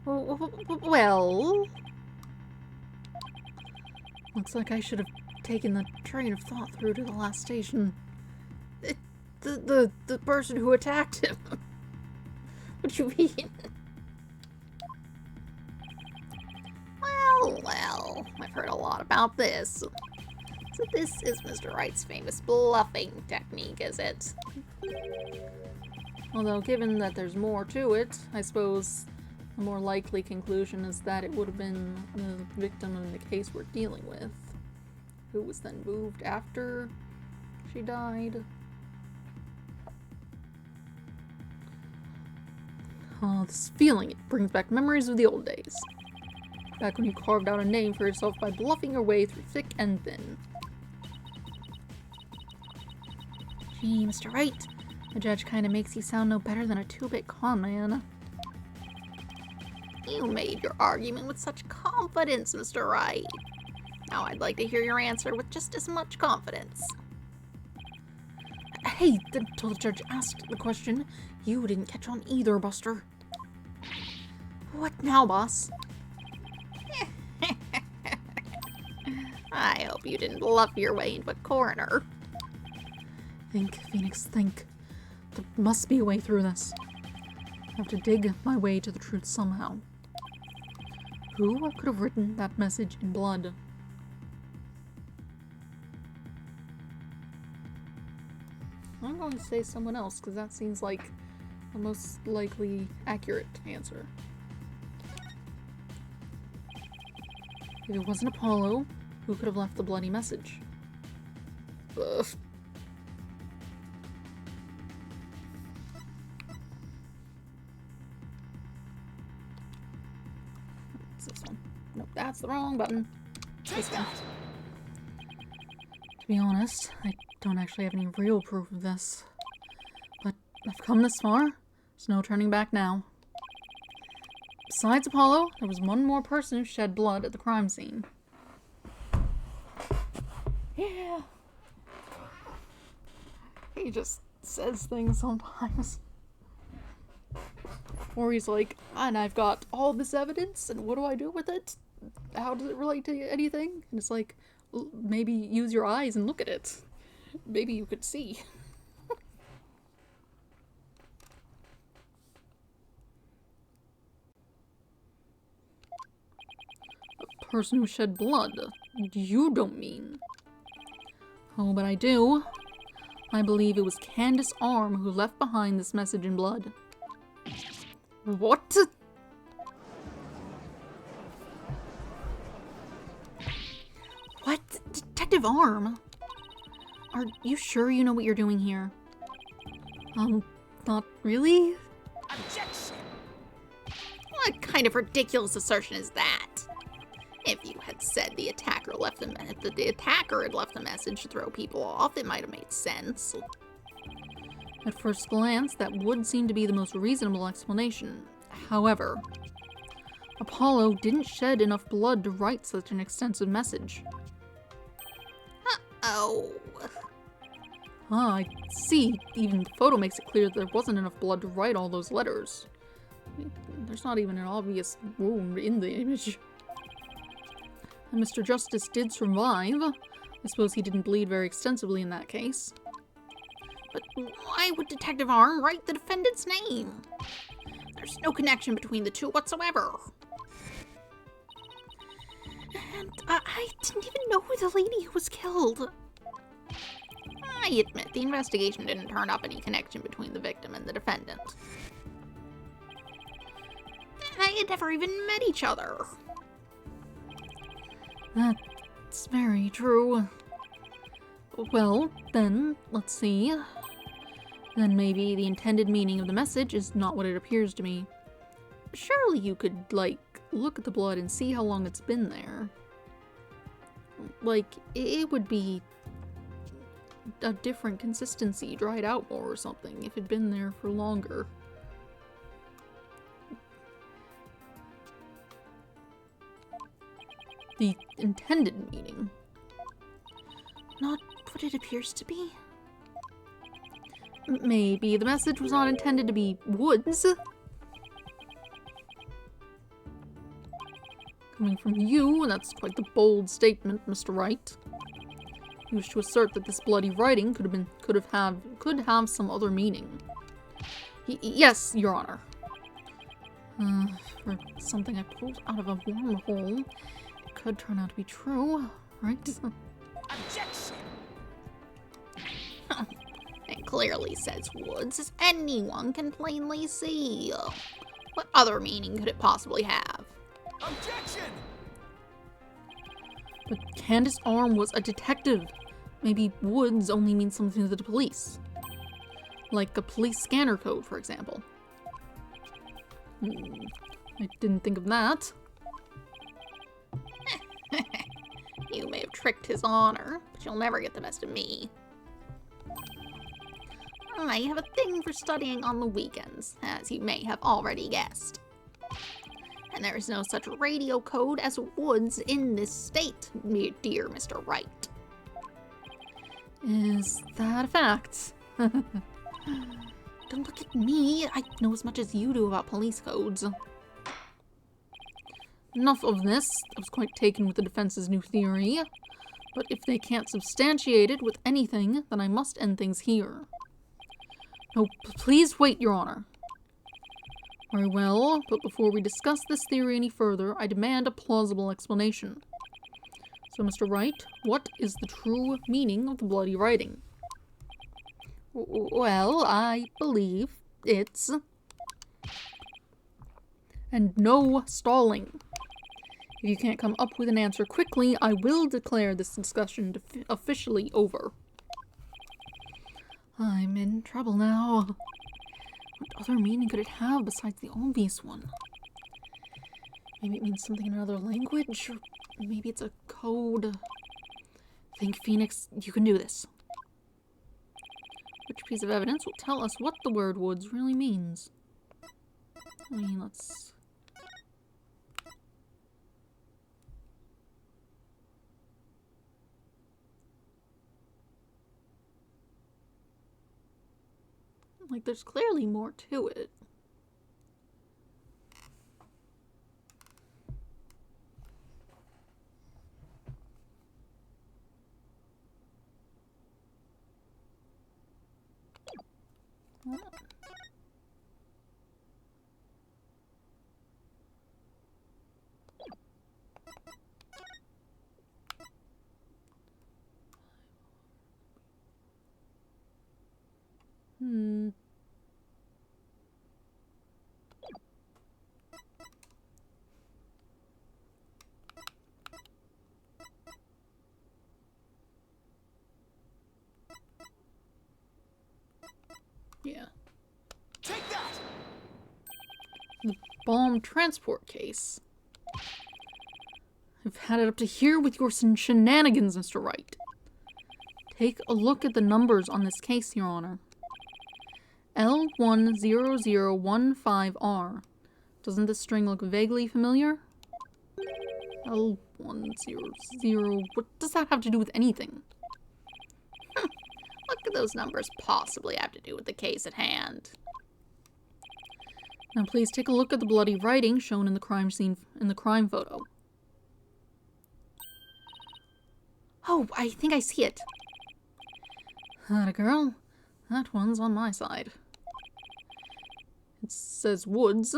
Well. Looks like I should have taken the train of thought through to the last station. The person who attacked him. What do you mean? Well, I've heard a lot about this. So this is Mr. Wright's famous bluffing technique, is it? Although, given that there's more to it, I suppose the more likely conclusion is that it would have been the victim in the case we're dealing with, who was then moved after she died. Oh, this feeling, it brings back memories of the old days. Back when you carved out a name for yourself by bluffing your way through thick and thin. Gee, Mr. Wright, the judge kinda makes you sound no better than a 2-bit con man. You made your argument with such confidence, Mr. Wright. Now I'd like to hear your answer with just as much confidence. Hey, until the judge asked the question, you didn't catch on either, Buster. What now, boss? I hope you didn't bluff your way into a coroner. Think, Phoenix, think. There must be a way through this. I have to dig my way to the truth somehow. Who could have written that message in blood? I'm going to say someone else, because that seems like the most likely accurate answer. If it wasn't Apollo, who could have left the bloody message? Ugh. What's this one? Nope, that's the wrong button. This one. To be honest, I don't actually have any real proof of this. But I've come this far. There's no turning back now. Besides Apollo, there was one more person who shed blood at the crime scene. Yeah. He just says things sometimes. Or he's like, and I've got all this evidence, and what do I do with it? How does it relate to anything? And it's like, maybe use your eyes and look at it. Maybe you could see. A person who shed blood. You don't mean. Oh, but I do. I believe it was Candace Arm who left behind this message in blood. What? What? Detective Arm? Are you sure you know what you're doing here? Not really? Objection! What kind of ridiculous assertion is that? If you had said the attacker had left a message to throw people off, it might have made sense. At first glance, that would seem to be the most reasonable explanation. However, Apollo didn't shed enough blood to write such an extensive message. Oh. Ah, I see. Even the photo makes it clear that there wasn't enough blood to write all those letters. There's not even an obvious wound in the image. And Mr. Justice did survive. I suppose he didn't bleed very extensively in that case. But why would Detective Arm write the defendant's name? There's no connection between the two whatsoever. And I didn't even know who the lady who was killed. I admit, the investigation didn't turn up any connection between the victim and the defendant. They had never even met each other. That's very true. Well, then, let's see. Then maybe the intended meaning of the message is not what it appears to me. Surely you could, like, look at the blood and see how long it's been there. Like, it would be a different consistency, dried out more or something, if it'd been there for longer. the intended meaning. Not what it appears to be. Maybe the message was not intended to be woods. Coming from you, that's quite the bold statement, Mr. Wright. You wish to assert that this bloody writing could have some other meaning. Yes, Your Honor. For something I pulled out of a wormhole, it could turn out to be true, right? Objection! It clearly says woods, as anyone can plainly see. What other meaning could it possibly have? Objection! But Candace Arm was a detective. Maybe woods only means something to the police. Like a police scanner code, for example. I didn't think of that. You may have tricked his honor, but you'll never get the best of me. I have a thing for studying on the weekends, as you may have already guessed. And there is no such radio code as woods in this state, dear Mr. Wright. Is that a fact? Don't look at me. I know as much as you do about police codes. Enough of this. I was quite taken with the defense's new theory. But if they can't substantiate it with anything, then I must end things here. No, please wait, Your Honor. Very well, but before we discuss this theory any further, I demand a plausible explanation. So, Mr. Wright, what is the true meaning of the bloody writing? Well, I believe it's... And no stalling. If you can't come up with an answer quickly, I will declare this discussion officially over. I'm in trouble now. What other meaning could it have besides the obvious one? Maybe it means something in another language, or maybe it's a code. Think, Phoenix, you can do this. Which piece of evidence will tell us what the word woods really means? I mean, let's... Like, there's clearly more to it. Yeah. Take that! The bomb transport case. I've had it up to here with your shenanigans, Mr. Wright. Take a look at the numbers on this case, Your Honor. L10015R. Doesn't this string look vaguely familiar? L100... What does that have to do with anything? What could those numbers possibly have to do with the case at hand? Now please take a look at the bloody writing shown in the crime scene, in the crime photo. Oh, I think I see it. Atta girl. That one's on my side. It says woods.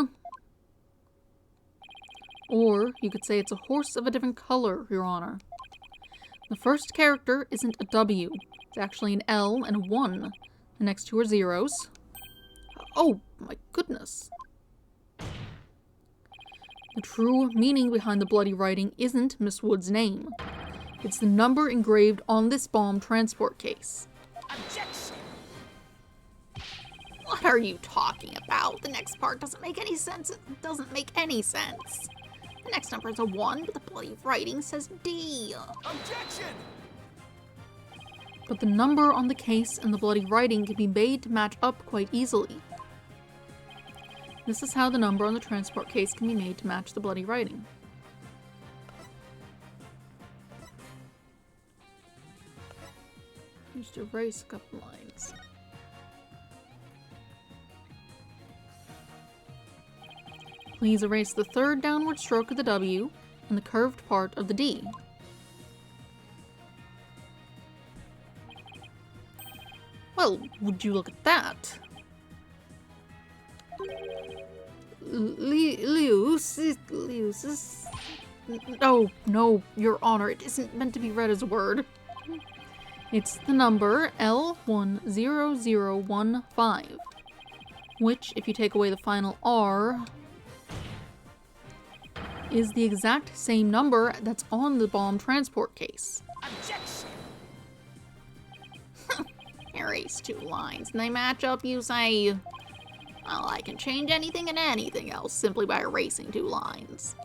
Or you could say it's a horse of a different color, Your Honor. The first character isn't a W. It's actually an L and a 1. The next two are zeros. Oh, my goodness. The true meaning behind the bloody writing isn't Miss Wood's name. It's the number engraved on this bomb transport case. Objection! What are you talking about? The next part doesn't make any sense. It doesn't make any sense. The next number is a 1, but the bloody writing says D. Objection! But the number on the case and the bloody writing can be made to match up quite easily. This is how the number on the transport case can be made to match the bloody writing. Just erase a couple lines. Please erase the third downward stroke of the W and the curved part of the D. Well, would you look at that? Leus. Oh, no, Your Honor, it isn't meant to be read as a word. It's the number L10015, which, if you take away the final R, is the exact same number that's on the bomb transport case. Objection! Erase 2 lines, and they match up, you say? Well, I can change anything and anything else simply by erasing 2 lines.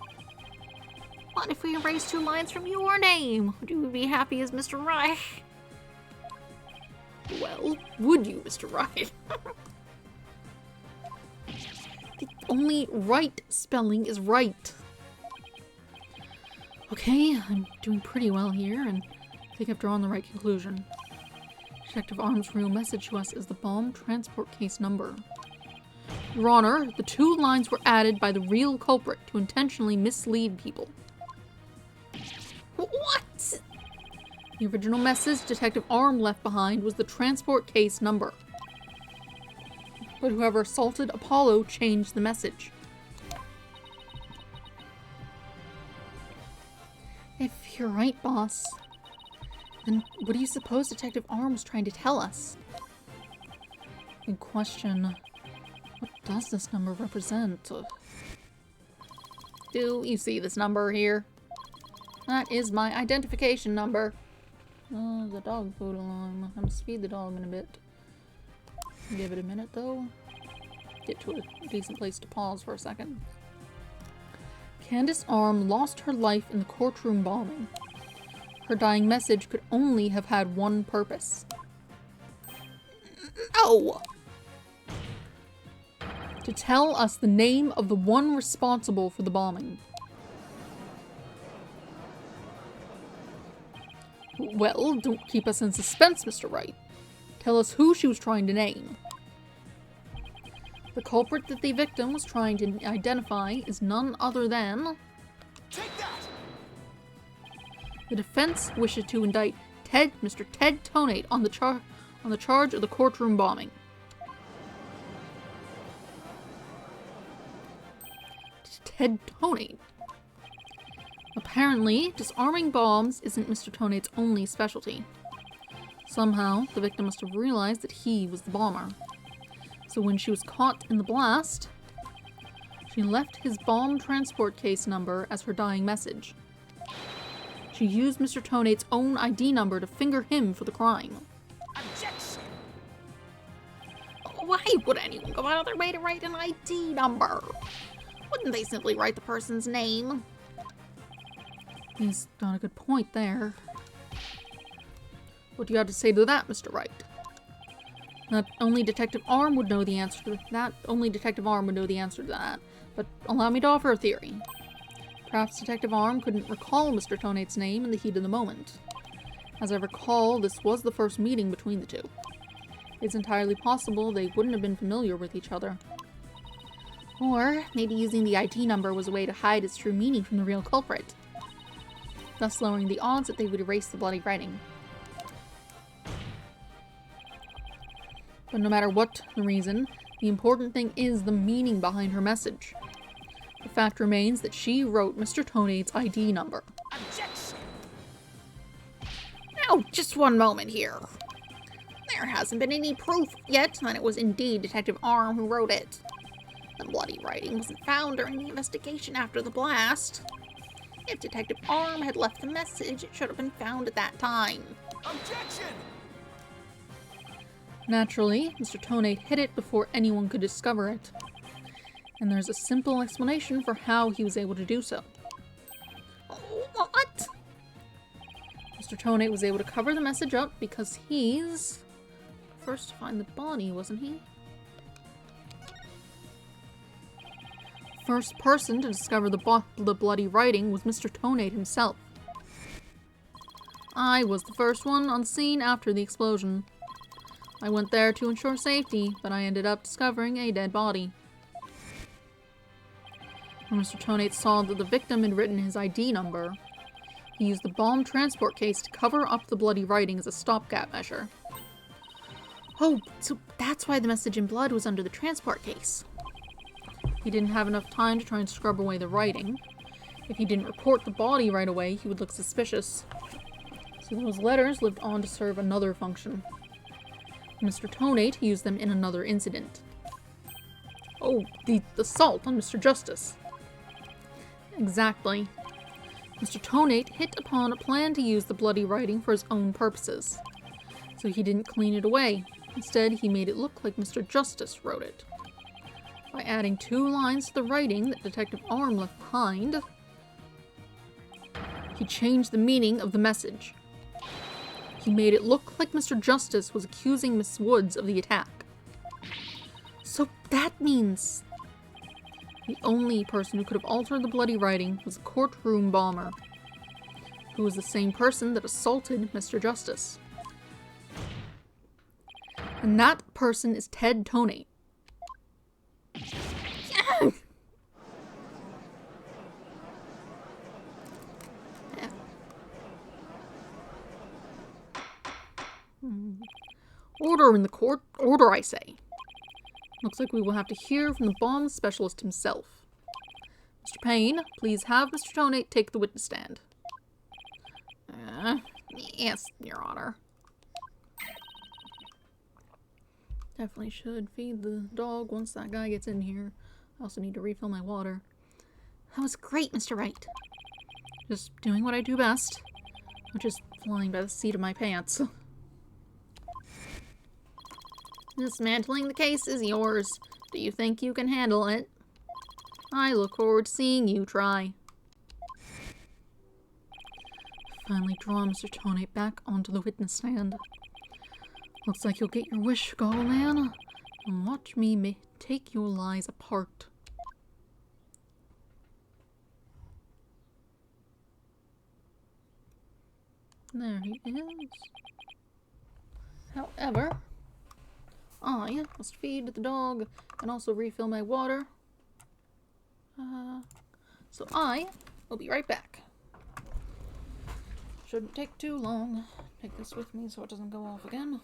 What if we erase 2 lines from your name? Would you be happy as Mr. Wright? Well, would you, Mr. Wright? The only right spelling is right. Okay, I'm doing pretty well here, and I think I've drawn the right conclusion. Detective Arm's real message to us is the bomb transport case number. Your Honor, the 2 lines were added by the real culprit to intentionally mislead people. What? The original message Detective Arm left behind was the transport case number. But whoever assaulted Apollo changed the message. If you're right, boss, then what do you suppose Detective Arm was trying to tell us? Good question. What does this number represent? Do you see this number here? That is my identification number. Oh, the dog food alarm. I'm gonna speed the dog in a bit. Give it a minute though. Get to a decent place to pause for a second. Candace Arm lost her life in the courtroom bombing. Her dying message could only have had one purpose. No! To tell us the name of the one responsible for the bombing. Well, don't keep us in suspense, Mr. Wright. Tell us who she was trying to name. The culprit that the victim was trying to identify is none other than... Take that! The defense wishes to indict Mr. Ted Tonate on the charge of the courtroom bombing. Ted Tonate. Apparently, disarming bombs isn't Mr. Tonate's only specialty. Somehow, the victim must have realized that he was the bomber. So when she was caught in the blast, she left his bomb transport case number as her dying message. She used Mr. Tonate's own ID number to finger him for the crime. Objection! Why would anyone go out of their way to write an ID number? Wouldn't they simply write the person's name? He's got a good point there. What do you have to say to that, Mr. Wright? Not only Detective Arm would know the answer to that, but allow me to offer a theory. Perhaps Detective Arm couldn't recall Mr. Tonate's name in the heat of the moment. As I recall, this was the first meeting between the two. It's entirely possible they wouldn't have been familiar with each other. Or maybe using the ID number was a way to hide its true meaning from the real culprit, thus lowering the odds that they would erase the bloody writing. But no matter what the reason, the important thing is the meaning behind her message. The fact remains that she wrote Mr. Tonate's ID number. Objection! Now, just one moment here. There hasn't been any proof yet that it was indeed Detective Arm who wrote it. The bloody writing wasn't found during the investigation after the blast. If Detective Arm had left the message, it should have been found at that time. Objection! Naturally, Mr. Tonate hid it before anyone could discover it. And there's a simple explanation for how he was able to do so. What? Mr. Tonate was able to cover the message up because he's first to find the body, wasn't he? First person to discover the bloody writing was Mr. Tonate himself. I was the first one on the scene after the explosion. I went there to ensure safety, but I ended up discovering a dead body. When Mr. Tonate saw that the victim had written his ID number, he used the bomb transport case to cover up the bloody writing as a stopgap measure. Oh, so that's why the message in blood was under the transport case. He didn't have enough time to try and scrub away the writing. If he didn't report the body right away, he would look suspicious. So those letters lived on to serve another function. Mr. Tonate used them in another incident. Oh, the assault on Mr. Justice. Exactly. Mr. Tonate hit upon a plan to use the bloody writing for his own purposes. So he didn't clean it away. Instead, he made it look like Mr. Justice wrote it. By adding 2 lines to the writing that Detective Arm left behind, he changed the meaning of the message. He made it look like Mr. Justice was accusing Miss Woods of the attack. So that means the only person who could have altered the bloody writing was a courtroom bomber, who was the same person that assaulted Mr. Justice. And that person is Ted Tonate. Yeah. Order in the court. Order, I say. Looks like we will have to hear from the bomb specialist himself. Mr. Payne, please have Mr. Tonate take the witness stand. Yes, Your Honor. Definitely should feed the dog once that guy gets in here. I also need to refill my water. That was great, Mr. Wright. Just doing what I do best, which is flying by the seat of my pants. Dismantling the case is yours. Do you think you can handle it? I look forward to seeing you try. Finally draw Mr. Tonate back onto the witness stand. Looks like you'll get your wish, Goggle Man. And watch me take your lies apart. There he is. However, I must feed the dog and also refill my water. So I will be right back. Shouldn't take too long. Take this with me so it doesn't go off again.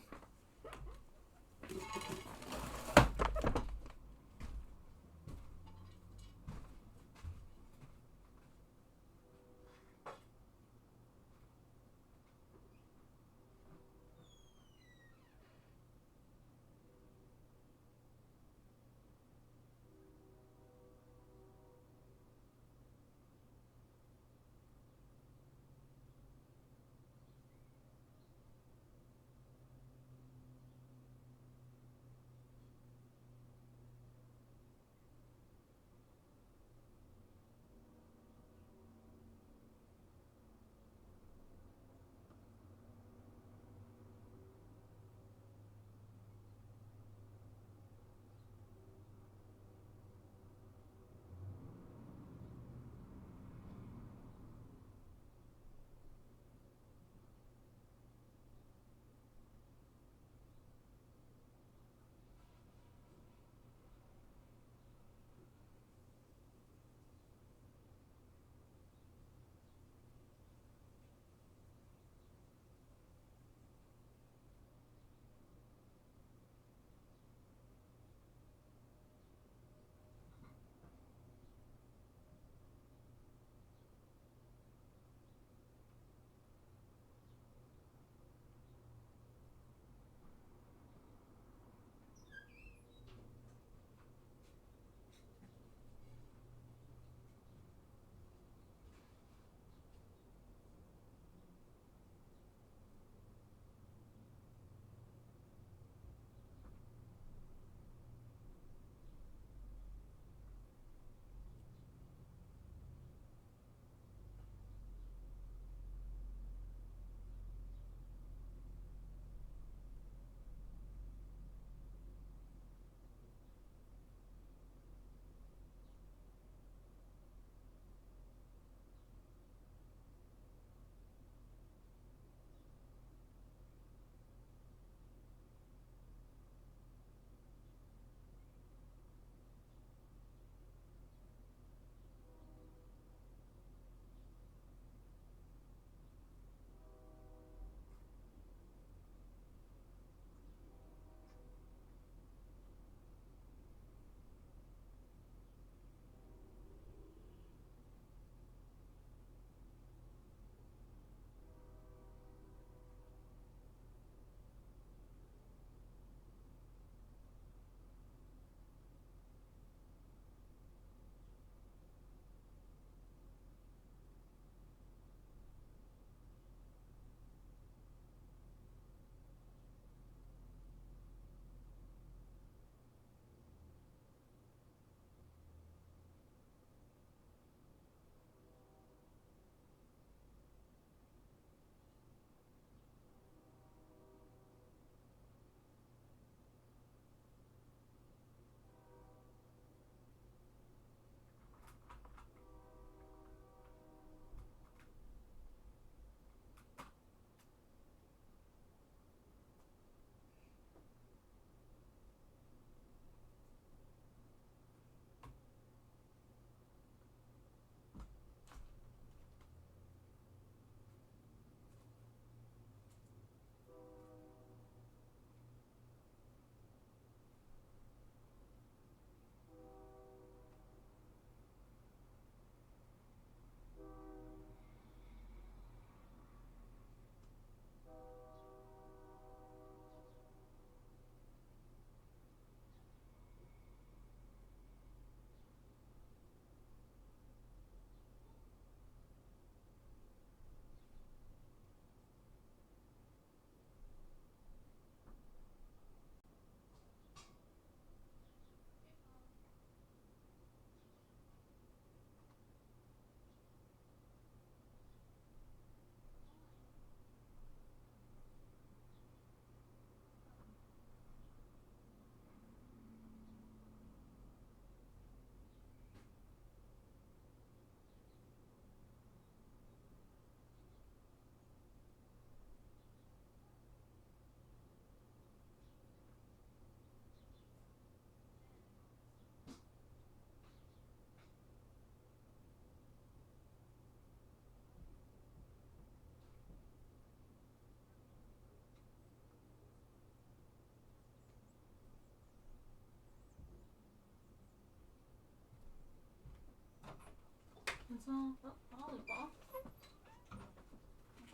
It's all lollipop.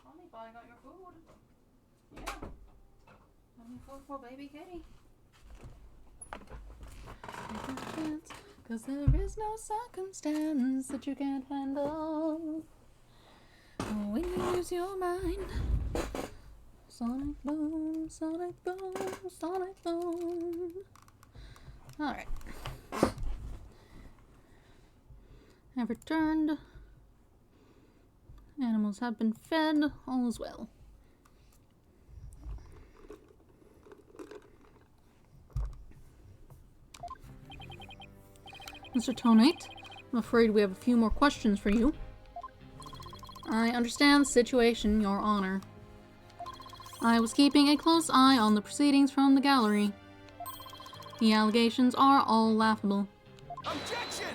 Lollipop, I got your food. Yeah. Got me food for baby kitty. Cause there is no circumstance that you can't handle when you use your mind. Sonic boom, sonic boom, sonic boom. Alright. Have returned. Animals have been fed. All is well. Mr. Tonite, I'm afraid we have a few more questions for you. I understand the situation, Your Honor. I was keeping a close eye on the proceedings from the gallery. The allegations are all laughable. Objection!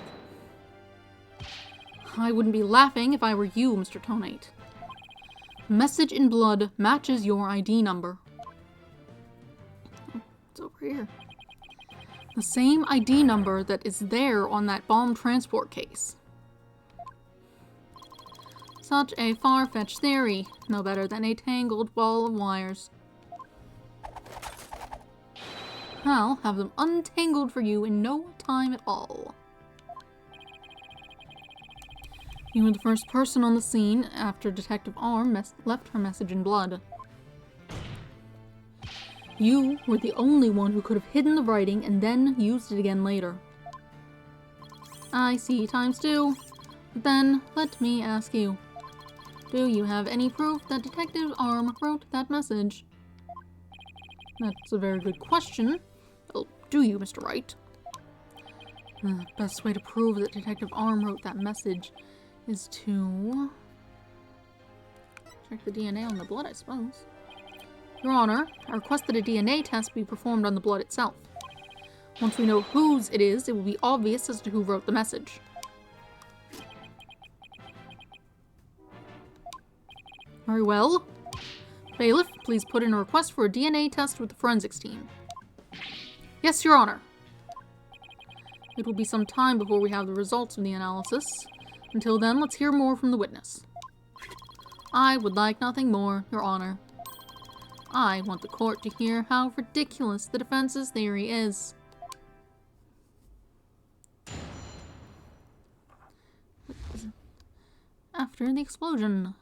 I wouldn't be laughing if I were you, Mr. Tonite. Message in blood matches your ID number. Oh, it's over here. The same ID number that is there on that bomb transport case. Such a far-fetched theory, no better than a tangled ball of wires. I'll have them untangled for you in no time at all. You were the first person on the scene after Detective Arm left her message in blood. You were the only one who could have hidden the writing and then used it again later. I see times two. But then, let me ask you. Do you have any proof that Detective Arm wrote that message? That's a very good question. Well, do you, Mr. Wright? The best way to prove that Detective Arm wrote that message is to check the DNA on the blood, I suppose. Your Honor, I request that a DNA test be performed on the blood itself. Once we know whose it is, it will be obvious as to who wrote the message. Very well. Bailiff, please put in a request for a DNA test with the forensics team. Yes, Your Honor. It will be some time before we have the results of the analysis. Until then, let's hear more from the witness. I would like nothing more, Your Honor. I want the court to hear how ridiculous the defense's theory is. After the explosion.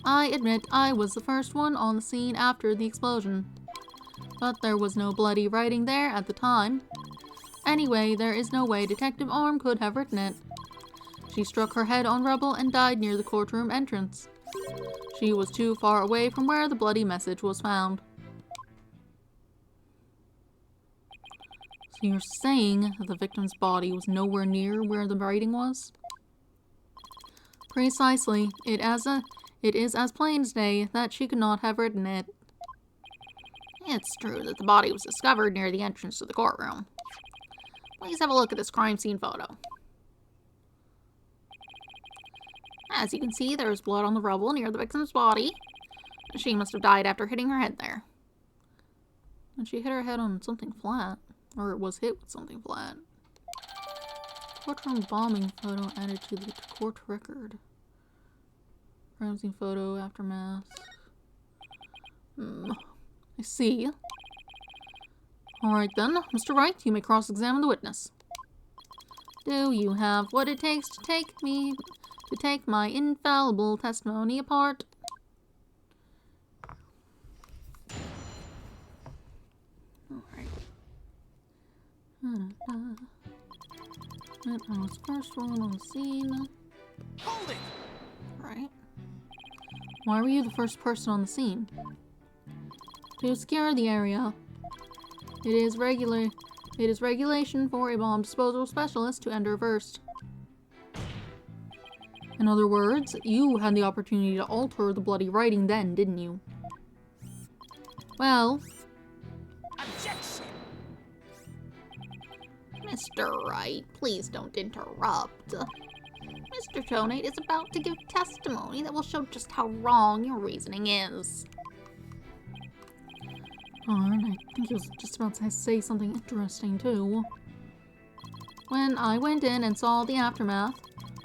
I admit I was the first one on the scene after the explosion. But there was no bloody writing there at the time. Anyway, there is no way Detective Arm could have written it. She struck her head on rubble and died near the courtroom entrance. She was too far away from where the bloody message was found. So you're saying that the victim's body was nowhere near where the writing was? Precisely. It is as plain as day that she could not have written it. It's true that the body was discovered near the entrance to the courtroom. Please have a look at this crime scene photo. As you can see, there is blood on the rubble near the victim's body. She must have died after hitting her head there. And she hit her head on something flat. Or was hit with something flat. Courtroom bombing photo added to the court record. Crime scene photo, aftermath. I see. Alright then, Mr. Wright, you may cross-examine the witness. Do you have what it takes to take my infallible testimony apart? Alright. That was first one on the scene. Hold it! Right. Why were you the first person on the scene? To secure the area. It is regulation for a bomb disposal specialist to enter first. In other words, you had the opportunity to alter the bloody writing then, didn't you? Well... Objection! Mr. Wright, please don't interrupt. Mr. Tonite is about to give testimony that will show just how wrong your reasoning is. Darn, I think he was just about to say something interesting too. When I went in and saw the aftermath,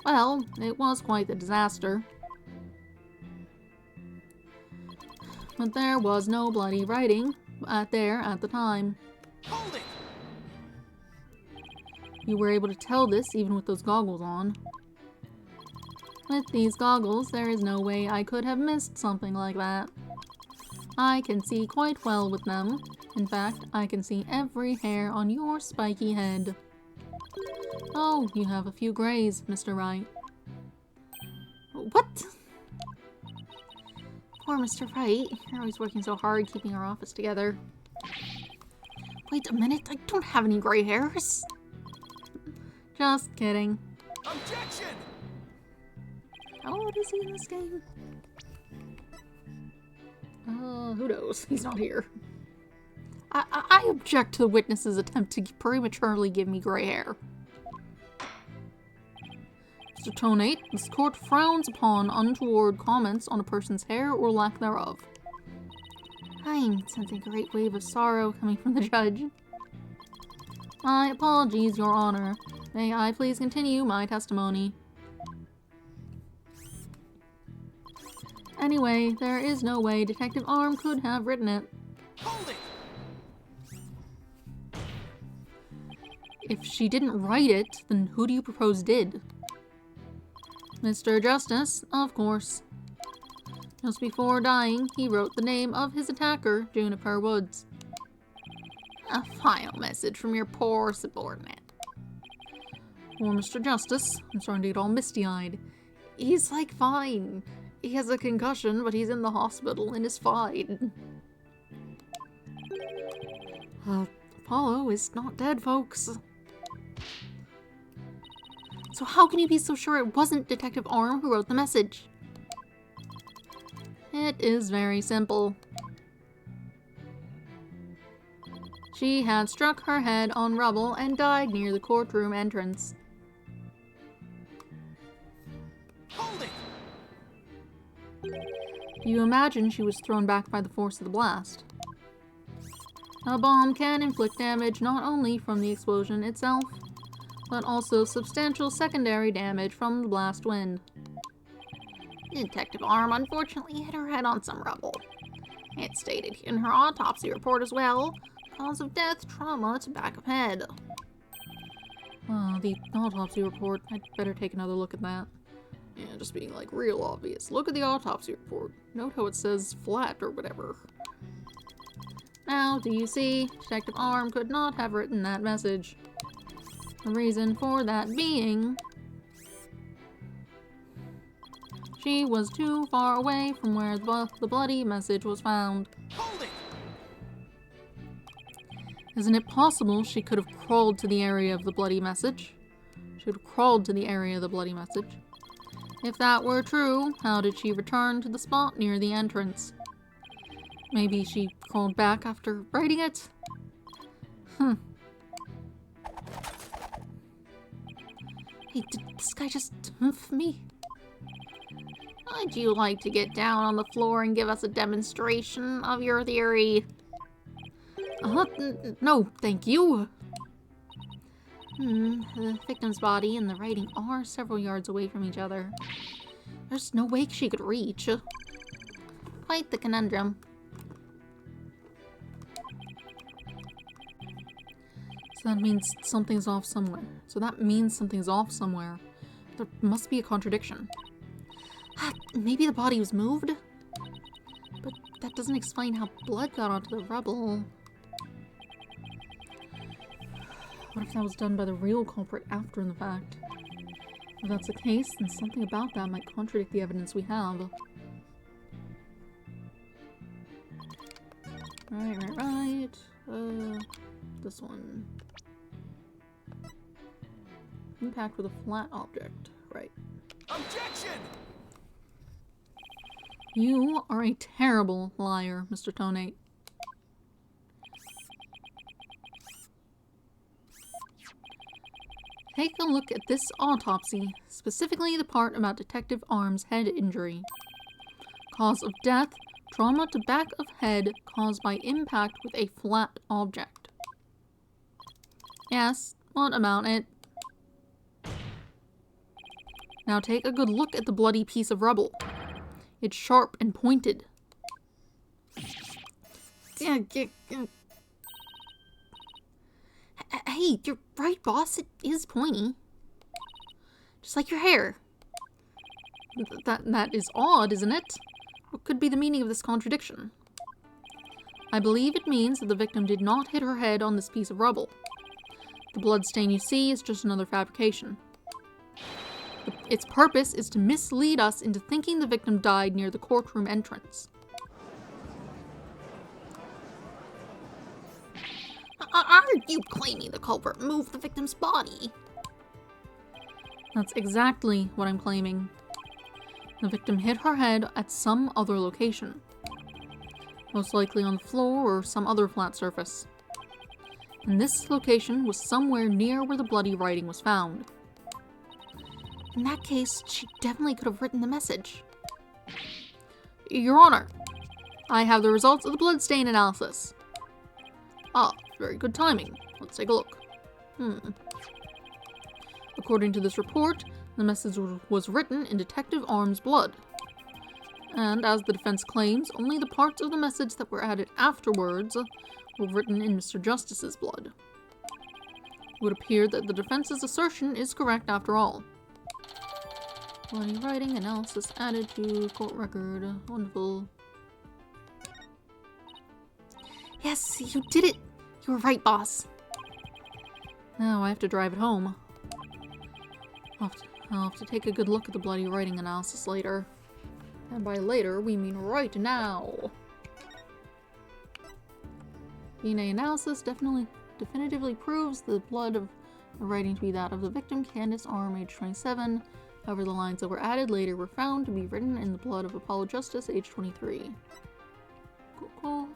Well, it was quite the disaster. But there was no bloody writing there at the time. Hold it! You were able to tell this even with those goggles on. With these goggles, there is no way I could have missed something like that. I can see quite well with them. In fact, I can see every hair on your spiky head. Oh, you have a few grays, Mr. Wright. What? Poor Mr. Wright. You're always working so hard keeping our office together. Wait a minute, I don't have any gray hairs. Just kidding. Objection! How old is he in this game? Who knows? He's not here. I object to the witness's attempt to prematurely give me gray hair. Mr. Tonate, this court frowns upon untoward comments on a person's hair or lack thereof. I'm sensing a great wave of sorrow coming from the judge. My apologies, Your Honor. May I please continue my testimony? Anyway, there is no way Detective Arm could have written it. Hold it! If she didn't write it, then who do you propose did? Mr. Justice, of course. Just before dying, he wrote the name of his attacker, Juniper Woods. A final message from your poor subordinate. Poor Mr. Justice, I'm starting to get all misty-eyed. He's like fine. He has a concussion, but he's in the hospital and is fine. Apollo is not dead, folks. So how can you be so sure it wasn't Detective Arm who wrote the message? It is very simple. She had struck her head on rubble and died near the courtroom entrance. Hold it! Do you imagine she was thrown back by the force of the blast? A bomb can inflict damage not only from the explosion itself, but also substantial secondary damage from the blast wind. Detective Arm unfortunately hit her head on some rubble. It's stated in her autopsy report as well. Cause of death, trauma to back of head. The autopsy report. I'd better take another look at that. Yeah, just being like real obvious. Look at the autopsy report. Note how it says flat or whatever. Now, do you see? Detective Arm could not have written that message. The reason for that being... she was too far away from where the bloody message was found. Hold it! Isn't it possible she could have crawled to the area of the bloody message? She would have crawled to the area of the bloody message. If that were true, how did she return to the spot near the entrance? Maybe she crawled back after writing it? Hey, did this guy just humph me? Would you like to get down on the floor and give us a demonstration of your theory? No, thank you. The victim's body and the writing are several yards away from each other. There's no way she could reach. Quite the conundrum. So that means something's off somewhere. There must be a contradiction. Maybe the body was moved? But that doesn't explain how blood got onto the rubble. What if that was done by the real culprit after the fact? If that's the case, then something about that might contradict the evidence we have. Right. This one. Impact with a flat object. Right. Objection! You are a terrible liar, Mr. Tonate. Take a look at this autopsy, specifically the part about Detective Arm's head injury. Cause of death, trauma to back of head caused by impact with a flat object. Yes, what about it? Now take a good look at the bloody piece of rubble. It's sharp and pointed. Hey, you're right, boss. It is pointy. Just like your hair. That is odd, isn't it? What could be the meaning of this contradiction? I believe it means that the victim did not hit her head on this piece of rubble. The bloodstain you see is just another fabrication. Its purpose is to mislead us into thinking the victim died near the courtroom entrance. Are you claiming the culprit moved the victim's body? That's exactly what I'm claiming. The victim hit her head at some other location. Most likely on the floor or some other flat surface. And this location was somewhere near where the bloody writing was found. In that case, she definitely could have written the message. Your Honor, I have the results of the bloodstain analysis. Ah, very good timing. Let's take a look. According to this report, the message was written in Detective Arm's blood. And as the defense claims, only the parts of the message that were added afterwards were written in Mr. Justice's blood. It would appear that the defense's assertion is correct after all. Bloody writing analysis added to court record. Wonderful. Yes, you did it. You were right, boss. Now I have to drive it home. I'll have to take a good look at the bloody writing analysis later. And by later, we mean right now. DNA analysis definitively proves the blood of the writing to be that of the victim, Candace Arm, age 27. However, the lines that were added later were found to be written in the blood of Apollo Justice, age 23. Cool.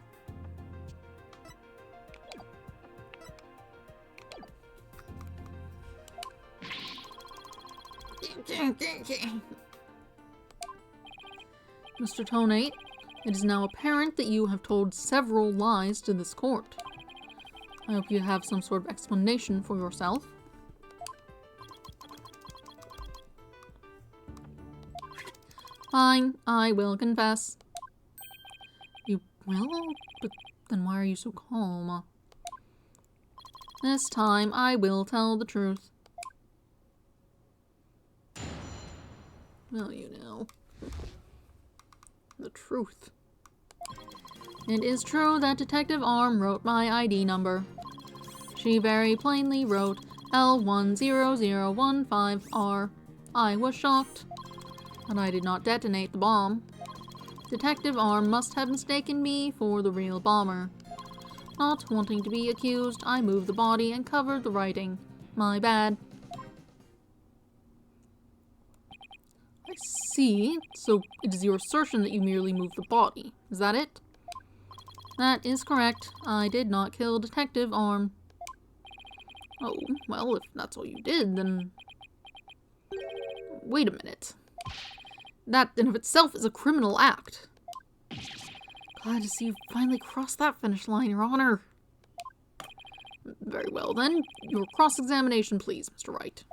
Mr. Tonate, it is now apparent that you have told several lies to this court. I hope you have some sort of explanation for yourself. Fine, I will confess. You will? But then why are you so calm? This time, I will tell the truth. Well, you know. The truth. It is true that Detective Arm wrote my ID number. She very plainly wrote L10015R. I was shocked, but I did not detonate the bomb. Detective Arm must have mistaken me for the real bomber. Not wanting to be accused, I moved the body and covered the writing. My bad. I see. So it is your assertion that you merely moved the body. Is that it? That is correct. I did not kill Detective Arm. Oh, well, if that's all you did, then... Wait a minute. That in of itself is a criminal act. Glad to see you finally crossed that finish line, Your Honor. Very well, then. Your cross-examination, please, Mr. Wright.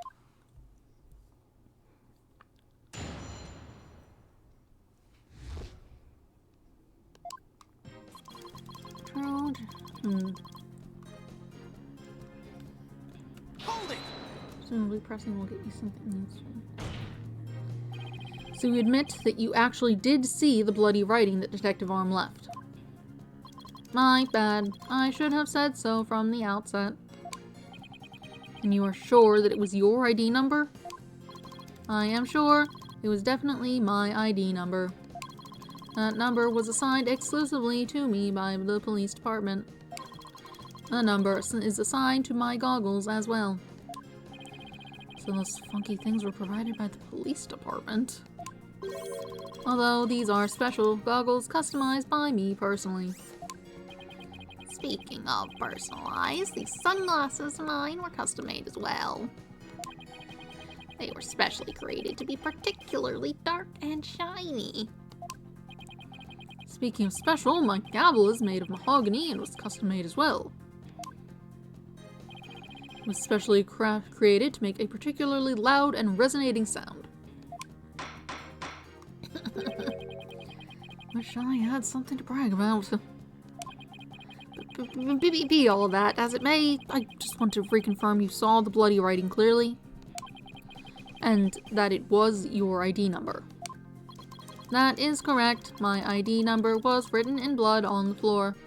Hold it! Presumably pressing will get you something useful. So you admit that you actually did see the bloody writing that Detective Arm left. My bad. I should have said so from the outset. And you are sure that it was your ID number? I am sure. It was definitely my ID number. That number was assigned exclusively to me by the police department. The number is assigned to my goggles as well. So those funky things were provided by the police department. Although these are special goggles customized by me personally. Speaking of personalized, these sunglasses of mine were custom made as well. They were specially created to be particularly dark and shiny. Speaking of special, my gavel is made of mahogany and was custom made as well. It was specially created to make a particularly loud and resonating sound. Wish I had something to brag about. Be all that as it may, I just want to reconfirm you saw the bloody writing clearly, and that it was your ID number. That is correct. My ID number was written in blood on the floor.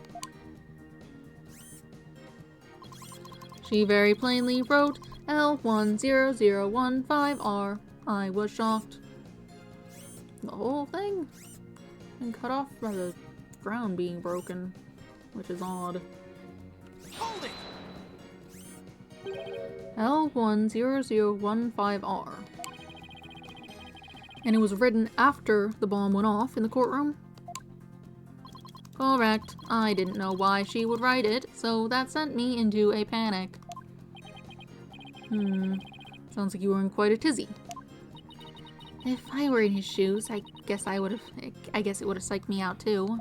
She very plainly wrote L10015R. I was shocked. The whole thing? And cut off by the ground being broken, which is odd. Hold it! L10015R. And it was written after the bomb went off in the courtroom? Correct. I didn't know why she would write it, so that sent me into a panic. Sounds like you were in quite a tizzy. If I were in his shoes, I guess it would have psyched me out too.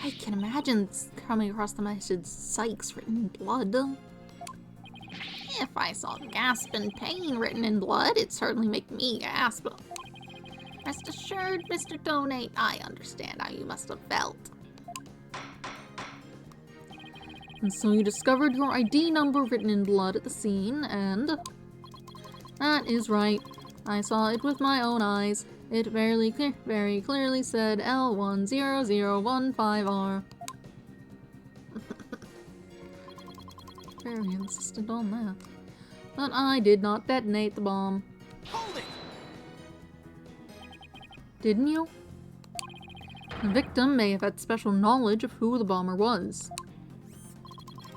I can imagine coming across the message "Sykes" written in blood. If I saw gasp and pain written in blood, it'd certainly make me gasp. Rest assured, Mr. Donate, I understand how you must have felt. And so you discovered your ID number written in blood at the scene, and... That is right. I saw it with my own eyes. It very clearly said L10015R. Very insistent on that. But I did not detonate the bomb. Hold it! Didn't you? The victim may have had special knowledge of who the bomber was.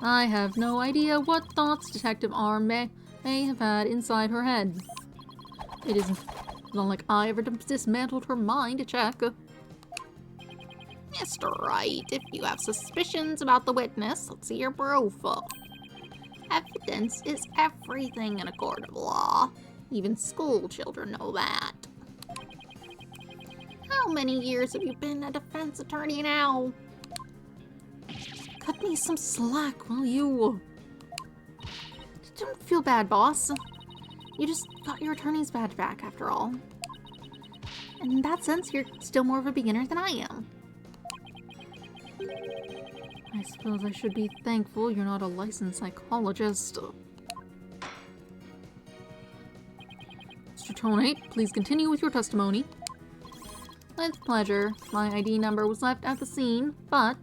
I have no idea what thoughts Detective R may have had inside her head. It isn't not like I ever dismantled her mind to check. Mr. Wright, if you have suspicions about the witness, let's see your proof. Evidence is everything in a court of law. Even school children know that. How many years have you been a defense attorney now? Cut me some slack, will you? Don't feel bad, boss. You just got your attorney's badge back, after all. And in that sense, you're still more of a beginner than I am. I suppose I should be thankful you're not a licensed psychologist. Mr. Tonate, please continue with your testimony. With pleasure. My ID number was left at the scene, but...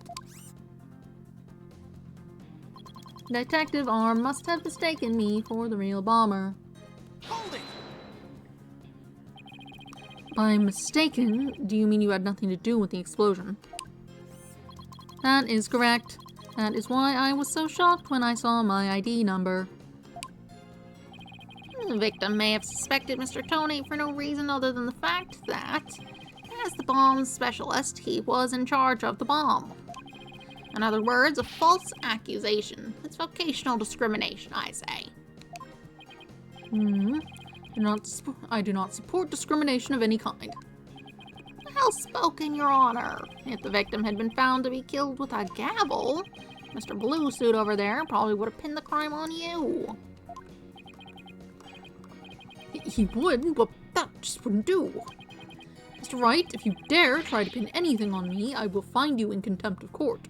Detective R must have mistaken me for the real bomber. Hold it! By mistaken, do you mean you had nothing to do with the explosion? That is correct. That is why I was so shocked when I saw my ID number. The victim may have suspected Mr. Tonate for no reason other than the fact that, as the bomb's specialist, he was in charge of the bomb. In other words, a false accusation. It's vocational discrimination, I say. I do not support discrimination of any kind. Well spoken, Your Honor. If the victim had been found to be killed with a gavel, Mr. Blue Suit over there probably would have pinned the crime on you. He would, but that just wouldn't do. Mr. Wright, if you dare try to pin anything on me, I will find you in contempt of court.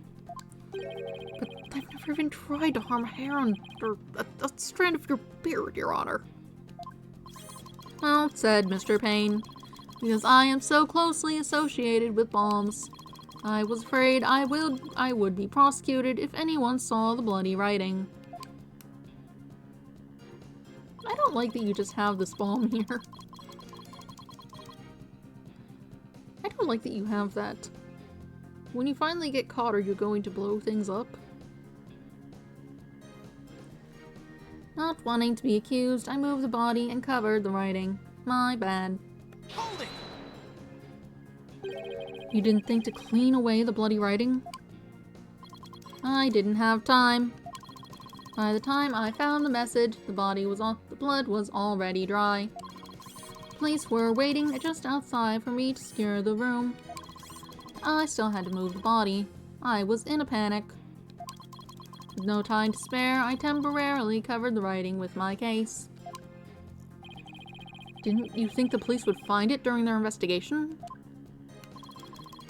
But I've never even tried to harm a hair on a strand of your beard, Your Honor. Well said, Mr. Payne. Because I am so closely associated with bombs. I was afraid I would be prosecuted if anyone saw the bloody writing. I don't like that you just have this bomb here. I don't like that you have that. When you finally get caught, are you going to blow things up? Not wanting to be accused, I moved the body and covered the writing. My bad. Hold it! You didn't think to clean away the bloody writing? I didn't have time. By the time I found the message, the blood was already dry. Police were waiting just outside for me to secure the room. I still had to move the body. I was in a panic. With no time to spare, I temporarily covered the writing with my case. Didn't you think the police would find it during their investigation?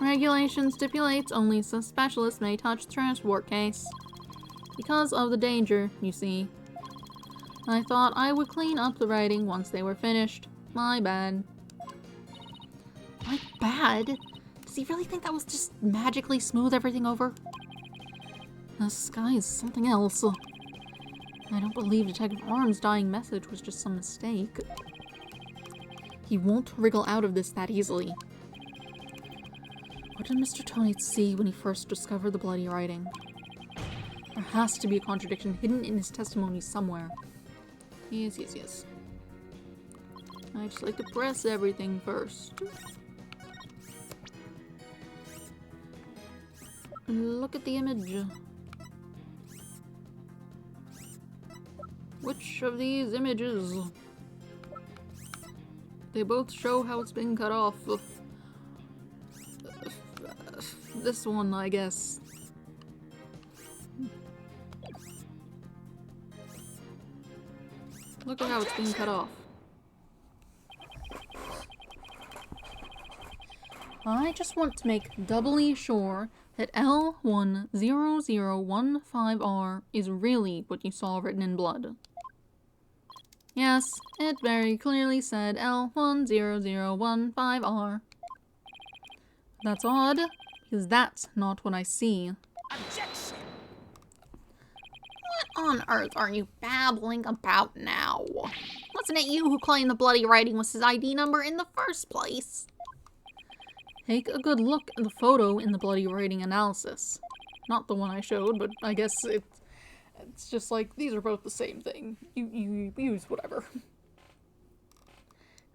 Regulation stipulates only some specialists may touch the transport case. Because of the danger, you see. I thought I would clean up the writing once they were finished. My bad. My bad? Does he really think that was just magically smooth everything over? The sky is something else. I don't believe Detective Arm's dying message was just some mistake. He won't wriggle out of this that easily. What did Mr. Tonate see when he first discovered the bloody writing? There has to be a contradiction hidden in his testimony somewhere. Yes, yes, yes. I just like to press everything first. Look at the image. Which of these images? They both show how it's been cut off. This one, I guess. Look at how it's been cut off. I just want to make doubly sure that L10015R is really what you saw written in blood. Yes, it very clearly said L10015R. That's odd, because that's not what I see. Objection! What on earth are you babbling about now? Wasn't it you who claimed the bloody writing was his ID number in the first place? Take a good look at the photo in the bloody writing analysis. Not the one I showed, but I guess it's just like, these are both the same thing. You use whatever.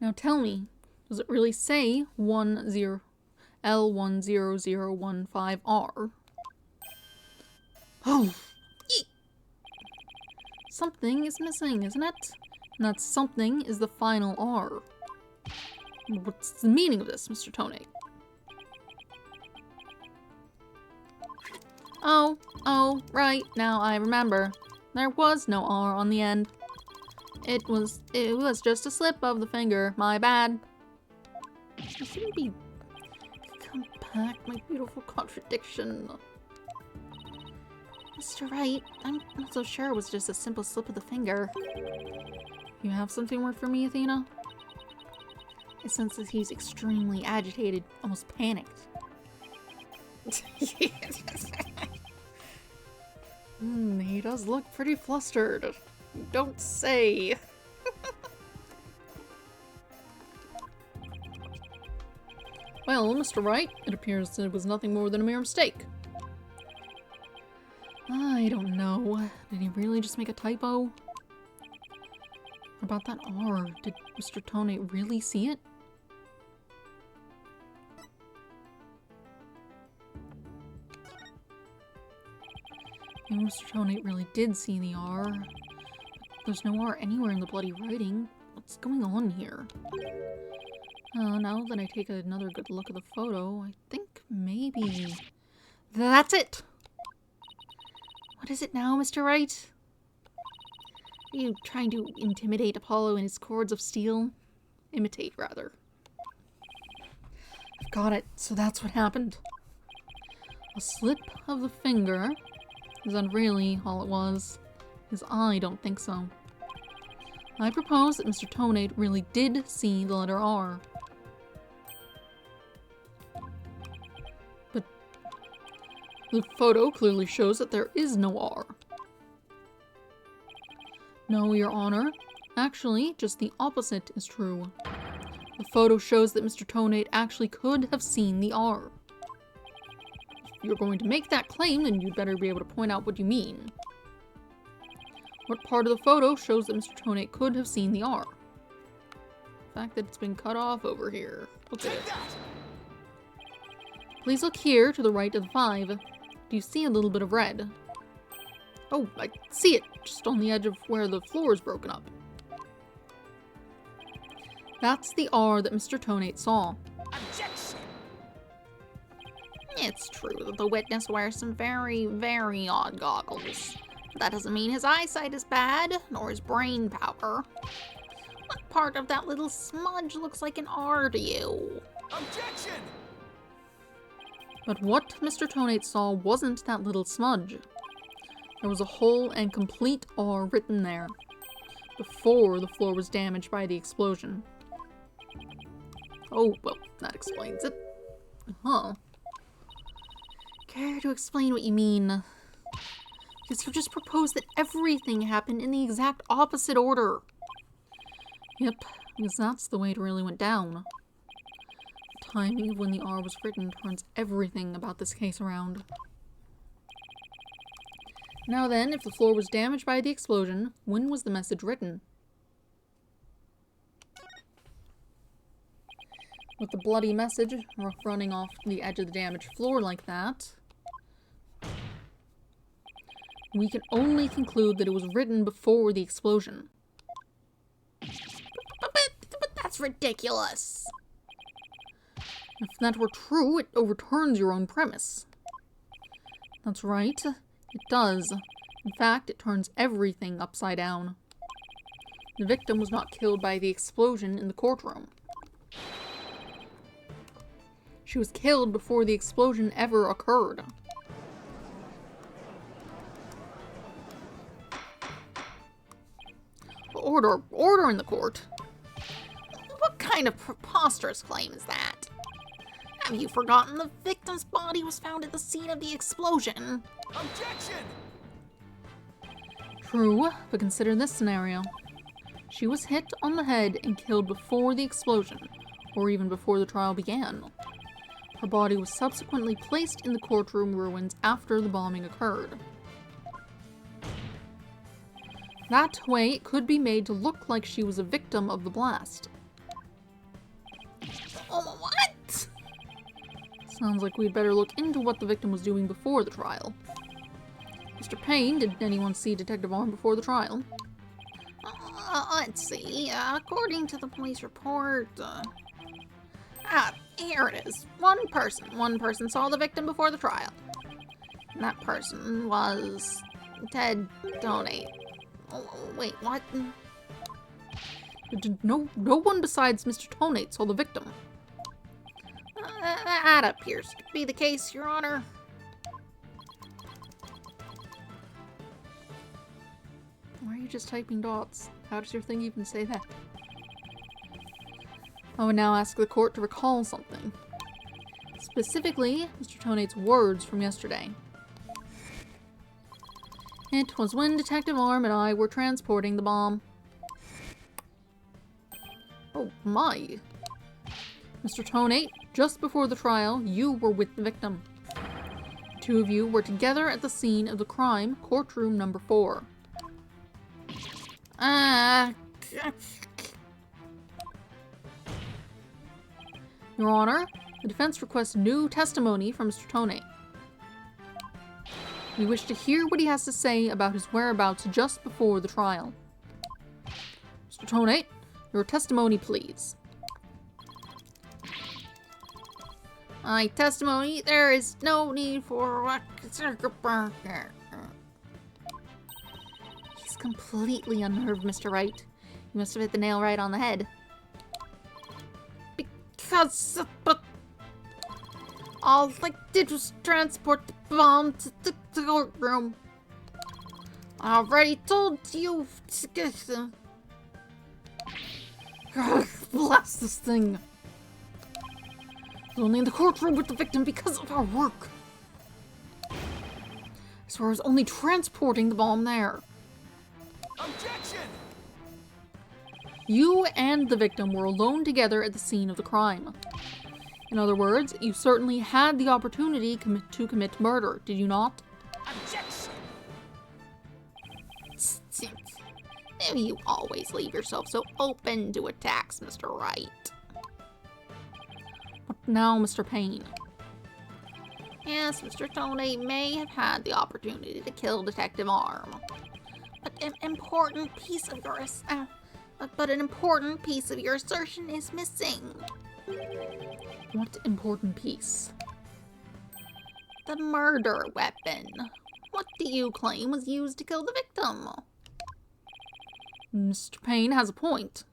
Now tell me, does it really say L10015R? Oh! Something is missing, isn't it? And that something is the final R. What's the meaning of this, Mr. Tonate? Oh, right, now I remember. There was no R on the end. It was just a slip of the finger, my bad. You shouldn't be... Come back, my beautiful contradiction. Mr. Wright, I'm not so sure it was just a simple slip of the finger. You have something more for me, Athena? I sense that he's extremely agitated, almost panicked. He does look pretty flustered. Don't say. Well, Mr. Wright, it appears that it was nothing more than a mere mistake. I don't know. Did he really just make a typo? About that R, did Mr. Tonate really see it? Maybe Mr. Tonate really did see the R. But there's no R anywhere in the bloody writing. What's going on here? Now that I take another good look at the photo, I think maybe... That's it! What is it now, Mr. Wright? Are you trying to intimidate Apollo in his cords of steel? Imitate, rather. I've got it. So that's what happened. A slip of the finger. Is that really all it was? Because I don't think so. I propose that Mr. Tonate really did see the letter R. But the photo clearly shows that there is no R. No, Your Honor. Actually, just the opposite is true. The photo shows that Mr. Tonate actually could have seen the R. If you're going to make that claim, then you'd better be able to point out what you mean. What part of the photo shows that Mr. Tonate could have seen the R? The fact that it's been cut off over here. Look at it. Please look here to the right of the 5. Do you see a little bit of red? Oh, I see it, just on the edge of where the floor is broken up. That's the R that Mr. Tonate saw. Objection! It's true that the witness wears some very, very odd goggles. But that doesn't mean his eyesight is bad, nor his brain power. What part of that little smudge looks like an R to you? Objection! But what Mr. Tonate saw wasn't that little smudge. There was a whole and complete R written there, before the floor was damaged by the explosion. Oh, well, that explains it. Huh. Care to explain what you mean? Because you just proposed that everything happened in the exact opposite order. Yep, because that's the way it really went down. The timing of when the R was written turns everything about this case around. Now then, if the floor was damaged by the explosion, when was the message written? With the bloody message running off the edge of the damaged floor like that, we can only conclude that it was written before the explosion. But that's ridiculous. If that were true, it overturns your own premise. That's right, it does. In fact, it turns everything upside down. The victim was not killed by the explosion in the courtroom. She was killed before the explosion ever occurred. Order in the court. What kind of preposterous claim is that? Have you forgotten the victim's body was found at the scene of the explosion? Objection! True, but consider this scenario. She was hit on the head and killed before the explosion, or even before the trial began. Her body was subsequently placed in the courtroom ruins after the bombing occurred. That way, it could be made to look like she was a victim of the blast. Oh, what? Sounds like we'd better look into what the victim was doing before the trial. Mr. Payne, did anyone see Detective Arm before the trial? Let's see. According to the police report, here it is. One person saw the victim before the trial. And that person was Ted Donate. Oh, wait, what? No one besides Mr. Tonate saw the victim. That appears to be the case, Your Honor. Why are you just typing dots? How does your thing even say that? I would now ask the court to recall something. Specifically, Mr. Tonate's words from yesterday. It was when Detective Arm and I were transporting the bomb. Oh my. Mr. Tonate, just before the trial, you were with the victim. The two of you were together at the scene of the crime, courtroom number 4. Your Honor, the defense requests new testimony from Mr. Tonate. We wish to hear what he has to say about his whereabouts just before the trial. Mr. Tonate, your testimony, please. My testimony, there is no need for... He's completely unnerved, Mr. Wright. You must have hit the nail right on the head. Because... all I did was transport the bomb to the courtroom. I already told you... Blast this thing! I was only in the courtroom with the victim because of our work. So I was only transporting the bomb there. Objection! You and the victim were alone together at the scene of the crime. In other words, you certainly had the opportunity to commit murder, did you not? Objection! You always leave yourself so open to attacks, Mr. Wright. What now, Mr. Payne? Yes, Mr. Tonate may have had the opportunity to kill Detective Arm. But an important piece of your assertion is missing. What important piece? The murder weapon. What do you claim was used to kill the victim? Mr. Payne has a point.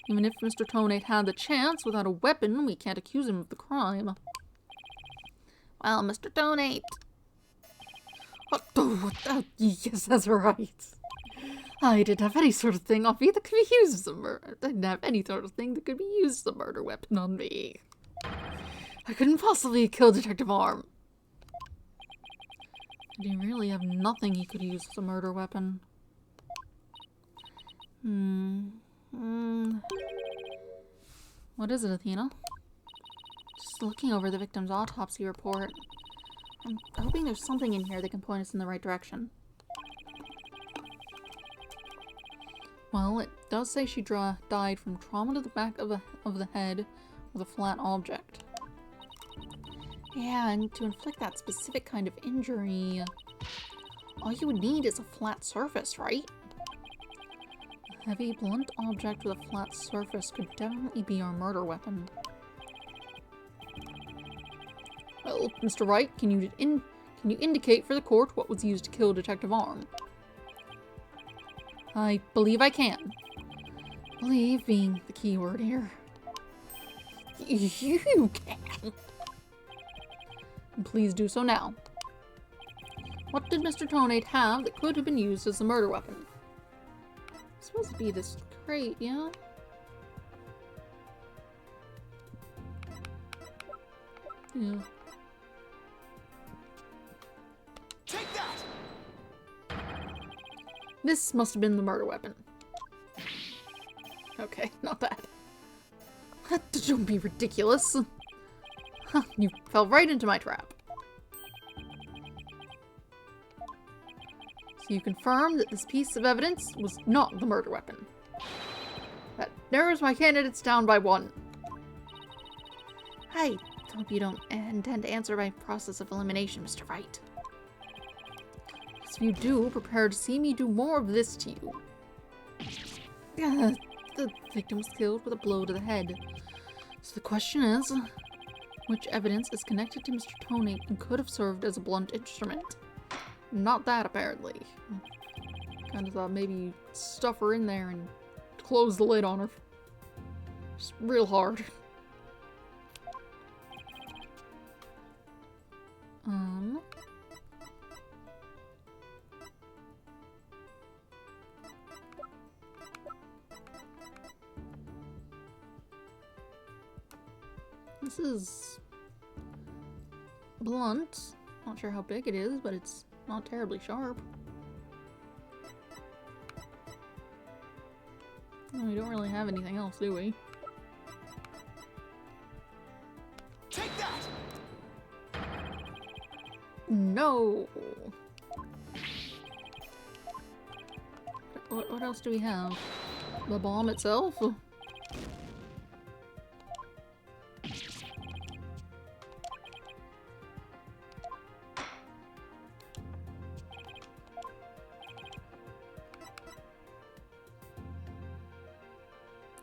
Even if Mr. Tonate had the chance, without a weapon, we can't accuse him of the crime. Well, Mr. Donate. Yes, that's right. I didn't have any sort of thing on me that could be used as a murder. I didn't have any sort of thing that could be used as a murder weapon on me. I couldn't possibly kill Detective Arm. Did he really have nothing he could use as a murder weapon? What is it, Athena? Just looking over the victim's autopsy report. I'm hoping there's something in here that can point us in the right direction. Well, it does say she died from trauma to the back of the head with a flat object. Yeah, and to inflict that specific kind of injury, all you would need is a flat surface, right? A heavy, blunt object with a flat surface could definitely be our murder weapon. Well, Mr. Wright, can you indicate for the court what was used to kill Detective Arm? I believe I can. Believe being the key word here. You can. And please do so now. What did Mr. Tonate have that could have been used as a murder weapon? It's supposed to be this crate, yeah? Yeah. Take that! This must have been the murder weapon. Okay, not that. Don't be ridiculous. Huh, you fell right into my trap. So you confirm that this piece of evidence was not the murder weapon. That narrows my candidates down by 1. I hope you don't intend to answer by process of elimination, Mr. Wright. If you do, prepare to see me do more of this to you. The victim was killed with a blow to the head. So the question is, which evidence is connected to Mr. Tonate and could have served as a blunt instrument? Not that, apparently. Kind of thought maybe stuff her in there and close the lid on her. Just real hard. This is blunt. Not sure how big it is, but it's not terribly sharp. Oh, we don't really have anything else, do we? Take that! No! What else do we have? The bomb itself?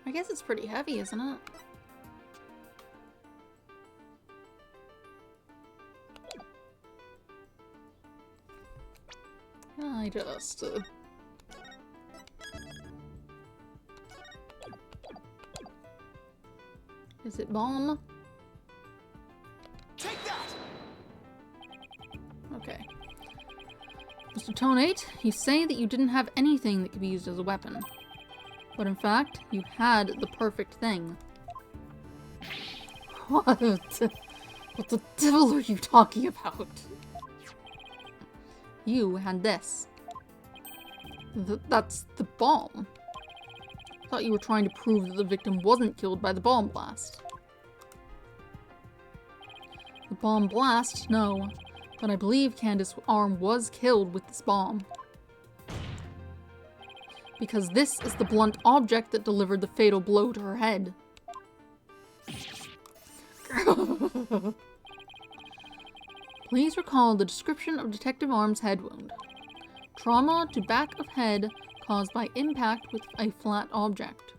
I guess it's pretty heavy, isn't it? I just... Is it bomb? Take that! Okay. Mr. Tonate, you say that you didn't have anything that could be used as a weapon. But in fact, you had the perfect thing. What? What the devil are you talking about? You had this. That's the bomb. I thought you were trying to prove that the victim wasn't killed by the bomb blast. The bomb blast? No. But I believe Candace's arm was killed with this bomb. Because this is the blunt object that delivered the fatal blow to her head. Please recall the description of Detective Arm's head wound. Trauma to back of head caused by impact with a flat object.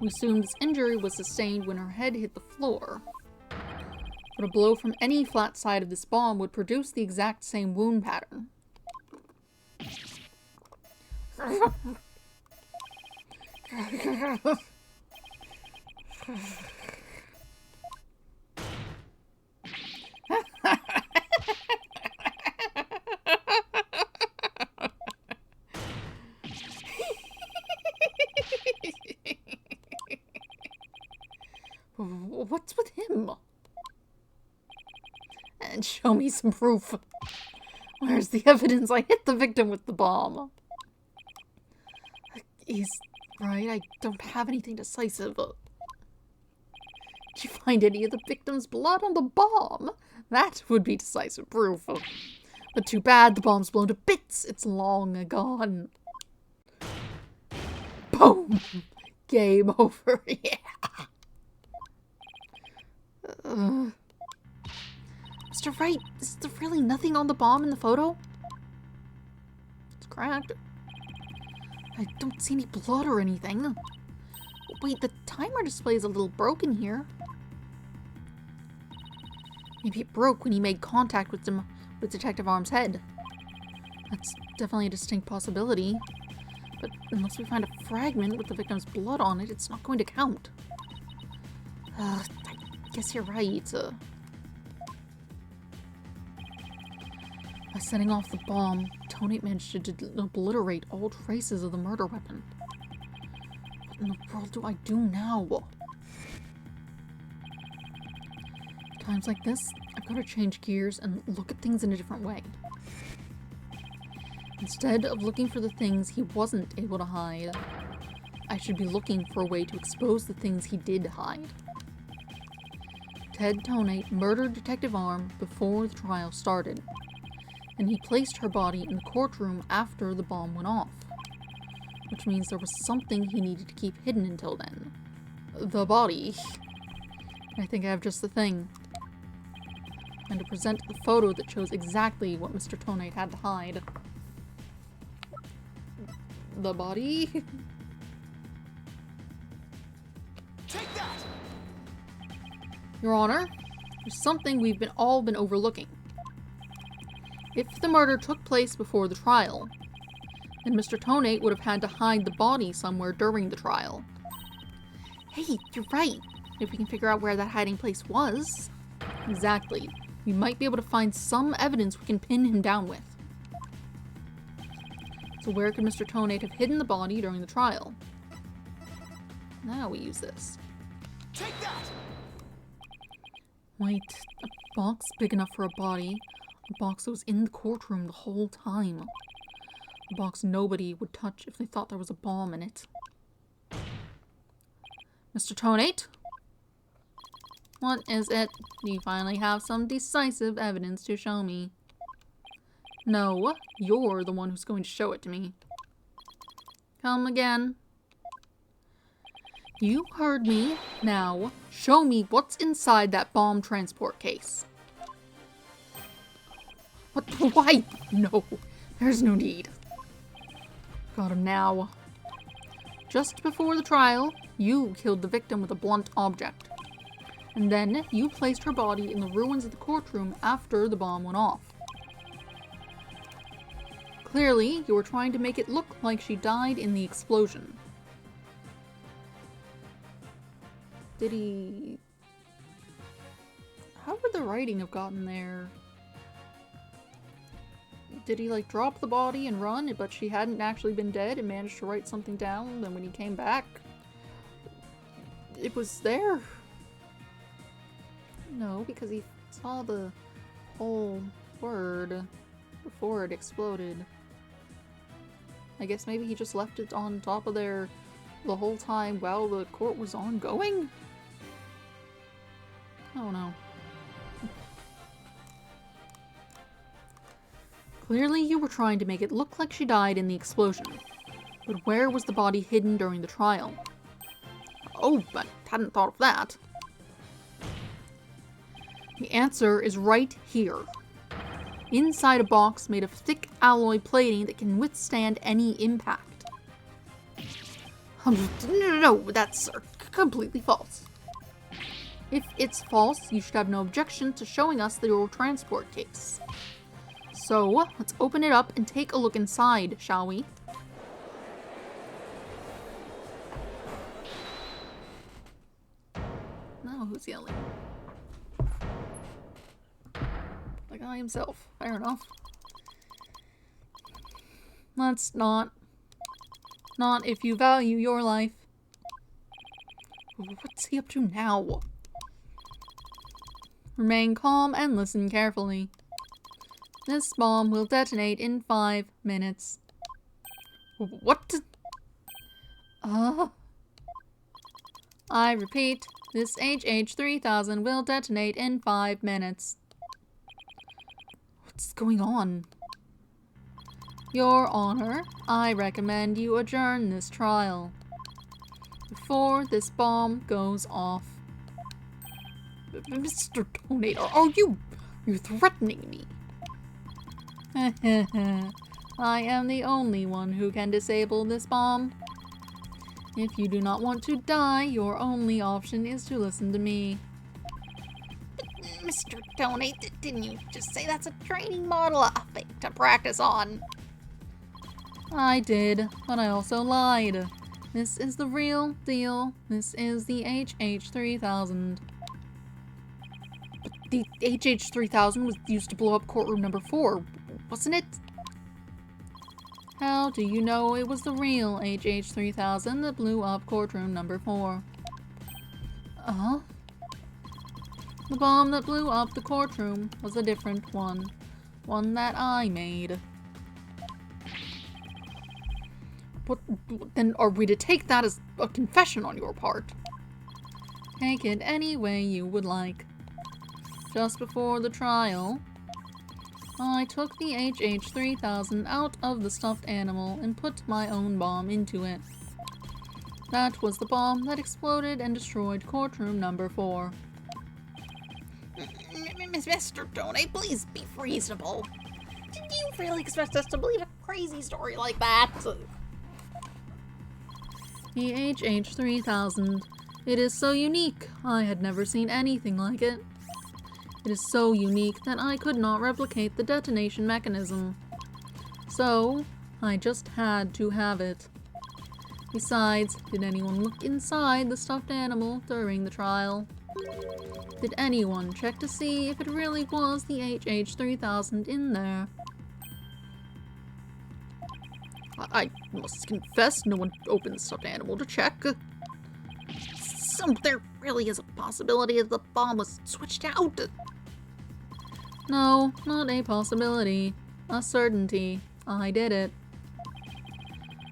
We assume this injury was sustained when her head hit the floor. But a blow from any flat side of this bomb would produce the exact same wound pattern. What's with him? And show me some proof. Where's the evidence I hit the victim with the bomb? He's right, I don't have anything decisive. Did you find any of the victim's blood on the bomb? That would be decisive proof. But too bad, the bomb's blown to bits. It's long gone. Boom! Game over. Yeah. Mr. Wright, is there really nothing on the bomb in the photo? It's cracked. I don't see any blood or anything. Wait, the timer display is a little broken here. Maybe it broke when he made contact with Detective Arm's head. That's definitely a distinct possibility. But unless we find a fragment with the victim's blood on it, it's not going to count. I guess you're right. By setting off the bomb, Tony managed to obliterate all traces of the murder weapon. What in the world do I do now? Times like this, I've got to change gears and look at things in a different way. Instead of looking for the things he wasn't able to hide, I should be looking for a way to expose the things he did hide. Ted Tonate murdered Detective Arm before the trial started, and he placed her body in the courtroom after the bomb went off, which means there was something he needed to keep hidden until then. The body. I think I have just the thing. And to present the photo that shows exactly what Mr. Tonate had to hide. The body? Take that! Your Honor, there's something we've all been overlooking. If the murder took place before the trial, then Mr. Tonate would have had to hide the body somewhere during the trial. Hey, you're right. If we can figure out where that hiding place was. Exactly. We might be able to find some evidence we can pin him down with. So where could Mr. Tonate have hidden the body during the trial? Now we use this. Take that! Wait, a box big enough for a body. A box that was in the courtroom the whole time. A box nobody would touch if they thought there was a bomb in it. Mr. Tonate? What is it? Do you finally have some decisive evidence to show me? No, you're the one who's going to show it to me. Come again. You heard me. Now, show me what's inside that bomb transport case. What? Why? No, there's no need. Got him now. Just before the trial, you killed the victim with a blunt object. And then you placed her body in the ruins of the courtroom after the bomb went off. Clearly, you were trying to make it look like she died in the explosion. Did he... How would the writing have gotten there? Did he, like, drop the body and run, but she hadn't actually been dead and managed to write something down, and when he came back, it was there? No, because he saw the whole word before it exploded. I guess maybe he just left it on top of there the whole time while the court was ongoing? I don't know. Clearly you were trying to make it look like she died in the explosion. But where was the body hidden during the trial? Oh, I hadn't thought of that. The answer is right here. Inside a box made of thick alloy plating that can withstand any impact. No, that's completely false. If it's false, you should have no objection to showing us your transport case. So, let's open it up and take a look inside, shall we? Now who's yelling? The guy himself. Fair enough. Let's not. Not if you value your life. What's he up to now? Remain calm and listen carefully. This bomb will detonate in 5 minutes. What? I repeat, this HH-3000 will detonate in 5 minutes. What's going on? Your Honor, I recommend you adjourn this trial before this bomb goes off. Mr. Donator, you're threatening me? I am the only one who can disable this bomb. If you do not want to die, your only option is to listen to me. Mr. Tony, didn't you just say that's a training model to practice on? I did, but I also lied. This is the real deal. This is the HH-3000. But the HH-3000 was used to blow up courtroom number 4, wasn't it? How do you know it was the real HH-3000 that blew up courtroom number 4? The bomb that blew up the courtroom was a different one. One that I made. What, then are we to take that as a confession on your part? Take it any way you would like. Just before the trial, I took the HH-3000 out of the stuffed animal and put my own bomb into it. That was the bomb that exploded and destroyed courtroom number 4. Mr. Tony, please be reasonable. Did you really expect us to believe a crazy story like that? The HH-3000. It is so unique. I had never seen anything like it. It is so unique that I could not replicate the detonation mechanism. So, I just had to have it. Besides, did anyone look inside the stuffed animal during the trial? Did anyone check to see if it really was the HH-3000 in there? I must confess, no one opened the stuffed animal to check. So there really is a possibility that the bomb was switched out? No, not a possibility. A certainty. I did it.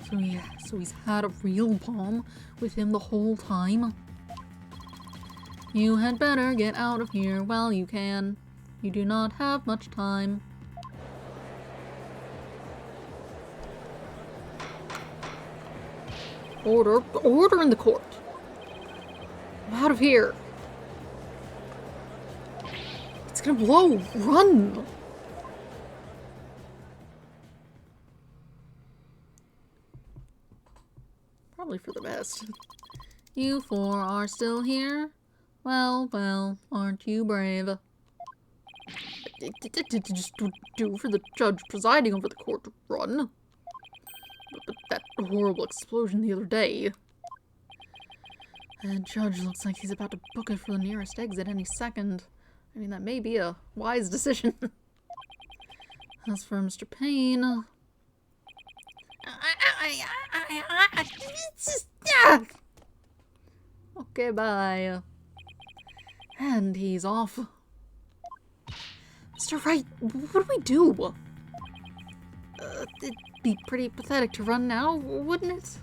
So he's had a real bomb with him the whole time? You had better get out of here while you can. You do not have much time. Order in the court. I'm out of here. It's gonna blow. Run! Probably for the best. You 4 are still here? Well, aren't you brave? It just would do for the judge presiding over the court to run. But that horrible explosion the other day. The judge looks like he's about to book it for the nearest exit any second. I mean, that may be a wise decision. As for Mr. Payne... Okay, bye. And he's off. Mr. Wright, what do we do? It'd be pretty pathetic to run now, wouldn't it?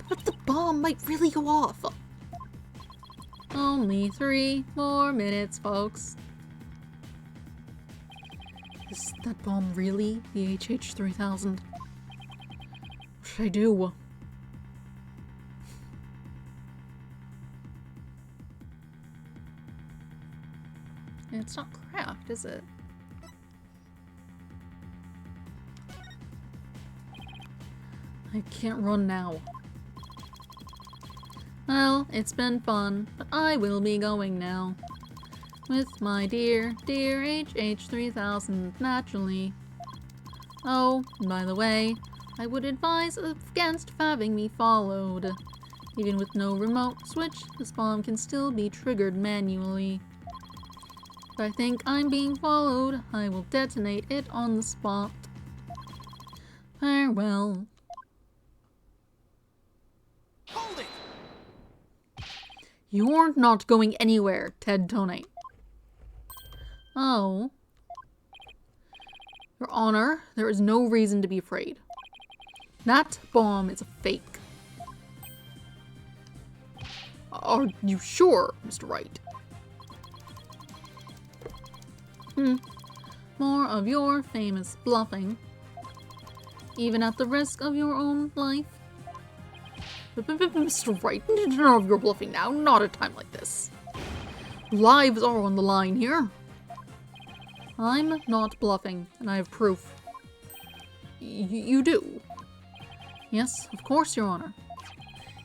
But the bomb might really go off. Only 3 more minutes, folks. Is that bomb really the HH-3000? What should I do? It's not cracked, is it? I can't run now. Well, it's been fun, but I will be going now. With my dear HH-3000, naturally. Oh, by the way, I would advise against having me followed. Even with no remote switch, this bomb can still be triggered manually. If I think I'm being followed, I will detonate it on the spot. Farewell. Hold it! You're not going anywhere, Ted Tonate. Oh. Your Honor, there is no reason to be afraid. That bomb is a fake. Are you sure, Mr. Wright? More of your famous bluffing. Even at the risk of your own life. Mr. Wright, none of your bluffing now. Not a time like this. Lives are on the line here. I'm not bluffing, and I have proof. You do? Yes, of course, Your Honor.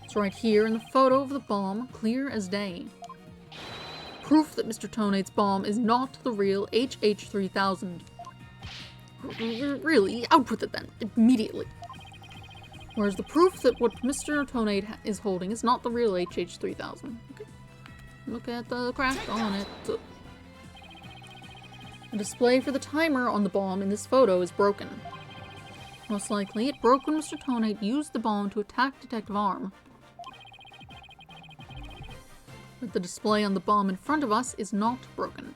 It's right here in the photo of the bomb, clear as day. Proof that Mr. Tonate's bomb is not the real HH-3000. Really? Out with it then, immediately. Whereas the proof that what Mr. Tonate is holding is not the real HH-3000. Okay. Look at the crack on it. The display for the timer on the bomb in this photo is broken. Most likely, it broke when Mr. Tonate used the bomb to attack Detective Arm. But the display on the bomb in front of us is not broken.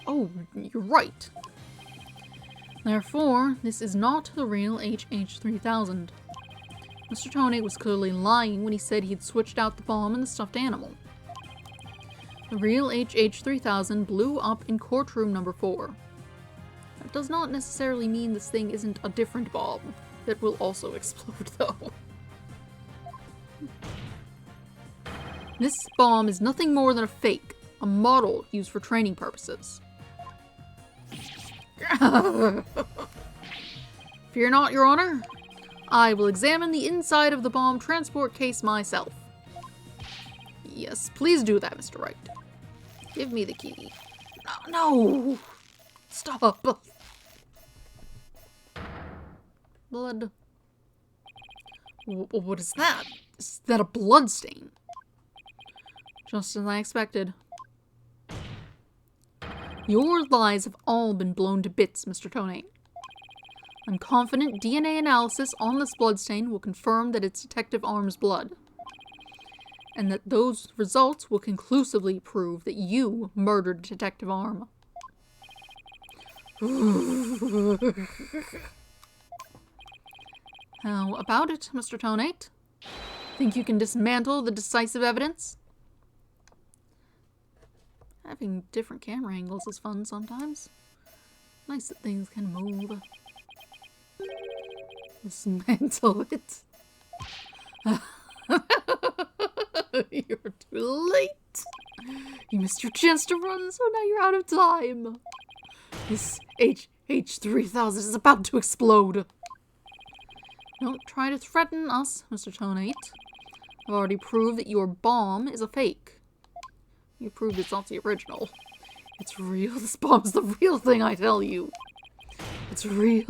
Oh, you're right. Therefore, this is not the real HH-3000. Mr. Tonate was clearly lying when he said he'd switched out the bomb and the stuffed animal. The real HH-3000 blew up in courtroom number 4. That does not necessarily mean this thing isn't a different bomb that will also explode, though. This bomb is nothing more than a fake, a model used for training purposes. Fear not, Your Honor. I will examine the inside of the bomb transport case myself. Yes, please do that, Mr. Wright. Give me the key. No! Stop! Blood. What is that? Is that a blood stain? Just as I expected. Your lies have all been blown to bits, Mr. Tonate. I'm confident DNA analysis on this bloodstain will confirm that it's Detective Arm's blood. And that those results will conclusively prove that you murdered Detective Arm. How about it, Mr. Tonate? Think you can dismantle the decisive evidence? Having different camera angles is fun sometimes. Nice that things can move. Dismantle it. You're too late. You missed your chance to run, so now you're out of time. This HH-3000 is about to explode. Don't try to threaten us, Mr. Tonate. I've already proved that your bomb is a fake. You proved it's not the original. It's real. This bomb's the real thing, I tell you. It's real.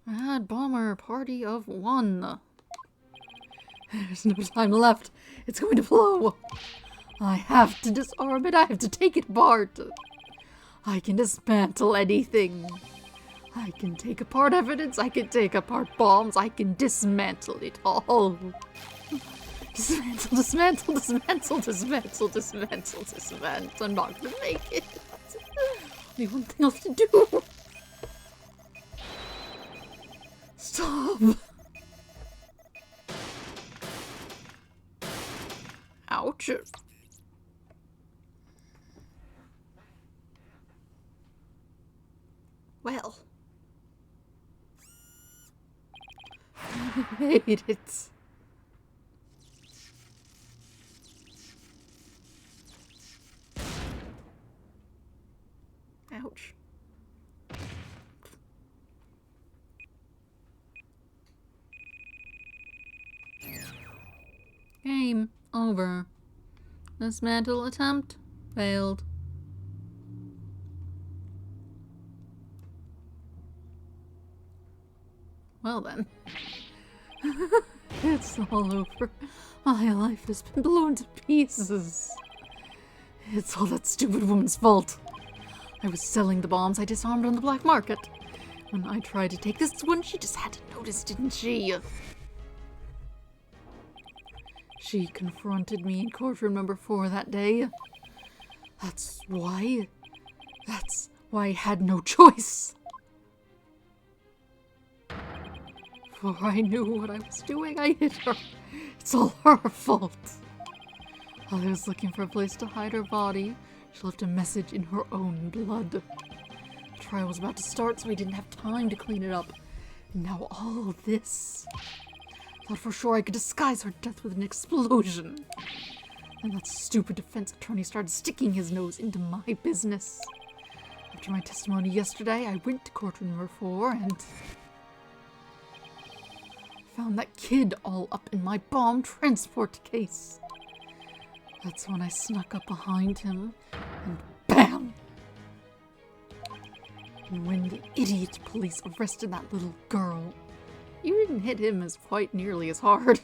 Mad bomber party of 1. There's no time left. It's going to blow. I have to disarm it. I have to take it apart. I can dismantle anything. I can take apart evidence. I can take apart bombs. I can dismantle it all. Dismantle, dismantle, dismantle, dismantle, dismantle, dismantle. I'm not gonna make it. Only one thing left to do. Stop. Ouch. Well. I hate it. Ouch. Game over. Dismantle attempt failed. Well then. It's all over. My life has been blown to pieces. It's all that stupid woman's fault. I was selling the bombs I disarmed on the black market. When I tried to take this one, she just had to notice, didn't she? She confronted me in courtroom number 4 that day. That's why I had no choice. Before I knew what I was doing, I hit her. It's all her fault. While I was looking for a place to hide her body, she left a message in her own blood. The trial was about to start, so I didn't have time to clean it up. And now all this. Thought for sure I could disguise her death with an explosion. And that stupid defense attorney started sticking his nose into my business. After my testimony yesterday, I went to courtroom number 4 and found that kid all up in my bomb transport case. That's when I snuck up behind him and BAM! And when the idiot police arrested that little girl, you didn't hit him as quite nearly as hard.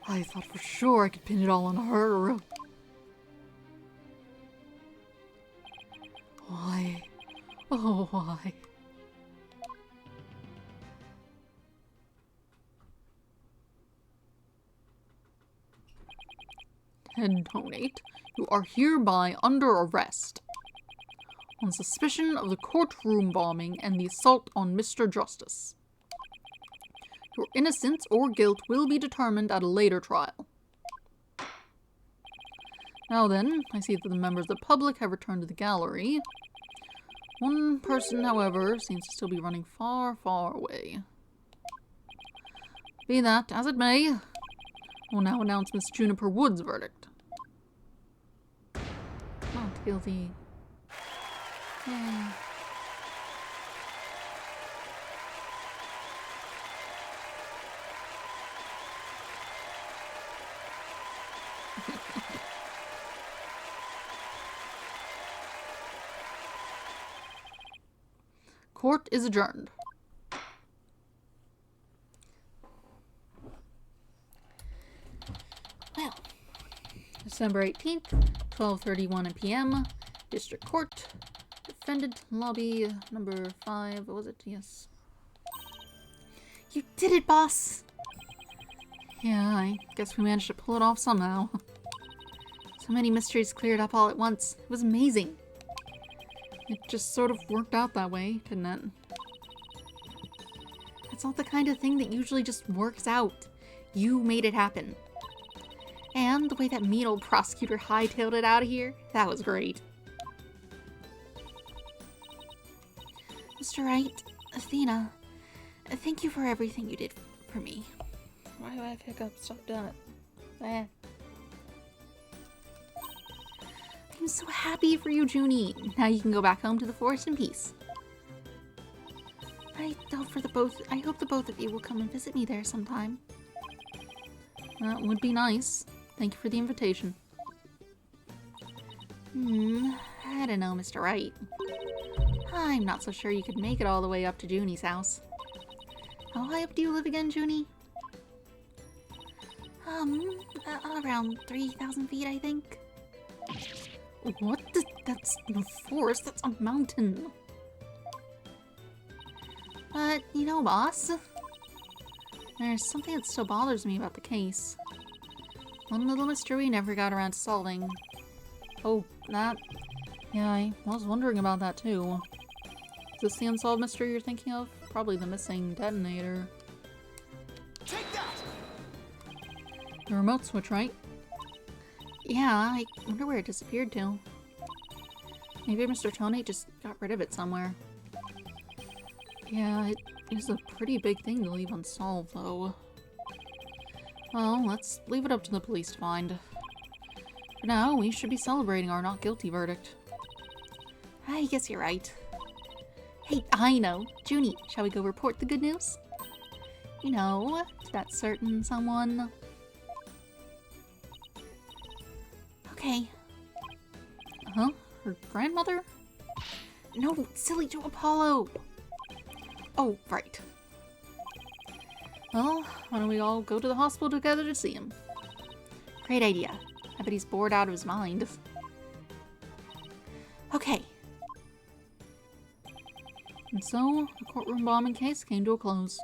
I thought for sure I could pin it all on her. Why? Oh, why? And donate, you are hereby under arrest on suspicion of the courtroom bombing and the assault on Mr. Justice. Your innocence or guilt will be determined at a later trial. Now then, I see that the members of the public have returned to the gallery. One person, however, seems to still be running far, far away. Be that as it may, I will now announce Miss Juniper Wood's verdict. Not guilty. Yeah. Court is adjourned. Well, December 18th, 12:31 p.m. District Court. Defendant lobby number 5. What was it? Yes. You did it, boss! Yeah, I guess we managed to pull it off somehow. So many mysteries cleared up all at once. It was amazing. It just sort of worked out that way, didn't it? It's not the kind of thing that usually just works out. You made it happen. And the way that mean old prosecutor hightailed it out of here, that was great. Mr. Wright, Athena, thank you for everything you did for me. Why do I have hiccups? Stop doing it. I'm so happy for you, Junie. Now you can go back home to the forest in peace. I hope the both of you will come and visit me there sometime. That would be nice. Thank you for the invitation. I don't know, Mr. Wright. I'm not so sure you could make it all the way up to Junie's house. How high up do you live again, Junie? Around 3,000 feet, I think. What? That's no forest, that's a mountain. But, you know, boss, there's something that still bothers me about the case. One little mystery we never got around to solving. Oh, that? Yeah, I was wondering about that too. Is this the unsolved mystery you're thinking of? Probably the missing detonator. Take that! The remote switch, right? Yeah, I wonder where it disappeared to. Maybe Mr. Tony just got rid of it somewhere. Yeah, it is a pretty big thing to leave unsolved, though. Well, let's leave it up to the police to find. For now, we should be celebrating our not guilty verdict. I guess you're right. Hey, I know. Junie, shall we go report the good news? You know, to that certain someone. Okay. Huh? Her grandmother? No, silly Joe Apollo! Oh, right. Well, why don't we all go to the hospital together to see him? Great idea. I bet he's bored out of his mind. Okay. And so, the courtroom bombing case came to a close.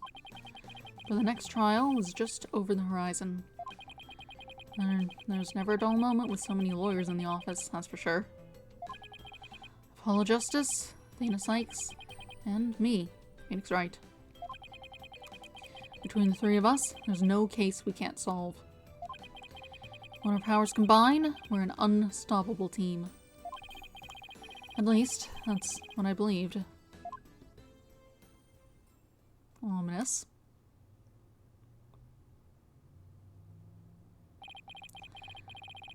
But the next trial was just over the horizon. There's never a dull moment with so many lawyers in the office, that's for sure. Apollo Justice, Athena Sykes, and me, Phoenix Wright. Between the three of us, there's no case we can't solve. When our powers combine, we're an unstoppable team. At least, that's what I believed. Ominous.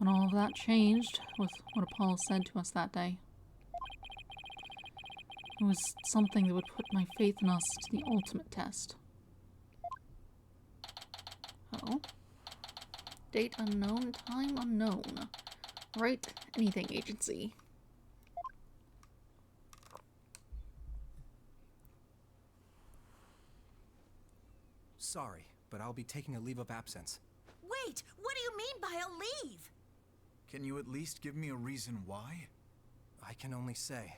And all of that changed with what Apollo said to us that day. It was something that would put my faith in us to the ultimate test. Oh. Date unknown, time unknown. Right, anything agency. Sorry, but I'll be taking a leave of absence. Wait, what do you mean by a leave? Can you at least give me a reason why? I can only say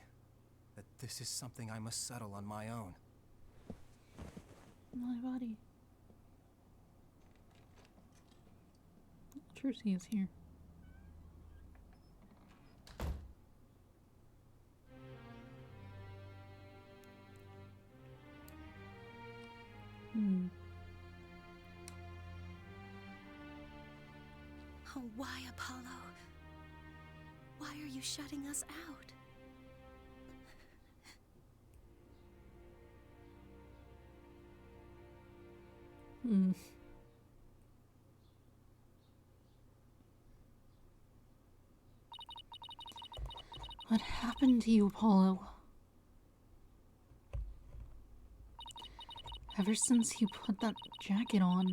that this is something I must settle on my own. My body. Trucy is here. Oh, why, Apollo? Why are you shutting us out? What happened to you, Apollo? Ever since you put that jacket on,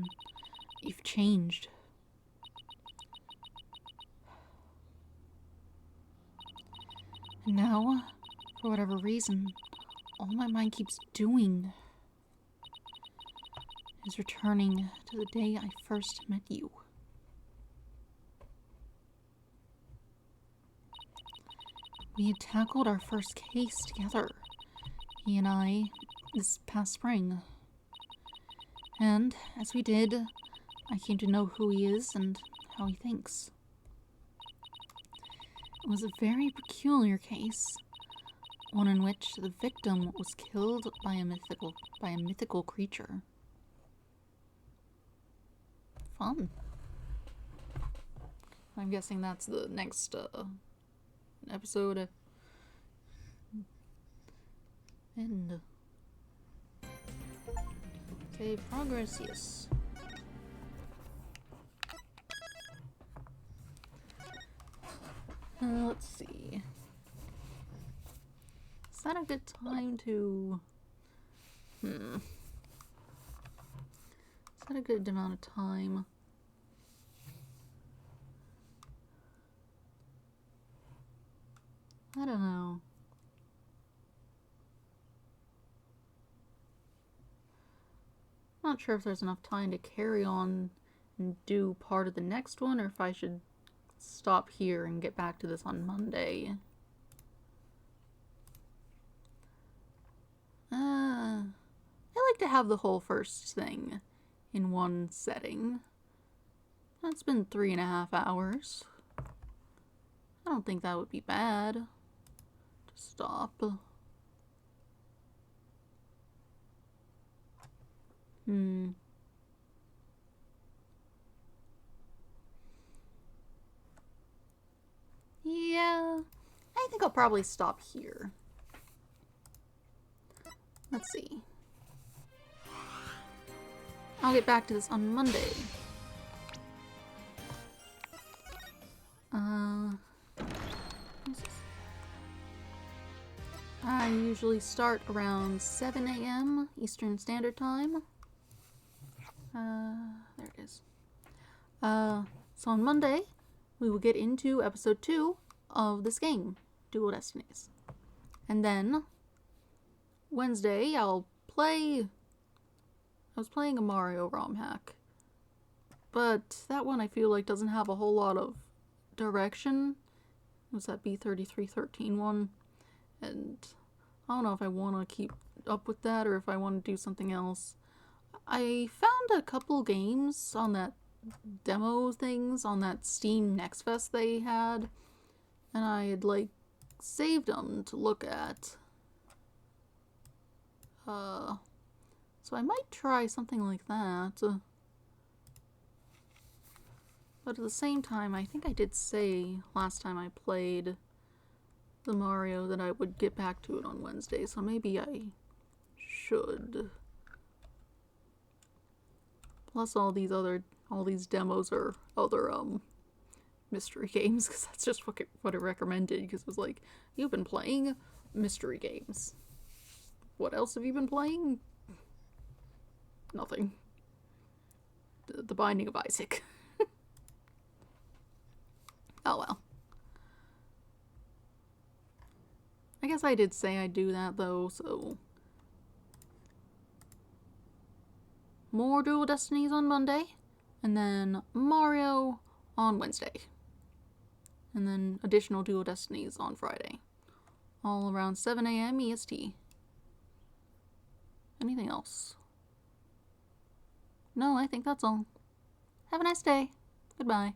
you've changed. And now, for whatever reason, all my mind keeps doing is returning to the day I first met you. We had tackled our first case together, he and I, this past spring. And as we did, I came to know who he is and how he thinks. It was a very peculiar case, one in which the victim was killed by a mythical creature. Fun. I'm guessing that's the next episode. End. Okay, progress, yes. Let's see. Is that a good time to... Is that a good amount of time? I don't know. Not sure if there's enough time to carry on and do part of the next one, or if I should stop here and get back to this on Monday. I like to have the whole first thing in one setting. That's been 3.5 hours. I don't think that would be bad to stop. Yeah, I think I'll probably stop here. Let's see. I'll get back to this on Monday. What's this? I usually start around 7 a.m. Eastern Standard Time. There it is. So on Monday, we will get into episode 2 of this game, Dual Destinies. And then, Wednesday, I was playing a Mario ROM hack. But that one I feel like doesn't have a whole lot of direction. was that B3313 one, and I don't know if I want to keep up with that or if I want to do something else. I found a couple games on that demo things on that Steam Next Fest they had, and I had like saved them to look at. So I might try something like that. But at the same time, I think I did say last time I played the Mario that I would get back to it on Wednesday, so maybe I should. Plus all these demos are other mystery games, because that's just what it recommended, because it was like, you've been playing mystery games. What else have you been playing? Nothing. The Binding of Isaac. Oh well. I guess I did say I'd do that though, so. More Dual Destinies on Monday, and then Mario on Wednesday. And then additional Dual Destinies on Friday. All around 7 a.m. EST. Anything else? No, I think that's all. Have a nice day. Goodbye.